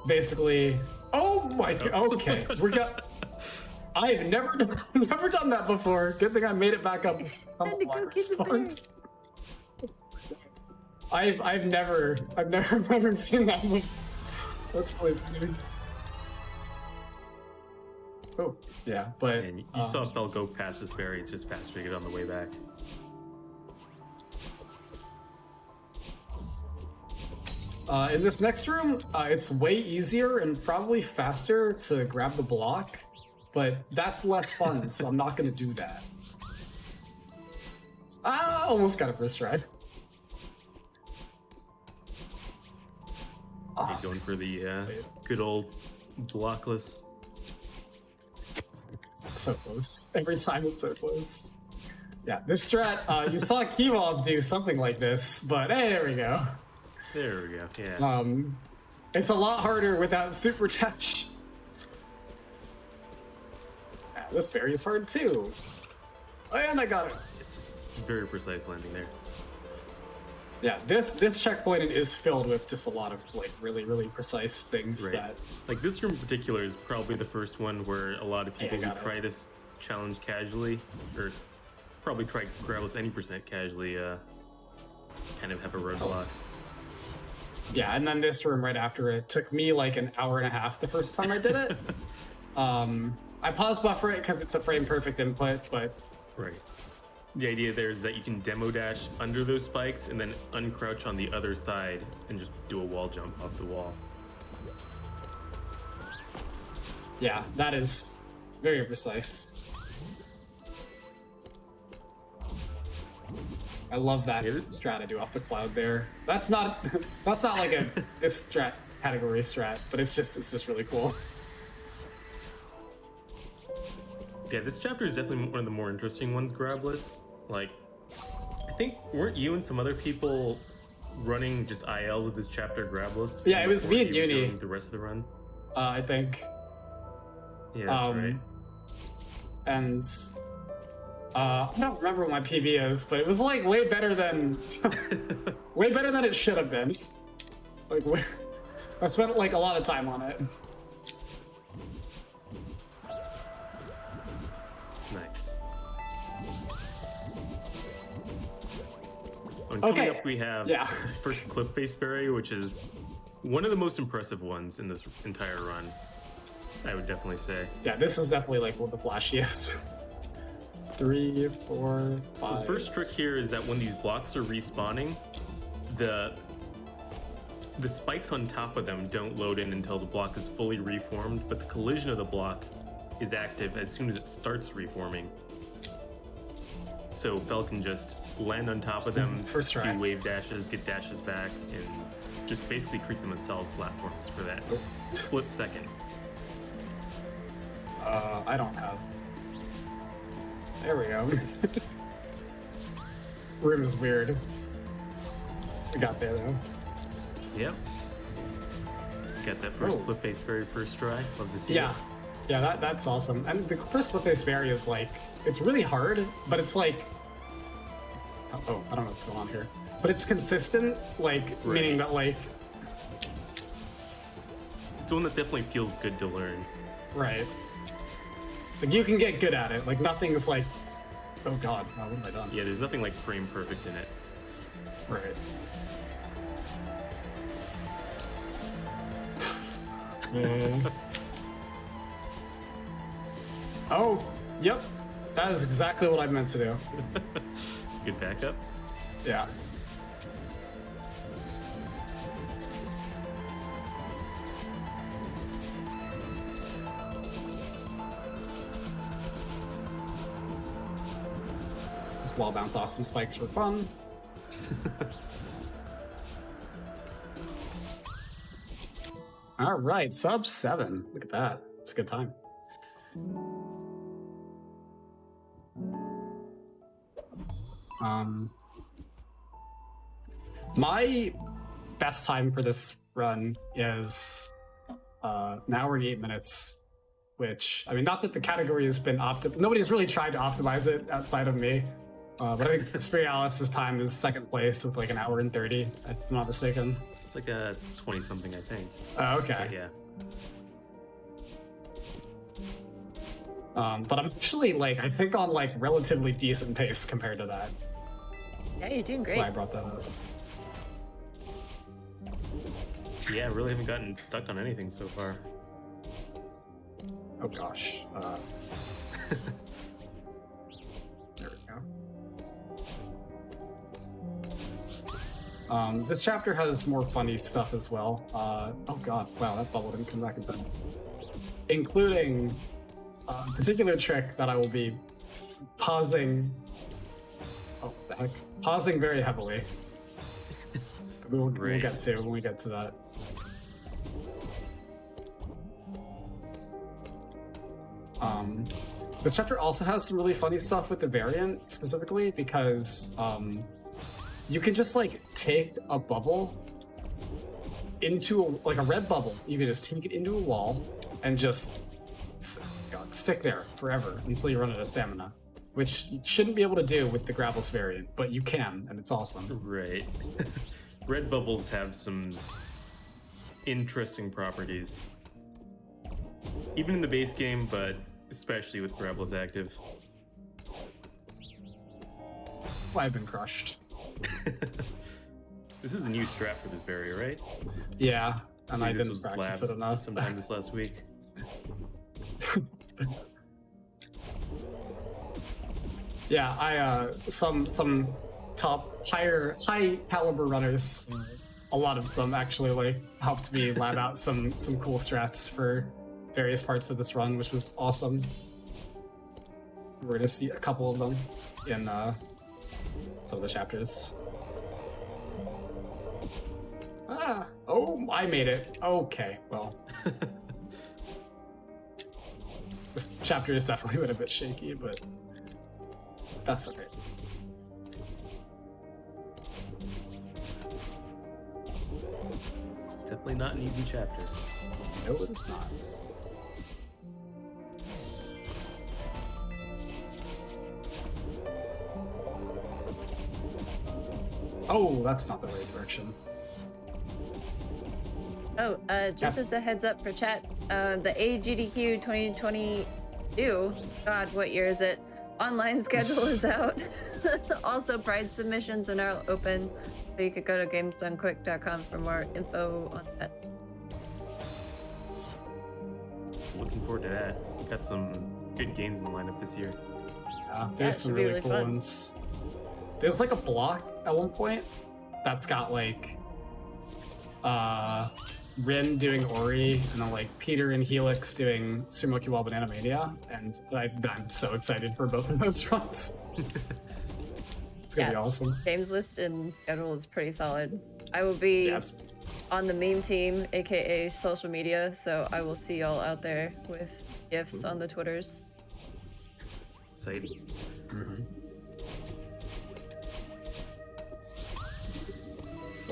basically. Oh my god! Okay, we got. I've never done that before. Good thing I made it back up. Had to go get the bird. I've never seen that one. That's really funny. Oh yeah, but And you saw Fel go past this berry. It's just faster to get on the way back. In this next room, it's way easier and probably faster to grab the block, but that's less fun, so I'm not gonna do that. I almost got it first try. Okay, going for the good old blockless. So close. Every time it's so close. Yeah, this strat, you saw Kevov do something like this, but hey, there we go. There we go. Yeah. It's a lot harder without Superdash. Yeah, this berry is hard too. And I got it. It's very precise landing there. Yeah, this checkpoint is filled with just a lot of like really, really precise things Right. that. Like this room in particular is probably the first one where a lot of people got who it. try this challenge casually, or probably try Grabless any percent casually, kind of have a roadblock. Yeah, and then this room right after it took me like an hour and a half the first time I did it. I pause buffer it because it's a frame perfect input, but Right. The idea there is that you can demo dash under those spikes and then uncrouch on the other side and just do a wall jump off the wall. yeah, that is very precise. I love that Yeah, it- strat I do off the cloud there. That's not like a this strat category strat, but it's just really cool. Yeah, this chapter is definitely one of the more interesting ones, Grabless. Like, I think, weren't you and some other people running just ILs of this chapter Grabless? Yeah, it was before me and you were Uni. doing the rest of the run? I think. Yeah, that's right. And I don't remember what my PB is, but it was like way better than way better than it should have been. Like I spent like a lot of time on it. Nice. And coming Okay, up, we have yeah. first Cliff Face Berry, which is one of the most impressive ones in this entire run. I would definitely say. Yeah, this is definitely like one of the flashiest. 3, 4, 5. So the first trick here is that when these blocks are respawning, the spikes on top of them don't load in until the block is fully reformed, but the collision of the block is active as soon as it starts reforming. So Fel can just land on top of them, First try. do wave dashes, get dashes back, and just basically treat them as solid platforms for that split second. I don't have. There we go. room is weird. We got there though. Yep. Got that first Oh. cliff face berry first try. Love to see Yeah. it. Yeah, that's awesome. And the first cliff-face berry is like, it's really hard, but it's like, oh, I don't know what's going on here. But it's consistent, like, meaning that like, It's one that definitely feels good to learn. right. Like you can get good at it. Like nothing's like, oh god, wow, what have I done? Yeah, there's nothing like frame perfect in it. Right. Oh, yep. That is exactly what I meant to do. Good backup. Yeah. Just wall bounce off some spikes for fun. All right, sub 7. Look at that. It's a good time. My best time for this run is an hour and 8 minutes, which, I mean, not that the category has been nobody's really tried to optimize it outside of me, but I think Spirialis's time is second place with like an hour and 30, if I'm not mistaken. It's like a 20 something, I think. Oh, okay. But yeah. But I'm actually like, I think on like relatively decent pace compared to that. Yeah, you're doing That's great. why I brought that up. Yeah, I really haven't gotten stuck on anything so far. Oh gosh. There we go. This chapter has more funny stuff as well. Oh god, wow, that bubble didn't come back in time. Including a particular trick that I will be pausing. Oh, the heck. Pausing very heavily. We'll get to when we get to that. This chapter also has some really funny stuff with the variant, specifically because you can just like take a bubble into like a red bubble. You can just take it into a wall and just stick there forever until you run out of stamina, which you shouldn't be able to do with the Grabless variant, but you can, and it's awesome. Right. Red bubbles have some interesting properties. Even in the base game, but especially with Grabless active. Well, I've been crushed. This is a new strat for this barrier, right? Yeah, and I think this didn't was practice lab it enough. sometime this last week. Yeah, I some top high caliber runners, a lot of them actually like helped me lab out some cool strats for various parts of this run, which was awesome. We're gonna see a couple of them in some of the chapters. Oh, I made it. Okay, well. This chapter has definitely been a bit shaky, but that's okay. Definitely not an easy chapter. No, it's not. Oh, that's not the right direction. Oh, just as a heads up for chat, the AGDQ 2022, God, what year is it? Online schedule is out. Also, Pride submissions are now open, so you could go to gamesdonequick.com for more info on that. Looking forward to that. Got some good games in the lineup this year. Yeah, there's it some should be really really cool fun. ones. There's like a block at one point that's got like Rin doing Ori, and then like Peter and Helix doing Sumoki Wall Banana Mania, and I'm so excited for both of those runs. It's gonna be awesome. Games list and schedule is pretty solid. I will be Yeah, it's on the meme team, aka social media, so I will see y'all out there with gifts on the Twitters. Exciting.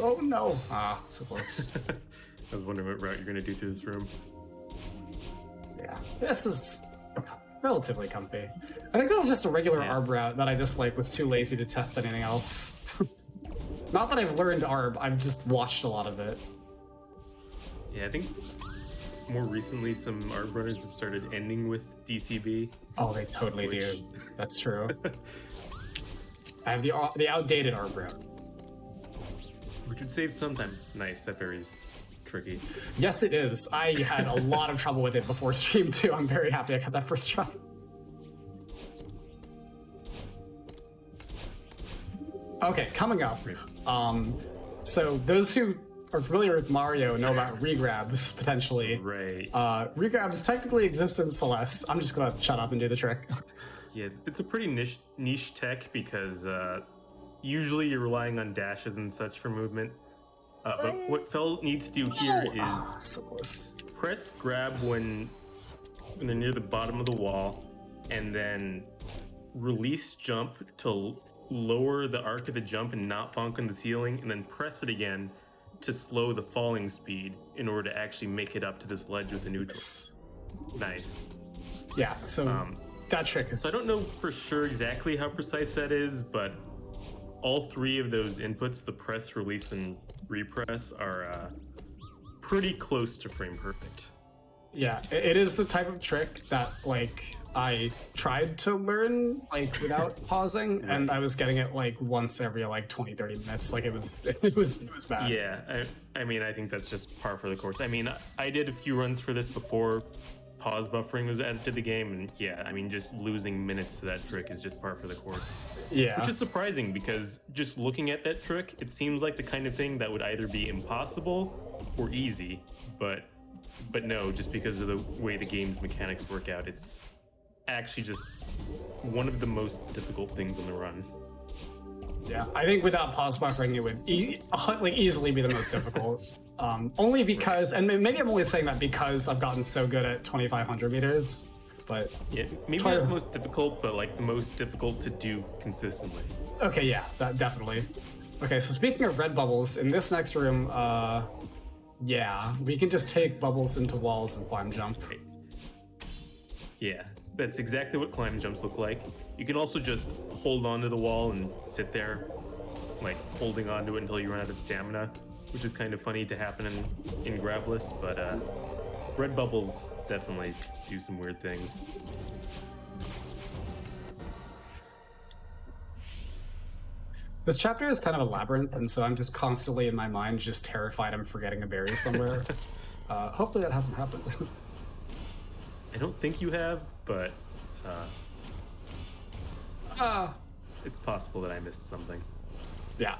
Oh no! Ah, so close. I was wondering what route you're gonna do through this room. Yeah, this is relatively comfy. I think this is just a regular ARB route that I just like was too lazy to test anything else. Not that I've learned ARB, I've just watched a lot of it. Yeah, I think more recently some ARB runners have started ending with DCB. Oh, they totally do. That's true. I have the outdated ARB route. Which would save some time. Nice, that berry's tricky. Yes, it is. I had a lot of trouble with it before stream too. I'm very happy I got that first try. Okay, coming up. So those who are familiar with Mario know about regrabs, potentially. Right. Regrabs technically exist in Celeste. I'm just gonna shut up and do the trick. Yeah, it's a pretty niche tech because usually you're relying on dashes and such for movement. But what Fel needs to do here is so close. press grab when they're near the bottom of the wall, and then release jump to lower the arc of the jump and not bonk on the ceiling, and then press it again to slow the falling speed in order to actually make it up to this ledge with the neutral. Nice. Yeah, so that trick is... So I don't know for sure exactly how precise that is, but all three of those inputs, the press, release, and repress, are pretty close to frame perfect. Yeah, it is the type of trick that, like, I tried to learn, like, without pausing, and I was getting it, like, once every, like, 20-30 minutes. Like, it was bad. Yeah, I mean, I think that's just par for the course. I mean, I did a few runs for this before pause buffering was added to the game, and yeah, I mean, just losing minutes to that trick is just par for the course. Yeah. Which is surprising, because just looking at that trick, it seems like the kind of thing that would either be impossible or easy, but no, just because of the way the game's mechanics work out, it's actually just one of the most difficult things on the run. Yeah, I think without pause buffering, it would easily be the most difficult. Only because, and maybe I'm only saying that because I've gotten so good at 2,500 meters, but... Yeah, maybe not the most difficult, but like the most difficult to do consistently. Okay, yeah, that definitely. Okay, so speaking of red bubbles, in this next room, yeah, we can just take bubbles into walls and climb jump. Yeah, that's exactly what climb jumps look like. You can also just hold onto the wall and sit there, like holding onto it until you run out of stamina, which is kind of funny to happen in Grabless, but red bubbles definitely do some weird things. This chapter is kind of a labyrinth, and so I'm just constantly in my mind just terrified I'm forgetting a berry somewhere. Hopefully that hasn't happened. I don't think you have, but it's possible that I missed something. Yeah.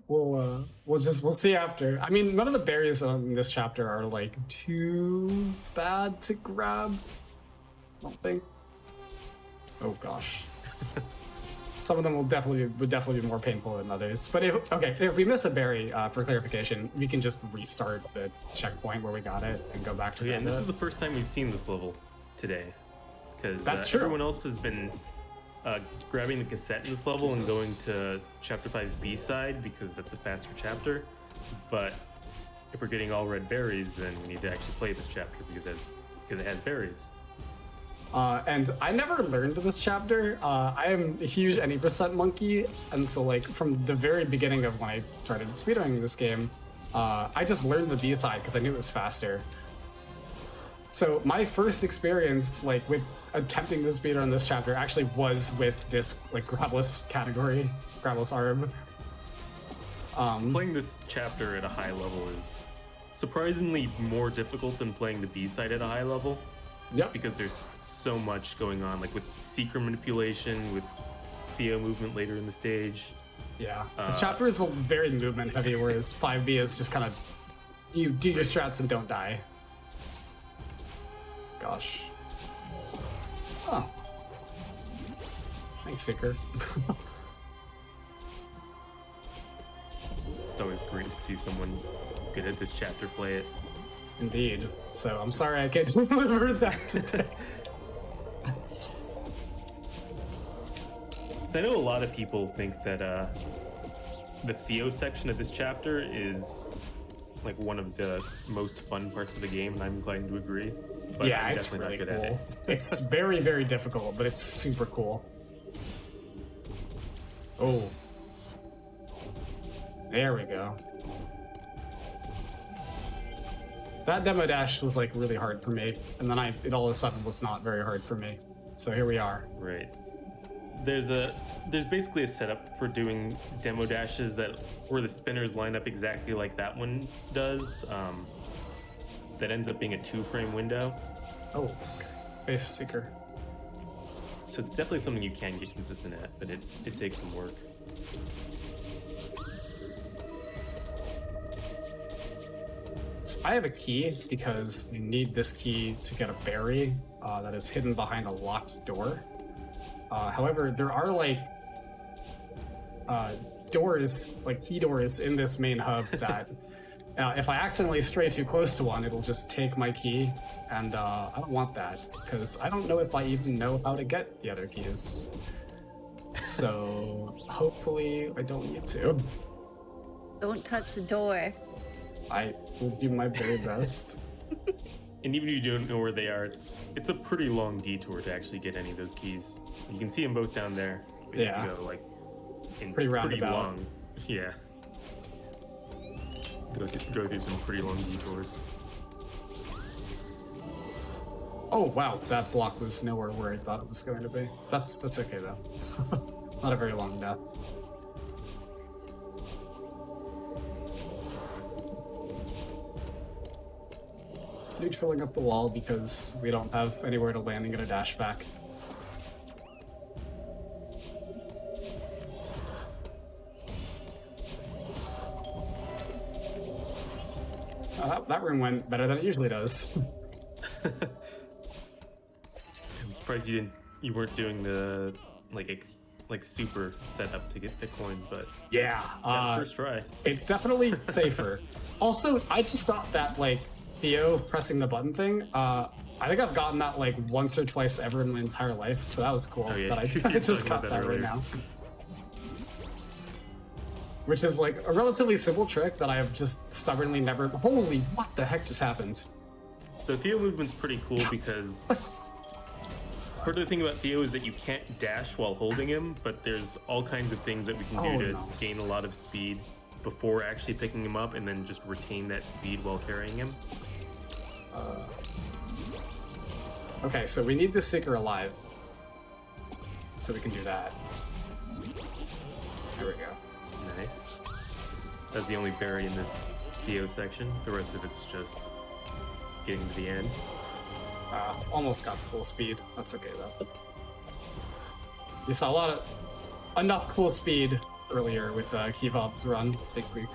We'll see after. I mean, none of the berries in this chapter are like too bad to grab. I don't think. Oh gosh. Some of them would definitely be more painful than others. But if we miss a berry, for clarification, we can just restart the checkpoint where we got it and go back to yeah, and this is the first time we've seen this level today, because everyone else has been grabbing the cassette in this level and going to chapter 5 B side because that's a faster chapter. But if we're getting all red berries, then we need to actually play this chapter because it has berries. And I never learned this chapter. I am a huge any percent monkey, and so like from the very beginning of when I started speedrunning this game, I just learned the B side because I knew it was faster. So my first experience like with attempting to speedrun this chapter actually was with this like Grabless category, Grabless ARB. Playing this chapter at a high level is surprisingly more difficult than playing the B side at a high level. Just because there's so much going on, like with secret manipulation, with Theo movement later in the stage. Yeah, this chapter is very movement heavy, whereas 5B is just kind of you do your strats and don't die. Gosh. Oh. Thanks, Seeker. It's always great to see someone good at this chapter play it. Indeed. So I'm sorry I can't deliver that today. So I know a lot of people think that the Theo section of this chapter is like one of the most fun parts of the game, and I'm inclined to agree. But yeah, I'm it's definitely really not good cool. at it. It's very, very difficult, but it's super cool. Oh. There we go. That demo dash was like really hard for me, and then it all of a sudden was not very hard for me. So here we are. Right. There's basically a setup for doing demo dashes where the spinners line up exactly like that one does. That ends up being a 2-frame window. Oh, okay. Base seeker. So it's definitely something you can get consistent at, but it takes some work. So I have a key because you need this key to get a berry that is hidden behind a locked door. However, there are like doors, like key doors in this main hub that if I accidentally stray too close to one, it'll just take my key, and I don't want that because I don't know if I even know how to get the other keys. So hopefully I don't need to. Don't touch the door. I will do my very best. And even if you don't know where they are, it's a pretty long detour to actually get any of those keys. You can see them both down there. You Yeah. have to go like in Pretty roundabout. long. Yeah. Go through some pretty long detours. Oh wow, that block was nowhere where I thought it was going to be. That's okay though. Not a very long death. Neutraling up the wall because we don't have anywhere to land and get a dash back. That room went better than it usually does. I'm surprised you weren't doing the like super setup to get the coin, but Yeah, first try. it's definitely safer. Also, I just got that like Theo pressing the button thing. I think I've gotten that like once or twice ever in my entire life, so that was cool. Oh, yeah. But You I were just talking got about that that right earlier. now. Which is like a relatively simple trick that I have just stubbornly never. Holy, what the heck just happened? So Theo movement's pretty cool because part of the thing about Theo is that you can't dash while holding him, but there's all kinds of things that we can do to no. gain a lot of speed before actually picking him up, and then just retain that speed while carrying him. Okay, so we need the Seeker alive, so we can do that. There we go. Nice. That's the only berry in this Theo section. The rest of it's just getting to the end. Almost got full speed. That's okay though. You saw enough cool speed earlier with Kivov's run. I think we.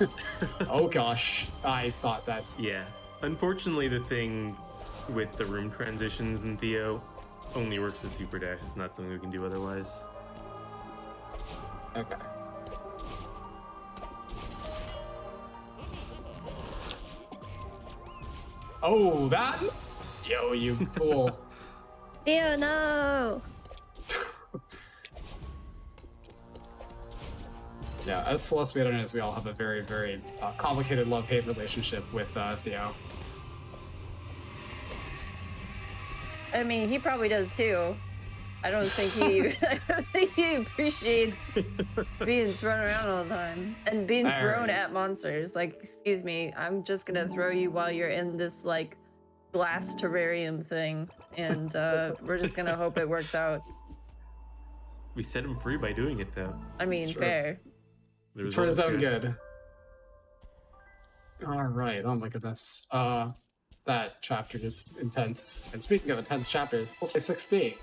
Oh gosh, I thought that. Yeah. Unfortunately, the thing with the room transitions in Theo only works with Superdash. It's not something we can do otherwise. Okay. Oh, that. Yo, you fool. Ew, no! Yeah, as Celeste knows, we all have a very, very complicated love-hate relationship with Theo. I mean, he probably does too. I don't think he appreciates being thrown around all the time and being thrown at monsters. Like, excuse me, I'm just gonna throw you while you're in this like glass terrarium thing, and we're just gonna hope it works out. We set him free by doing it, though. I mean, It's true. fair. The It's for his result own is good. All right. Oh my goodness. That chapter is intense. And speaking of intense chapters, let's play 6B.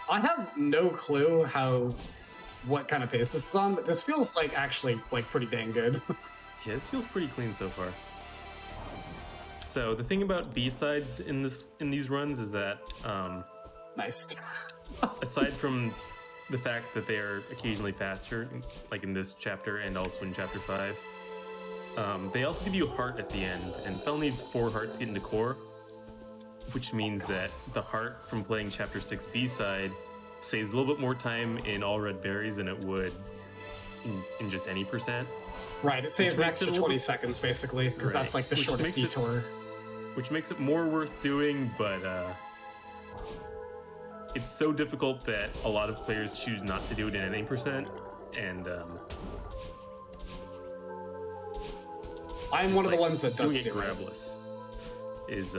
I have no clue what kind of pace this is on, but this feels like actually like pretty dang good. Yeah, this feels pretty clean so far. So the thing about B-sides in these runs is that Nice. aside from the fact that they are occasionally faster, like in this chapter and also in chapter 5, they also give you a heart at the end, and Fel needs 4 hearts to get into core, which means that the heart from playing chapter 6 B-side saves a little bit more time in All Red Berries than it would in just any percent. Right, it saves Which an makes it extra a little 20 bit- seconds, basically, because that's Right. like the Which shortest makes it- detour. Which makes it more worth doing, but it's so difficult that a lot of players choose not to do it in any percent, and I'm one of the like, ones that does doing it do it. grabless is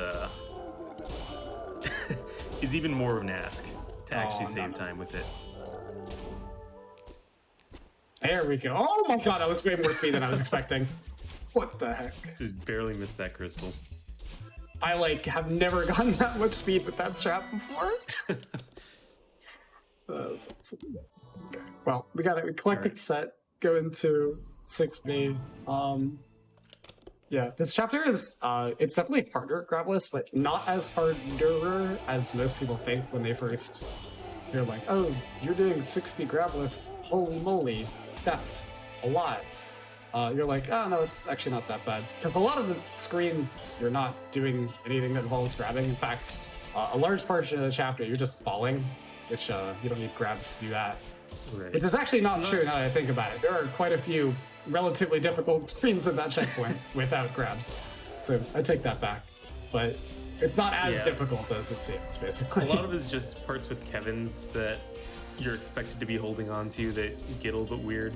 is even more of an ask to actually save time with it. There we go. Oh my god, that was way more speed than I was expecting. What the heck? Just barely missed that crystal. I like have never gotten that much speed with that strap before. That was awesome. Okay. Well, we got it. We collected the set. Go into 6B. Yeah, this chapter is it's definitely harder at Grabless, but not as harder as most people think when they first hear like, oh, you're doing 6B Grabless. Holy moly, that's a lot. You're like, oh no, it's actually not that bad. Because a lot of the screens, you're not doing anything that involves grabbing. In fact, a large portion of the chapter, you're just falling, which you don't need grabs to do that. Right. Which is actually not true now that I think about it. There are quite a few relatively difficult screens at that checkpoint without grabs. So I take that back. But it's not as Yeah. difficult as it seems, basically. A lot of it's just parts with Kevin's that you're expected to be holding on to that get a little bit weird.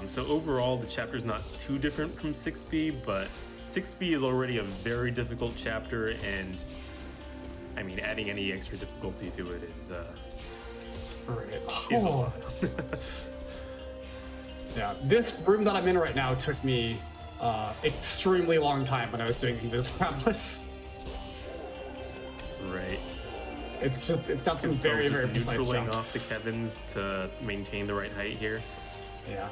So overall, the chapter's not too different from 6B, but 6B is already a very difficult chapter, and I mean, adding any extra difficulty to it is a lot. Yeah, this room that I'm in right now took me extremely long time when I was doing this Grabless. Right. It's got some It's very, just very precise neutraling jumps. off the Kevin's to maintain the right height here. Yeah.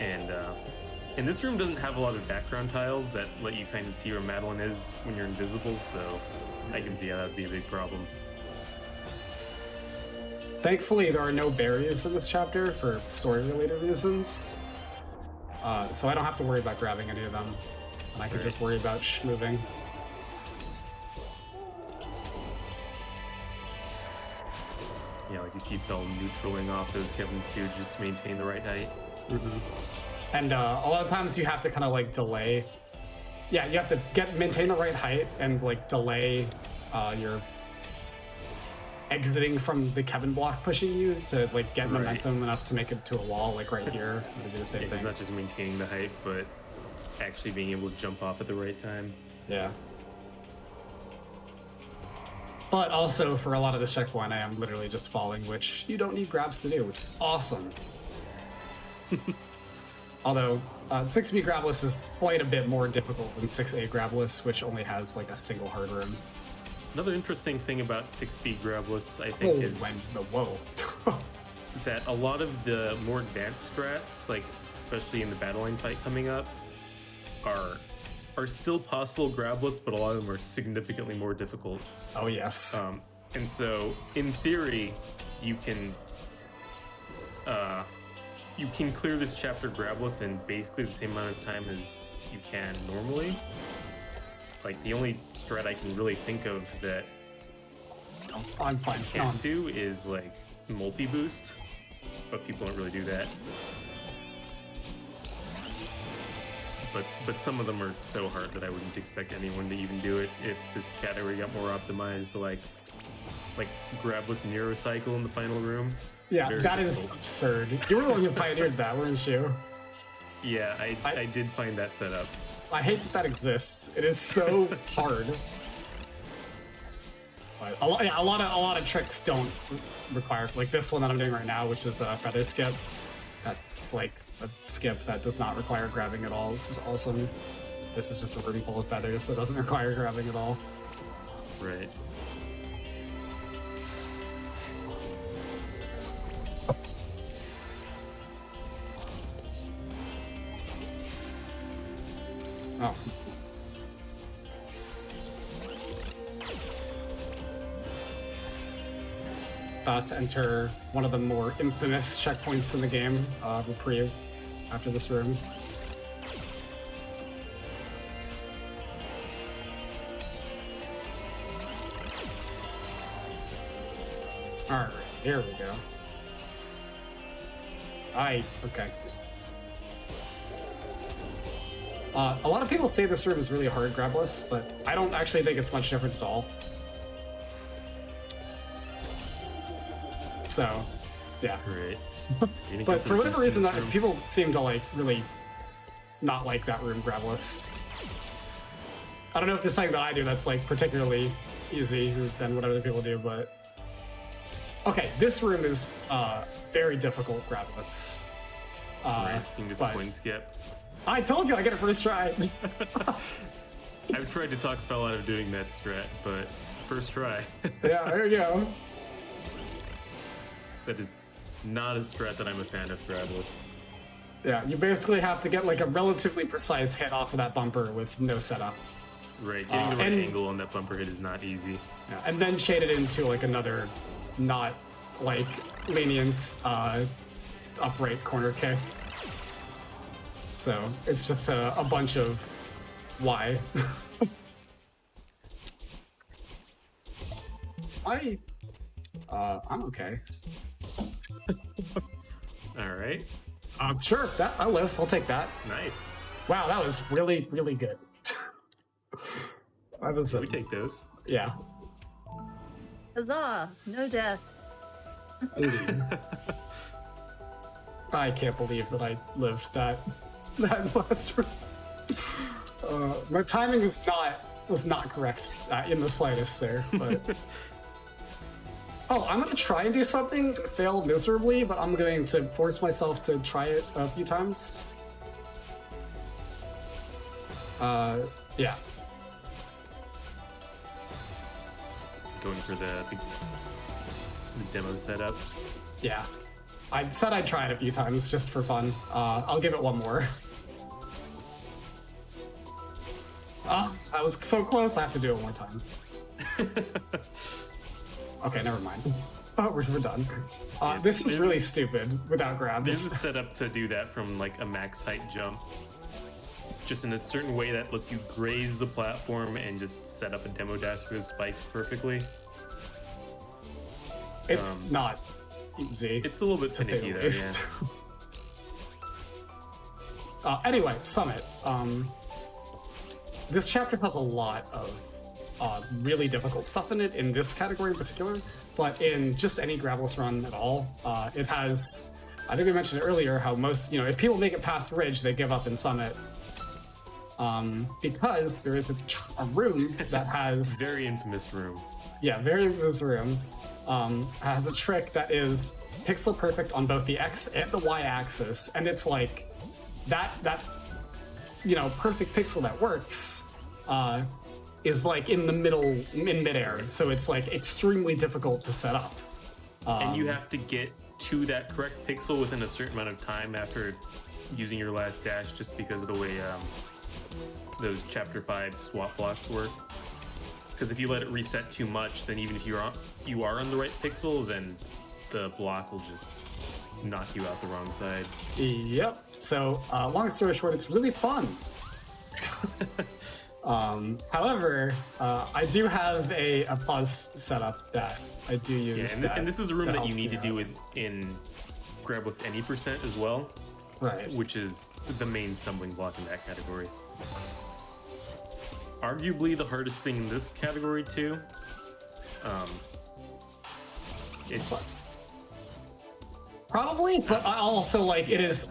And this room doesn't have a lot of background tiles that let you kind of see where Madeline is when you're invisible, so I can see how that'd be a big problem. Thankfully, there are no berries in this chapter for story-related reasons, so I don't have to worry about grabbing any of them, and I can just worry about moving. Yeah, like you see Fell neutraling off those Kevin's too, just to maintain the right height. And a lot of times you have to kind of like delay. Yeah, you have to maintain the right height and like delay your exiting from the Kevin block pushing you to like get momentum enough to make it to a wall, like right here. To do the same It's thing. not just maintaining the height, but actually being able to jump off at the right time. Yeah. But also, for a lot of this checkpoint, I am literally just falling, which you don't need grabs to do, which is awesome. Although, 6B Grabless is quite a bit more difficult than 6A Grabless, which only has like a single hard room. Another interesting thing about 6B Grabless, I think, is Whoa. that a lot of the more advanced strats, like especially in the battle line fight coming up, are still possible grabless, but a lot of them are significantly more difficult. Oh, yes. And so, in theory, you can clear this chapter grabless in basically the same amount of time as you can normally. Like, the only strat I can really think of that I'm fine. can't do is like multi-boost, but people don't really do that. But some of them are so hard that I wouldn't expect anyone to even do it if this category got more optimized, like grabless neurocycle in the final room. Yeah, Very that is difficult. absurd. You were the one who pioneered that, weren't you? Yeah, I did find that set up. I hate that exists. It is so hard. But a lot of tricks don't require, like this one that I'm doing right now, which is a feather skip. That's like a skip that does not require grabbing at all, which is awesome. This is just a room full of feathers that doesn't require grabbing at all. Right. Oh. About to enter one of the more infamous checkpoints in the game, reprieve, after this room. Alright. Here we go. Okay. A lot of people say this room is really hard grabless, but I don't actually think it's much different at all. So, yeah. Great. But for whatever reason, people seem to like really not like that room grabless. I don't know if there's something that I do that's like particularly easy than what other people do, but okay, this room is very difficult grabless. Right, you can just coin skip. I told you I get it first try. I've tried to talk Fel out of doing that strat, but first try. Yeah, there you go. That is not a strat that I'm a fan of grabless. Yeah, you basically have to get like a relatively precise hit off of that bumper with no setup. Right, getting the right angle on that bumper hit is not easy. Yeah, and then shade it into like another not like lenient upright corner kick. So it's just a bunch of why. I'm okay. All right. Sure, I'll live. I'll take that. Nice. Wow, that was really, really good. We take those. Yeah. Huzzah! No death. I can't believe that I lived that last room. My timing was not correct in the slightest there, but. Oh, I'm gonna try and do something, fail miserably, but I'm going to force myself to try it a few times. Yeah. Going for the demo setup. Yeah. I said I'd try it a few times just for fun. I'll give it one more. I was so close, I have to do it one more time. Okay, never mind. Oh, we're done. This is really stupid without grabs. This is set up to do that from like a max height jump. Just in a certain way that lets you graze the platform and just set up a demo dash for the spikes perfectly. It's not easy. It's a little bit finicky though, yeah. Anyway, Summit. This chapter has a lot of really difficult stuff in it, in this category in particular, but in just any gravelous run at all. It has, I think we mentioned earlier, how most, if people make it past Ridge, they give up in Summit. Because there is a room that has... Very infamous room. Yeah, very infamous room. Has a trick that is pixel perfect on both the X and the Y axis, and it's like, that perfect pixel that works, is like in the middle, in midair, so it's like extremely difficult to set up. And you have to get to that correct pixel within a certain amount of time after using your last dash, just because of the way those Chapter 5 swap blocks work. Because if you let it reset too much, then even if you are on the right pixel, then the block will just knock you out the wrong side. Yep. So, long story short, it's really fun. However, I do have a pause setup that I do use. Yeah, and this is a room that you need to do in Grabless any percent as well. Right. Which is the main stumbling block in that category. Arguably the hardest thing in this category too. It's probably, but I also like it is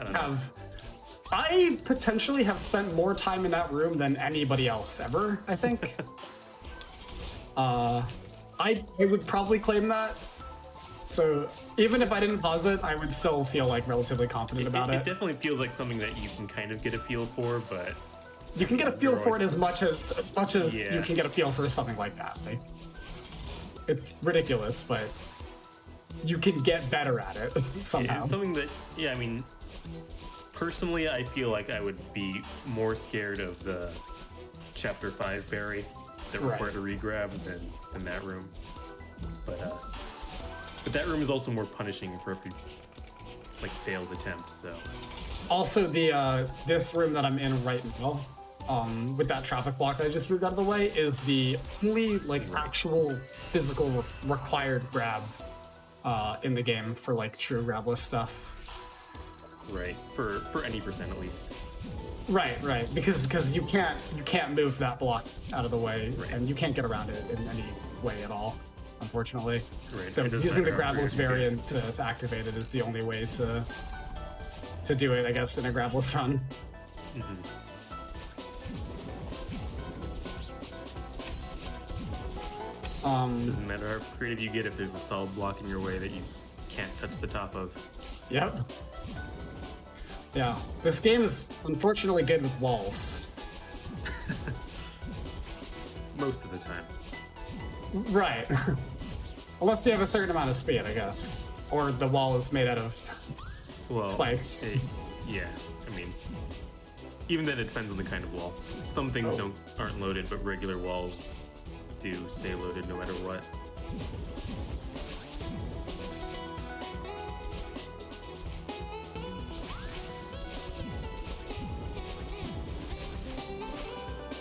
I potentially have spent more time in that room than anybody else ever, I think. I would probably claim that. So even if I didn't pause it, I would still feel like relatively confident about it. It definitely feels like something that you can kind of get a feel for, but you can get a feel for it as much as you can get a feel for something like that. Like, it's ridiculous, but you can get better at it somehow. Yeah, it's something that, I mean, personally, I feel like I would be more scared of the Chapter 5 berry that required a regrab than that room. But that room is also more punishing for every failed attempt. So also the this room that I'm in right now, with that traffic block that I just moved out of the way, is the only actual physical required grab in the game for like true Grabless stuff. Right. For any percent at least. Right, because you can't move that block out of the way, Right. and you can't get around it in any way at all, unfortunately. Right, So it doesn't using the matter how Grabless weird you variant to activate it is the only way to do it, I guess, in a Grabless run. Doesn't matter how creative you get if there's a solid block in your way that you can't touch the top of. Yep. Yeah, this game is unfortunately good with walls. Most of the time. Right. Unless you have a certain amount of speed, I guess. Or the wall is made out of Well, spikes. Yeah, I mean, even then it depends on the kind of wall. Some things aren't loaded, but regular walls do stay loaded no matter what.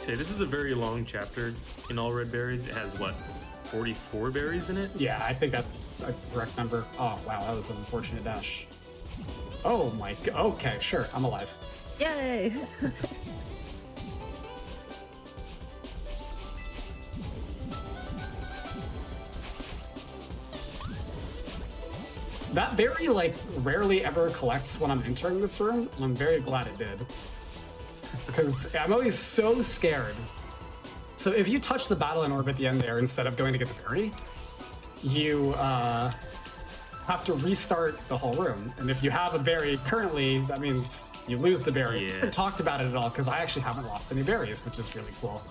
So this is a very long chapter in All Red Berries. It has, what, 44 berries in it? Yeah, I think that's a correct number. Oh, wow, that was an unfortunate dash. Oh my god. Okay, sure, I'm alive. Yay! That berry, like, rarely ever collects when I'm entering this room, and I'm very glad it did. Because I'm always so scared. So if you touch the battle in orb at the end there instead of going to get the berry, you have to restart the whole room. And if you have a berry currently, that means you lose the berry. Yeah. I haven't talked about it at all because I actually haven't lost any berries, which is really cool.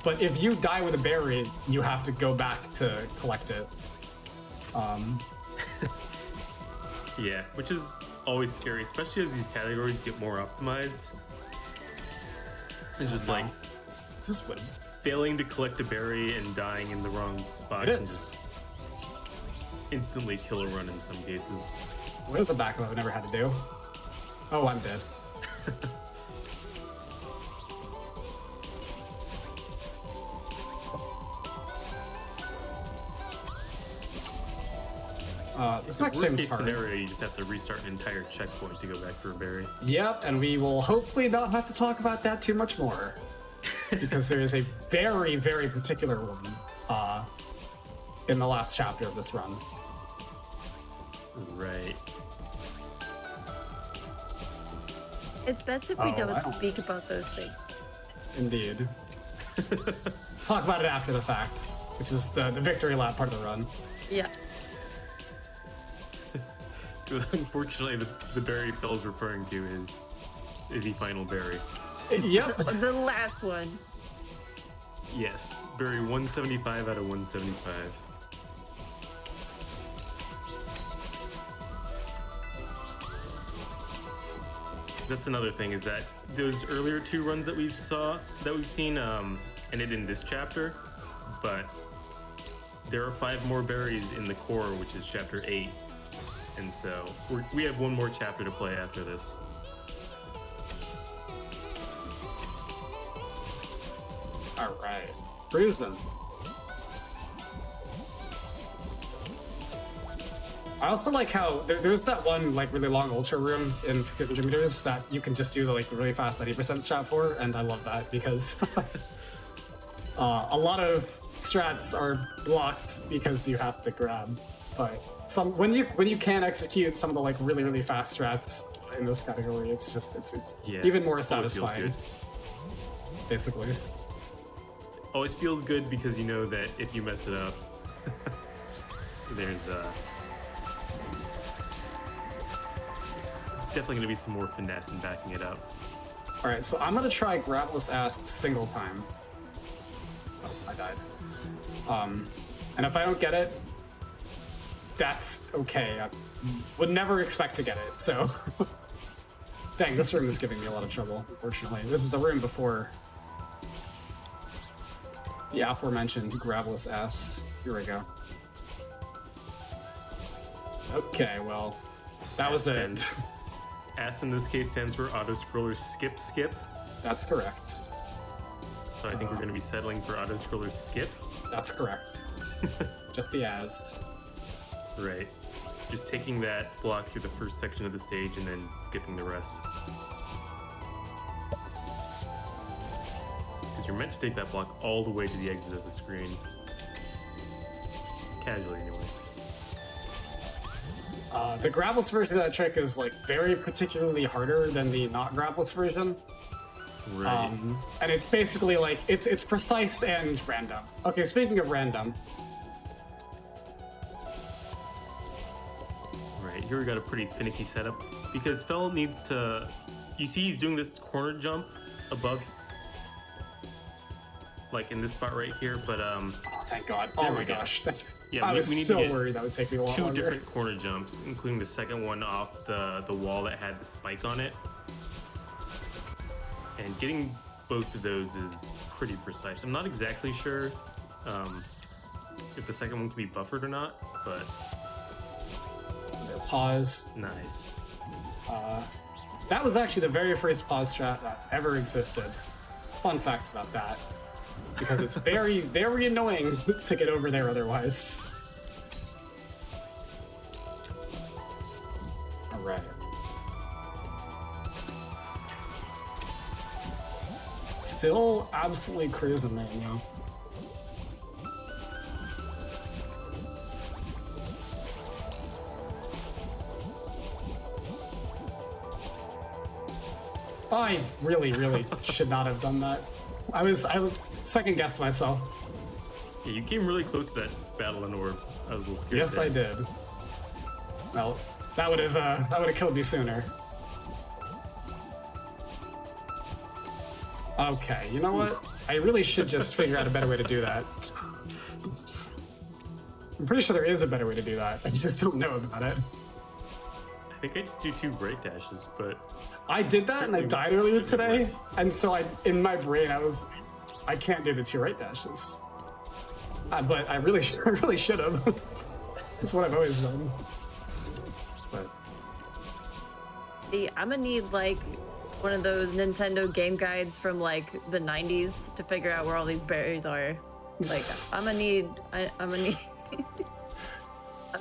But if you die with a berry, you have to go back to collect it. Yeah, which is always scary, especially as these categories get more optimized. It's just like Is this what failing to collect a berry and dying in the wrong spot it can is? just instantly kill a run in some cases. What is a backup I've never had to do? Oh, I'm dead. This next Worst game's case hard. scenario, you just have to restart an entire checkpoint to go back for a berry. Yep, and we will hopefully not have to talk about that too much more. Because there is a very, very particular one in the last chapter of this run. Right. It's best if we I don't don't- speak about those things. Indeed. Talk about it after the fact, which is the victory lap part of the run. Yeah. Unfortunately, the berry Phil's referring to is the final berry. Yep. The last one. Yes, berry 175 out of 175. That's another thing, is that those earlier two runs that we've seen, ended in this chapter, but there are 5 more berries in the core, which is chapter 8, and so we have one more chapter to play after this. All right. Cruising. I also like how there's that one like really long ultra room in 1500 meters that you can just do the like really fast 90% strat for, and I love that because a lot of strats are blocked because you have to grab. But when you can execute some of the like really fast strats in this category, it's just it's Yeah, even more always feels satisfying. good. Basically. Always feels good because you know that if you mess it up, there's definitely going to be some more finesse in backing it up. All right, so I'm gonna try Grabless Ask single time. Oh, I died. And if I don't get it, that's okay. I would never expect to get it, so. Dang, this room is giving me a lot of trouble, unfortunately. This is the room before the aforementioned Grabless S. Here we go. Okay, well, that was And it. AS in this case stands for Auto Scroller Skip. That's correct. So I think we're going to be settling for Auto Scroller Skip. That's correct. Just the as. Right. Just taking that block through the first section of the stage and then skipping the rest. Because you're meant to take that block all the way to the exit of the screen. Casually, anyway. The Grabless version of that trick is like very particularly harder than the not Grabless version. Right. And it's basically like it's precise and random. Okay, speaking of random, Right, here we got a pretty finicky setup because Fel needs to. You see, he's doing this corner jump above, like in this spot right here. But oh, thank God! There Oh we my go. gosh, yeah, I was we need so to get worried that would take me a lot two longer. different corner jumps, including the second one off the wall that had the spike on it. And getting both of those is pretty precise. I'm not exactly sure if the second one can be buffered or not, but Pause. nice. That was actually the very first pause strat that ever existed. Fun fact about that. Because it's very, very annoying to get over there otherwise. Alright. Still absolutely cruising right now. I really, really should not have done that. I second guessed myself. Yeah, you came really close to that battle in orb. I was a little scared. Yes, there. I did. Well, that would have killed me sooner. Okay, you know what? I really should just figure out a better way to do that. I'm pretty sure there is a better way to do that. I just don't know about it. I think I just do 2 break dashes, but I did that and I Certainly- died earlier certainly today, works. and so in my brain I can't do the 2 right dashes. But I really should have. That's what I've always done. But See, I'm gonna need like one of those Nintendo game guides from like the 90s to figure out where all these berries are. Like I'm gonna need I'm gonna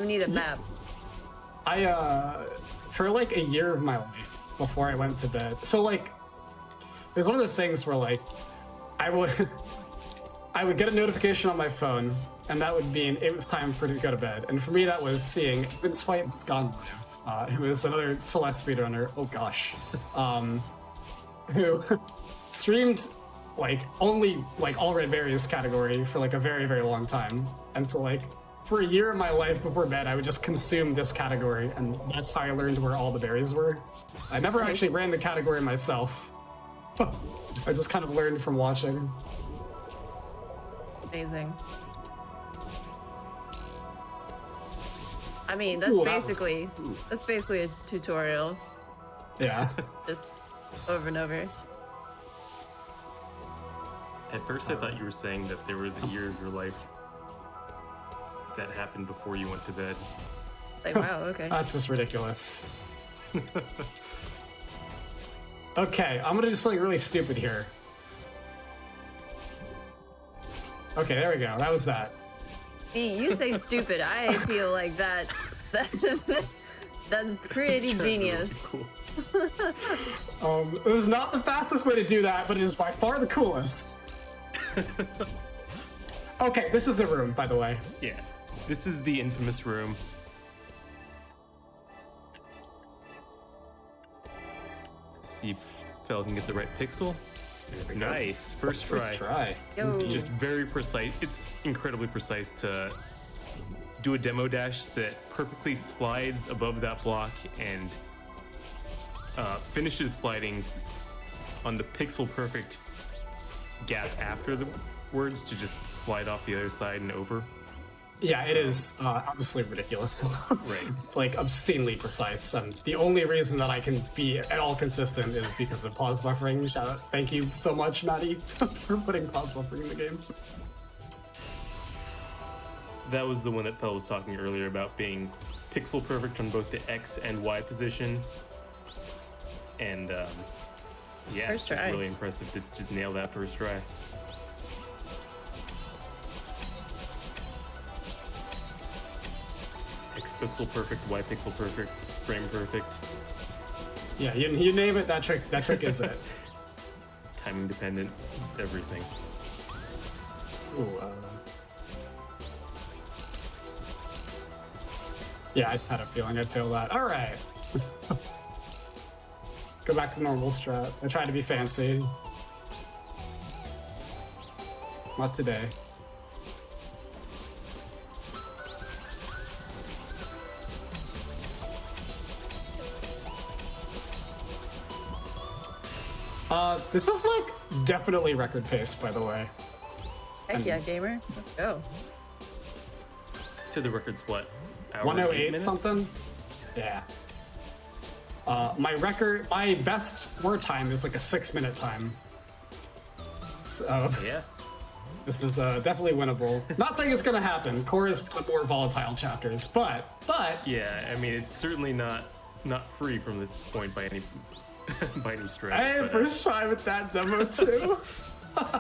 need a map. For like a year of my life before I went to bed. So like, it was one of those things where like, I would get a notification on my phone, and that would mean it was time for to go to bed. And for me, that was seeing Vince Fight has gone live. Who was another Celeste speedrunner. Oh gosh, who streamed like only like All Red Berries category for like a very, very long time. And so like, for a year of my life before bed, I would just consume this category, and that's how I learned where all the berries were. I never actually ran the category myself. I just kind of learned from watching. Amazing. I mean, that's Ooh, that was- basically a tutorial, Yeah. just over and over. at first I thought you were saying that there was a year of your life that happened before you went to bed. Like, wow, okay. That's just ridiculous. Okay, I'm gonna do something really stupid here. Okay, there we go. That was that. See, you say stupid. I feel like that's pretty genius. Cool. It is not the fastest way to do that, but it is by far the coolest. Okay, this is the room, by the way. Yeah, this is the infamous room. See if Fel can get the right pixel. Nice, first try. First try. Yo, Just very precise. It's incredibly precise to do a demo dash that perfectly slides above that block and finishes sliding on the pixel perfect gap after the words to just slide off the other side and over. Yeah, it is obviously ridiculous. Right. Like, obscenely precise. And the only reason that I can be at all consistent is because of pause buffering. Shout out. Thank you so much, Maddie, for putting pause buffering in the game. That was the one that Fel was talking earlier about being pixel perfect on both the X and Y position. And yeah, First it's just try. really impressive to just nail that first try. pixel perfect, Y pixel perfect, frame perfect, Yeah, you name it, that trick is it. timing dependent, just everything. Ooh, yeah, I had a feeling I'd fail that. All right. Go back to normal strat. I tried to be fancy. Not today. This is like definitely record pace, by the way. Heck yeah, gamer. Let's go. So the record's what? Hour, 108 minutes? something? Yeah. My best word time is like a 6-minute time. So Yeah. this is definitely winnable. Not saying it's gonna happen. Core is one of the more volatile chapters, but Yeah, I mean, it's certainly not free from this point by any by any stretch. hey, but, first try with that demo too.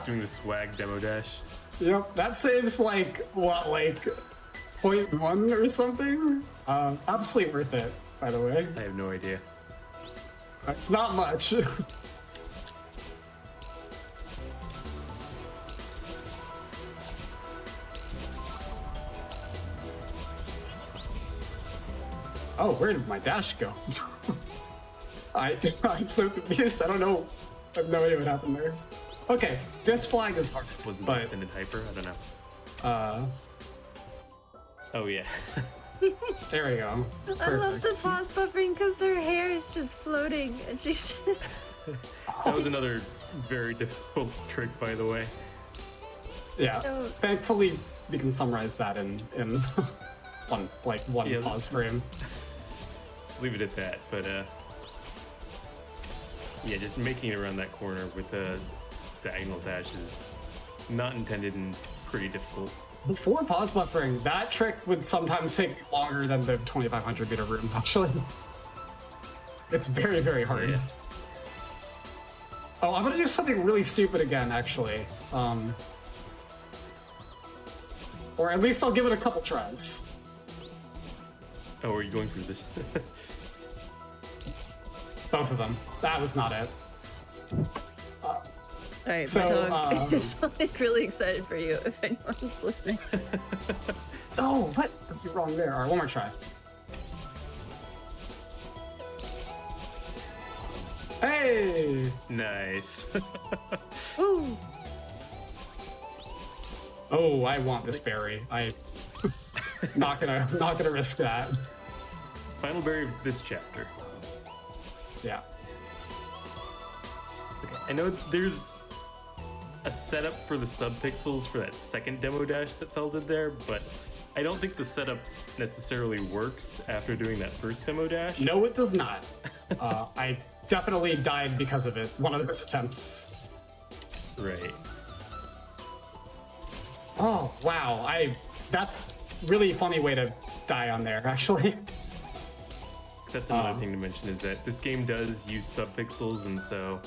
doing the swag demo dash. Yep, that saves like what, like 0.1 or something. Absolutely worth it, by the way. I have no idea. It's not much. Oh, where did my dash go? I'm so confused. I don't know. I have no idea what happened there. Okay, this flag is hard, Wasn't but the extended hyper? I don't know. Oh yeah. there we go. I love the Perfect. pause buffering because her hair is just floating and she's. That was another very difficult trick, by the way. Yeah. Oh. Thankfully, we can summarize that in one Yeah. pause frame. Just leave it at that. But yeah, just making it around that corner with a diagonal dash is not intended and pretty difficult. Before pause buffering, that trick would sometimes take longer than the 2,500 meter room, actually. It's very, very hard. Yeah. Oh, I'm gonna do something really stupid again, actually. Or at least I'll give it a couple tries. Oh, are you going through this? Both of them. That was not it. Alright, So, my dog is like really excited for you if anyone's listening. Oh, what? You're wrong there. All right, one more try. Hey! Nice. Ooh! Oh, I want this berry. I not gonna risk that. Final berry of this chapter. Yeah. Okay. I know there's a setup for the subpixels for that second demo dash that Fel did there, but I don't think the setup necessarily works after doing that first demo dash. No, it does not. I definitely died because of it. One of those attempts. Right. Oh wow! That's really funny way to die on there, actually. That's another thing to mention is that this game does use subpixels, and so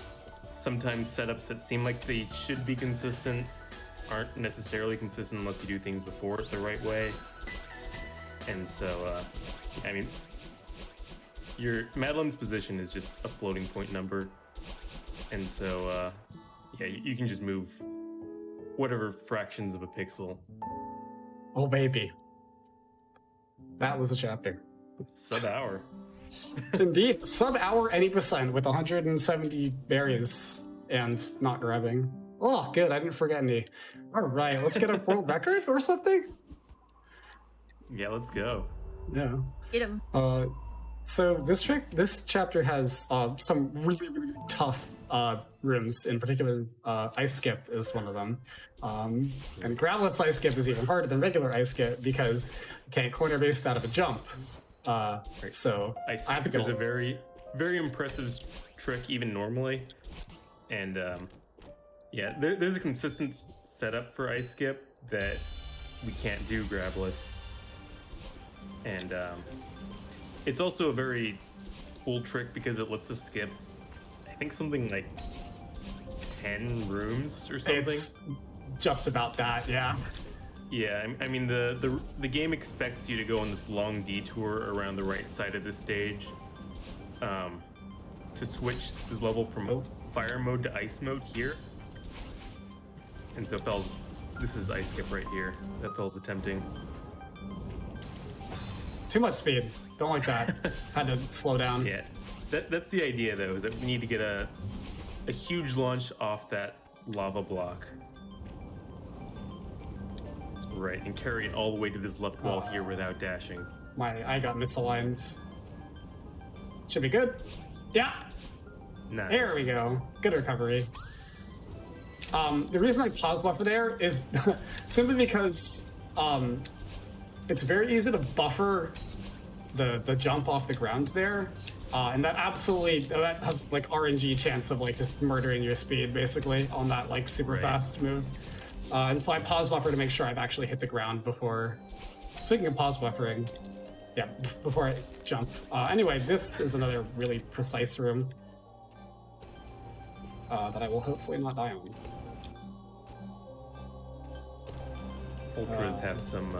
sometimes setups that seem like they should be consistent aren't necessarily consistent unless you do things before it the right way. And so, I mean, your Madeline's position is just a floating point number, and so yeah, you can just move whatever fractions of a pixel. Oh baby, that was a chapter. Sub-hour. Indeed, sub-hour 80% with 170 berries and not grabbing. Oh, good. I didn't forget any. All right, let's get a world record or something. Yeah, let's go. Yeah. Get him. So this chapter has some really, really tough rooms. In particular, ice skip is one of them. And Grabless ice skip is even harder than regular ice skip because you can't corner based out of a jump. So I have to go. There's a very, very impressive trick even normally, and yeah, there's a consistent setup for ice skip that we can't do Grabless, and it's also a very cool trick because it lets us skip, I think something like 10 rooms or something. It's just about that, yeah. Yeah, I mean the game expects you to go on this long detour around the right side of the stage, to switch this level from fire mode to ice mode here. And so this is ice skip right here that Fel's attempting. Too much speed. Don't like that. Had to slow down. Yeah, that's the idea though, is that we need to get a huge launch off that lava block. Right, and carry it all the way to this left wall here without dashing. I got misaligned. Should be good. Yeah. Nice. There we go. Good recovery. The reason I pause buffer there is simply because it's very easy to buffer the jump off the ground there, and that has like RNG chance of like just murdering your speed basically on that like super fast move. And so I pause buffer to make sure I've actually hit the ground before. Speaking of pause buffering, yeah, before I jump. Anyway, this is another really precise room that I will hopefully not die on. Ultras have some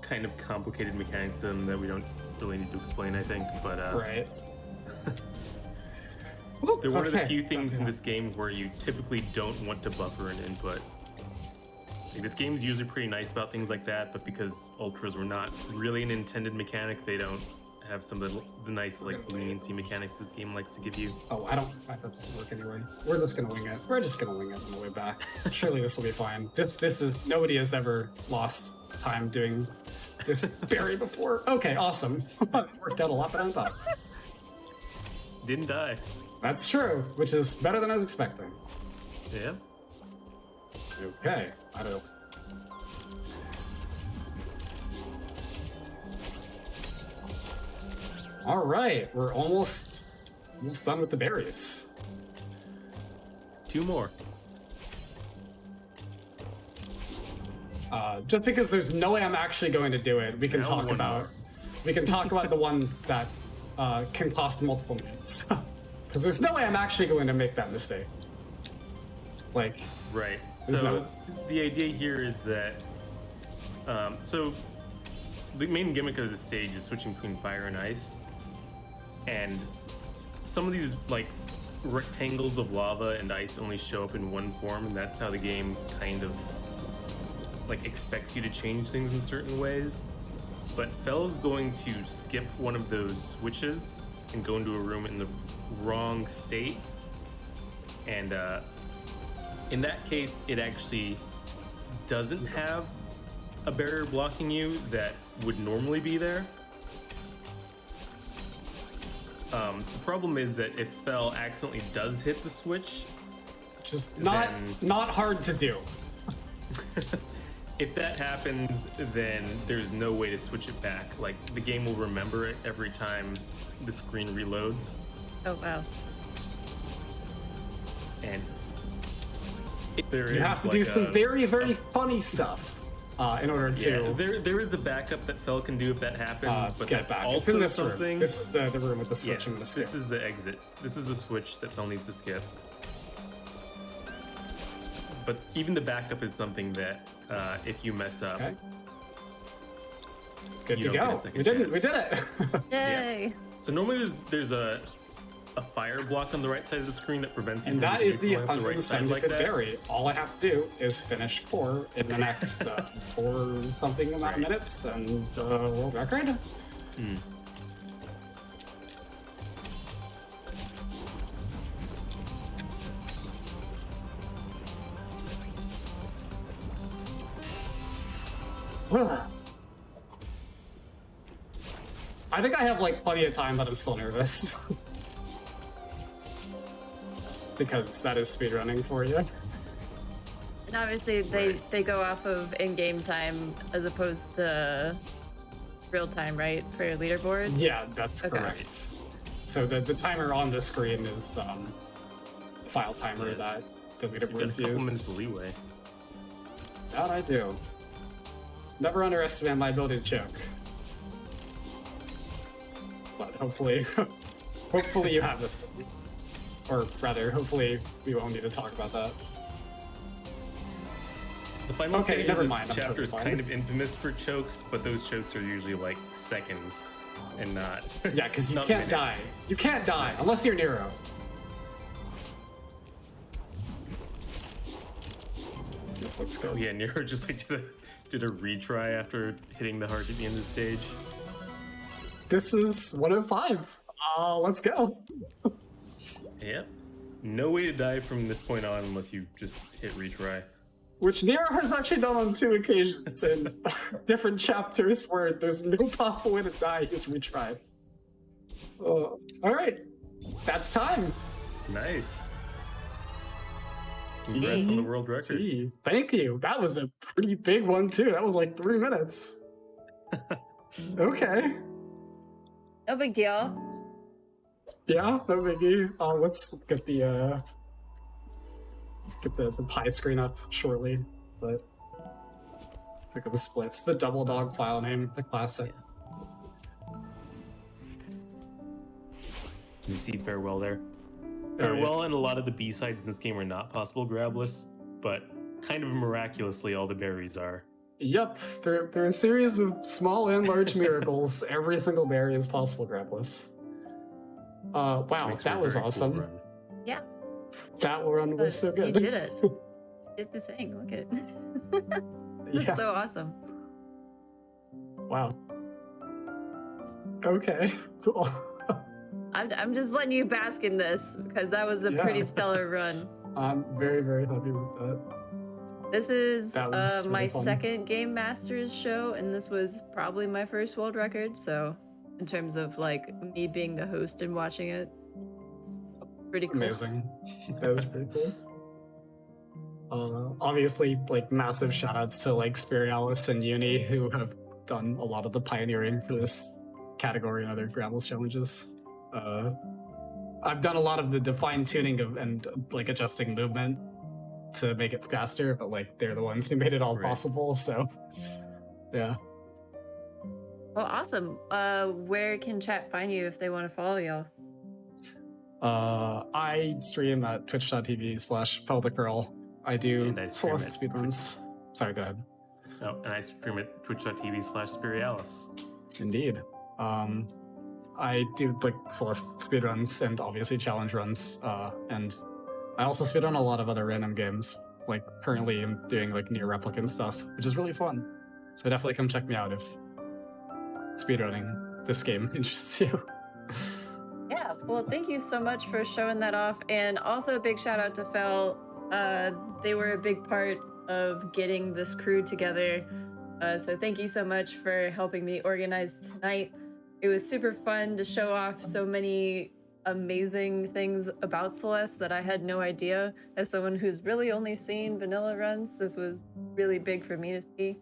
kind of complicated mechanics to them that we don't really need to explain, I think, but right. they're one of the few things in this game where you typically don't want to buffer an input. Like, this game's usually pretty nice about things like that, but because Ultras were not really an intended mechanic, they don't have some of the nice like leniency mechanics this game likes to give you. Oh, that doesn't work anyway. We're just gonna wing it. We're just gonna wing it on the way back. Surely this will be fine. This is, nobody has ever lost time doing this berry before. Okay, awesome. Worked out a lot better than I thought. Didn't die. That's true, which is better than I was expecting. Yeah. Okay, I don't know. All right, we're almost done with the berries. 2 more. Just because there's no way I'm actually going to do it, we can talk about the one that can cost multiple minutes. Because there's no way I'm actually going to make that mistake. Like, right. There's So no- the idea here is that, so the main gimmick of the stage is switching between fire and ice, and some of these like rectangles of lava and ice only show up in one form, and that's how the game kind of like expects you to change things in certain ways. But Fel's going to skip one of those switches and go into a room in the wrong state, and in that case, it actually doesn't have a barrier blocking you that would normally be there. The problem is that if Fel accidentally does hit the switch, just then- not hard to do. if that happens, then there's no way to switch it back. Like, the game will remember it every time the screen reloads. Oh, wow. And if there You is have to like do some a- very funny stuff in order to there is a backup that Fel can do if that happens, but get that's back. also It's in this something. room. This is the room with the Yeah, switch I'm gonna skip. this is the exit. This is the switch that Fel needs to skip. But even the backup is something that if you mess up, Okay. Good You to don't get a go. second We did it. chance. Yay! So normally there's a fire block on the right side of the screen that prevents you And from that moving is the from left to right side 175th like that. berry. All I have to do is finish core in the next 4 something amount of Right. minutes, and world record. I think I have like plenty of time, but I'm still nervous. Because that is speedrunning for you. And obviously they go off of in-game time as opposed to real time, right? For your leaderboards? Yeah, that's Okay. correct. So the timer on the screen is the file timer that the So you've got leaderboards a couple use. minutes of leeway. That I do. Never underestimate my ability to choke. But hopefully, hopefully you have this. Or rather, hopefully we won't need to talk about that. The final Okay, stage never of mind, this I'm chapter is totally kind fine. of infamous for chokes, but those chokes are usually like seconds and not. Yeah, because you not can't minutes. die. You can't die unless you're Nero. This looks good. Oh yeah, Nero just like did a retry after hitting the heart at the end of the stage. This is 105. Let's go. Yep. No way to die from this point on unless you just hit retry. Which Nero has actually done on 2 occasions in different chapters where there's no possible way to die, he's retried. All right, that's time. Nice. Congrats on the world record. Gee, thank you. That was a pretty big one too. That was like 3 minutes. Okay. No big deal. Yeah, no biggie. Let's get the pie screen up shortly, but pick up the splits. The double dog file name, the classic. You see Farewell there. Oh, Farewell and a lot of the B-sides in this game are not possible grabless, but kind of miraculously all the berries are. Yep, they're a series of small and large miracles. Every single berry is possible grabless. Wow, Makes for a that was very cool awesome. run. Yeah. That run was so good. You did it. Did the thing. Look at That's Yeah. so awesome. Wow. Okay, cool. I'm just letting you bask in this because that was a Yeah. pretty stellar run. I'm very, very happy with that. This is That was my really fun. second Game Masters show, and this was probably my first world record. So, in terms of like me being the host and watching it, it's pretty cool. Amazing. That was pretty cool. Obviously, like massive shout outs to like Spirialis and Uni who have done a lot of the pioneering for this category and other Grabless challenges. I've done a lot of the fine tuning of and like adjusting movement to make it faster, but like they're the ones who made it all Right. possible. So, yeah. Well, awesome. Where can chat find you if they want to follow y'all? I stream at twitch.tv/pelvicgirl. I do And I stream Celeste at speedruns. Sorry, go ahead. Oh, and I stream at twitch.tv/Spirialis. Indeed. I do like Celeste speedruns and obviously challenge runs, and I also speedrun a lot of other random games. Like currently I'm doing like near replicant stuff, which is really fun. So definitely come check me out if speedrunning this game interests you. Yeah, well, thank you so much for showing that off. And also a big shout out to Fel. They were a big part of getting this crew together. So thank you so much for helping me organize tonight. It was super fun to show off so many amazing things about Celeste that I had no idea. As someone who's really only seen vanilla runs, this was really big for me to see.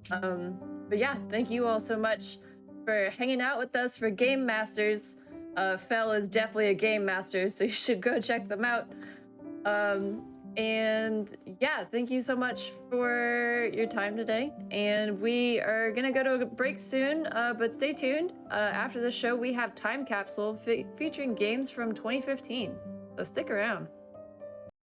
But yeah, thank you all so much for hanging out with us for Game Masters. Fel is definitely a Game Master, so you should go check them out. And yeah, thank you so much for your time today. And we are gonna go to a break soon, but stay tuned. After the show, we have Time Capsule featuring games from 2015. So stick around.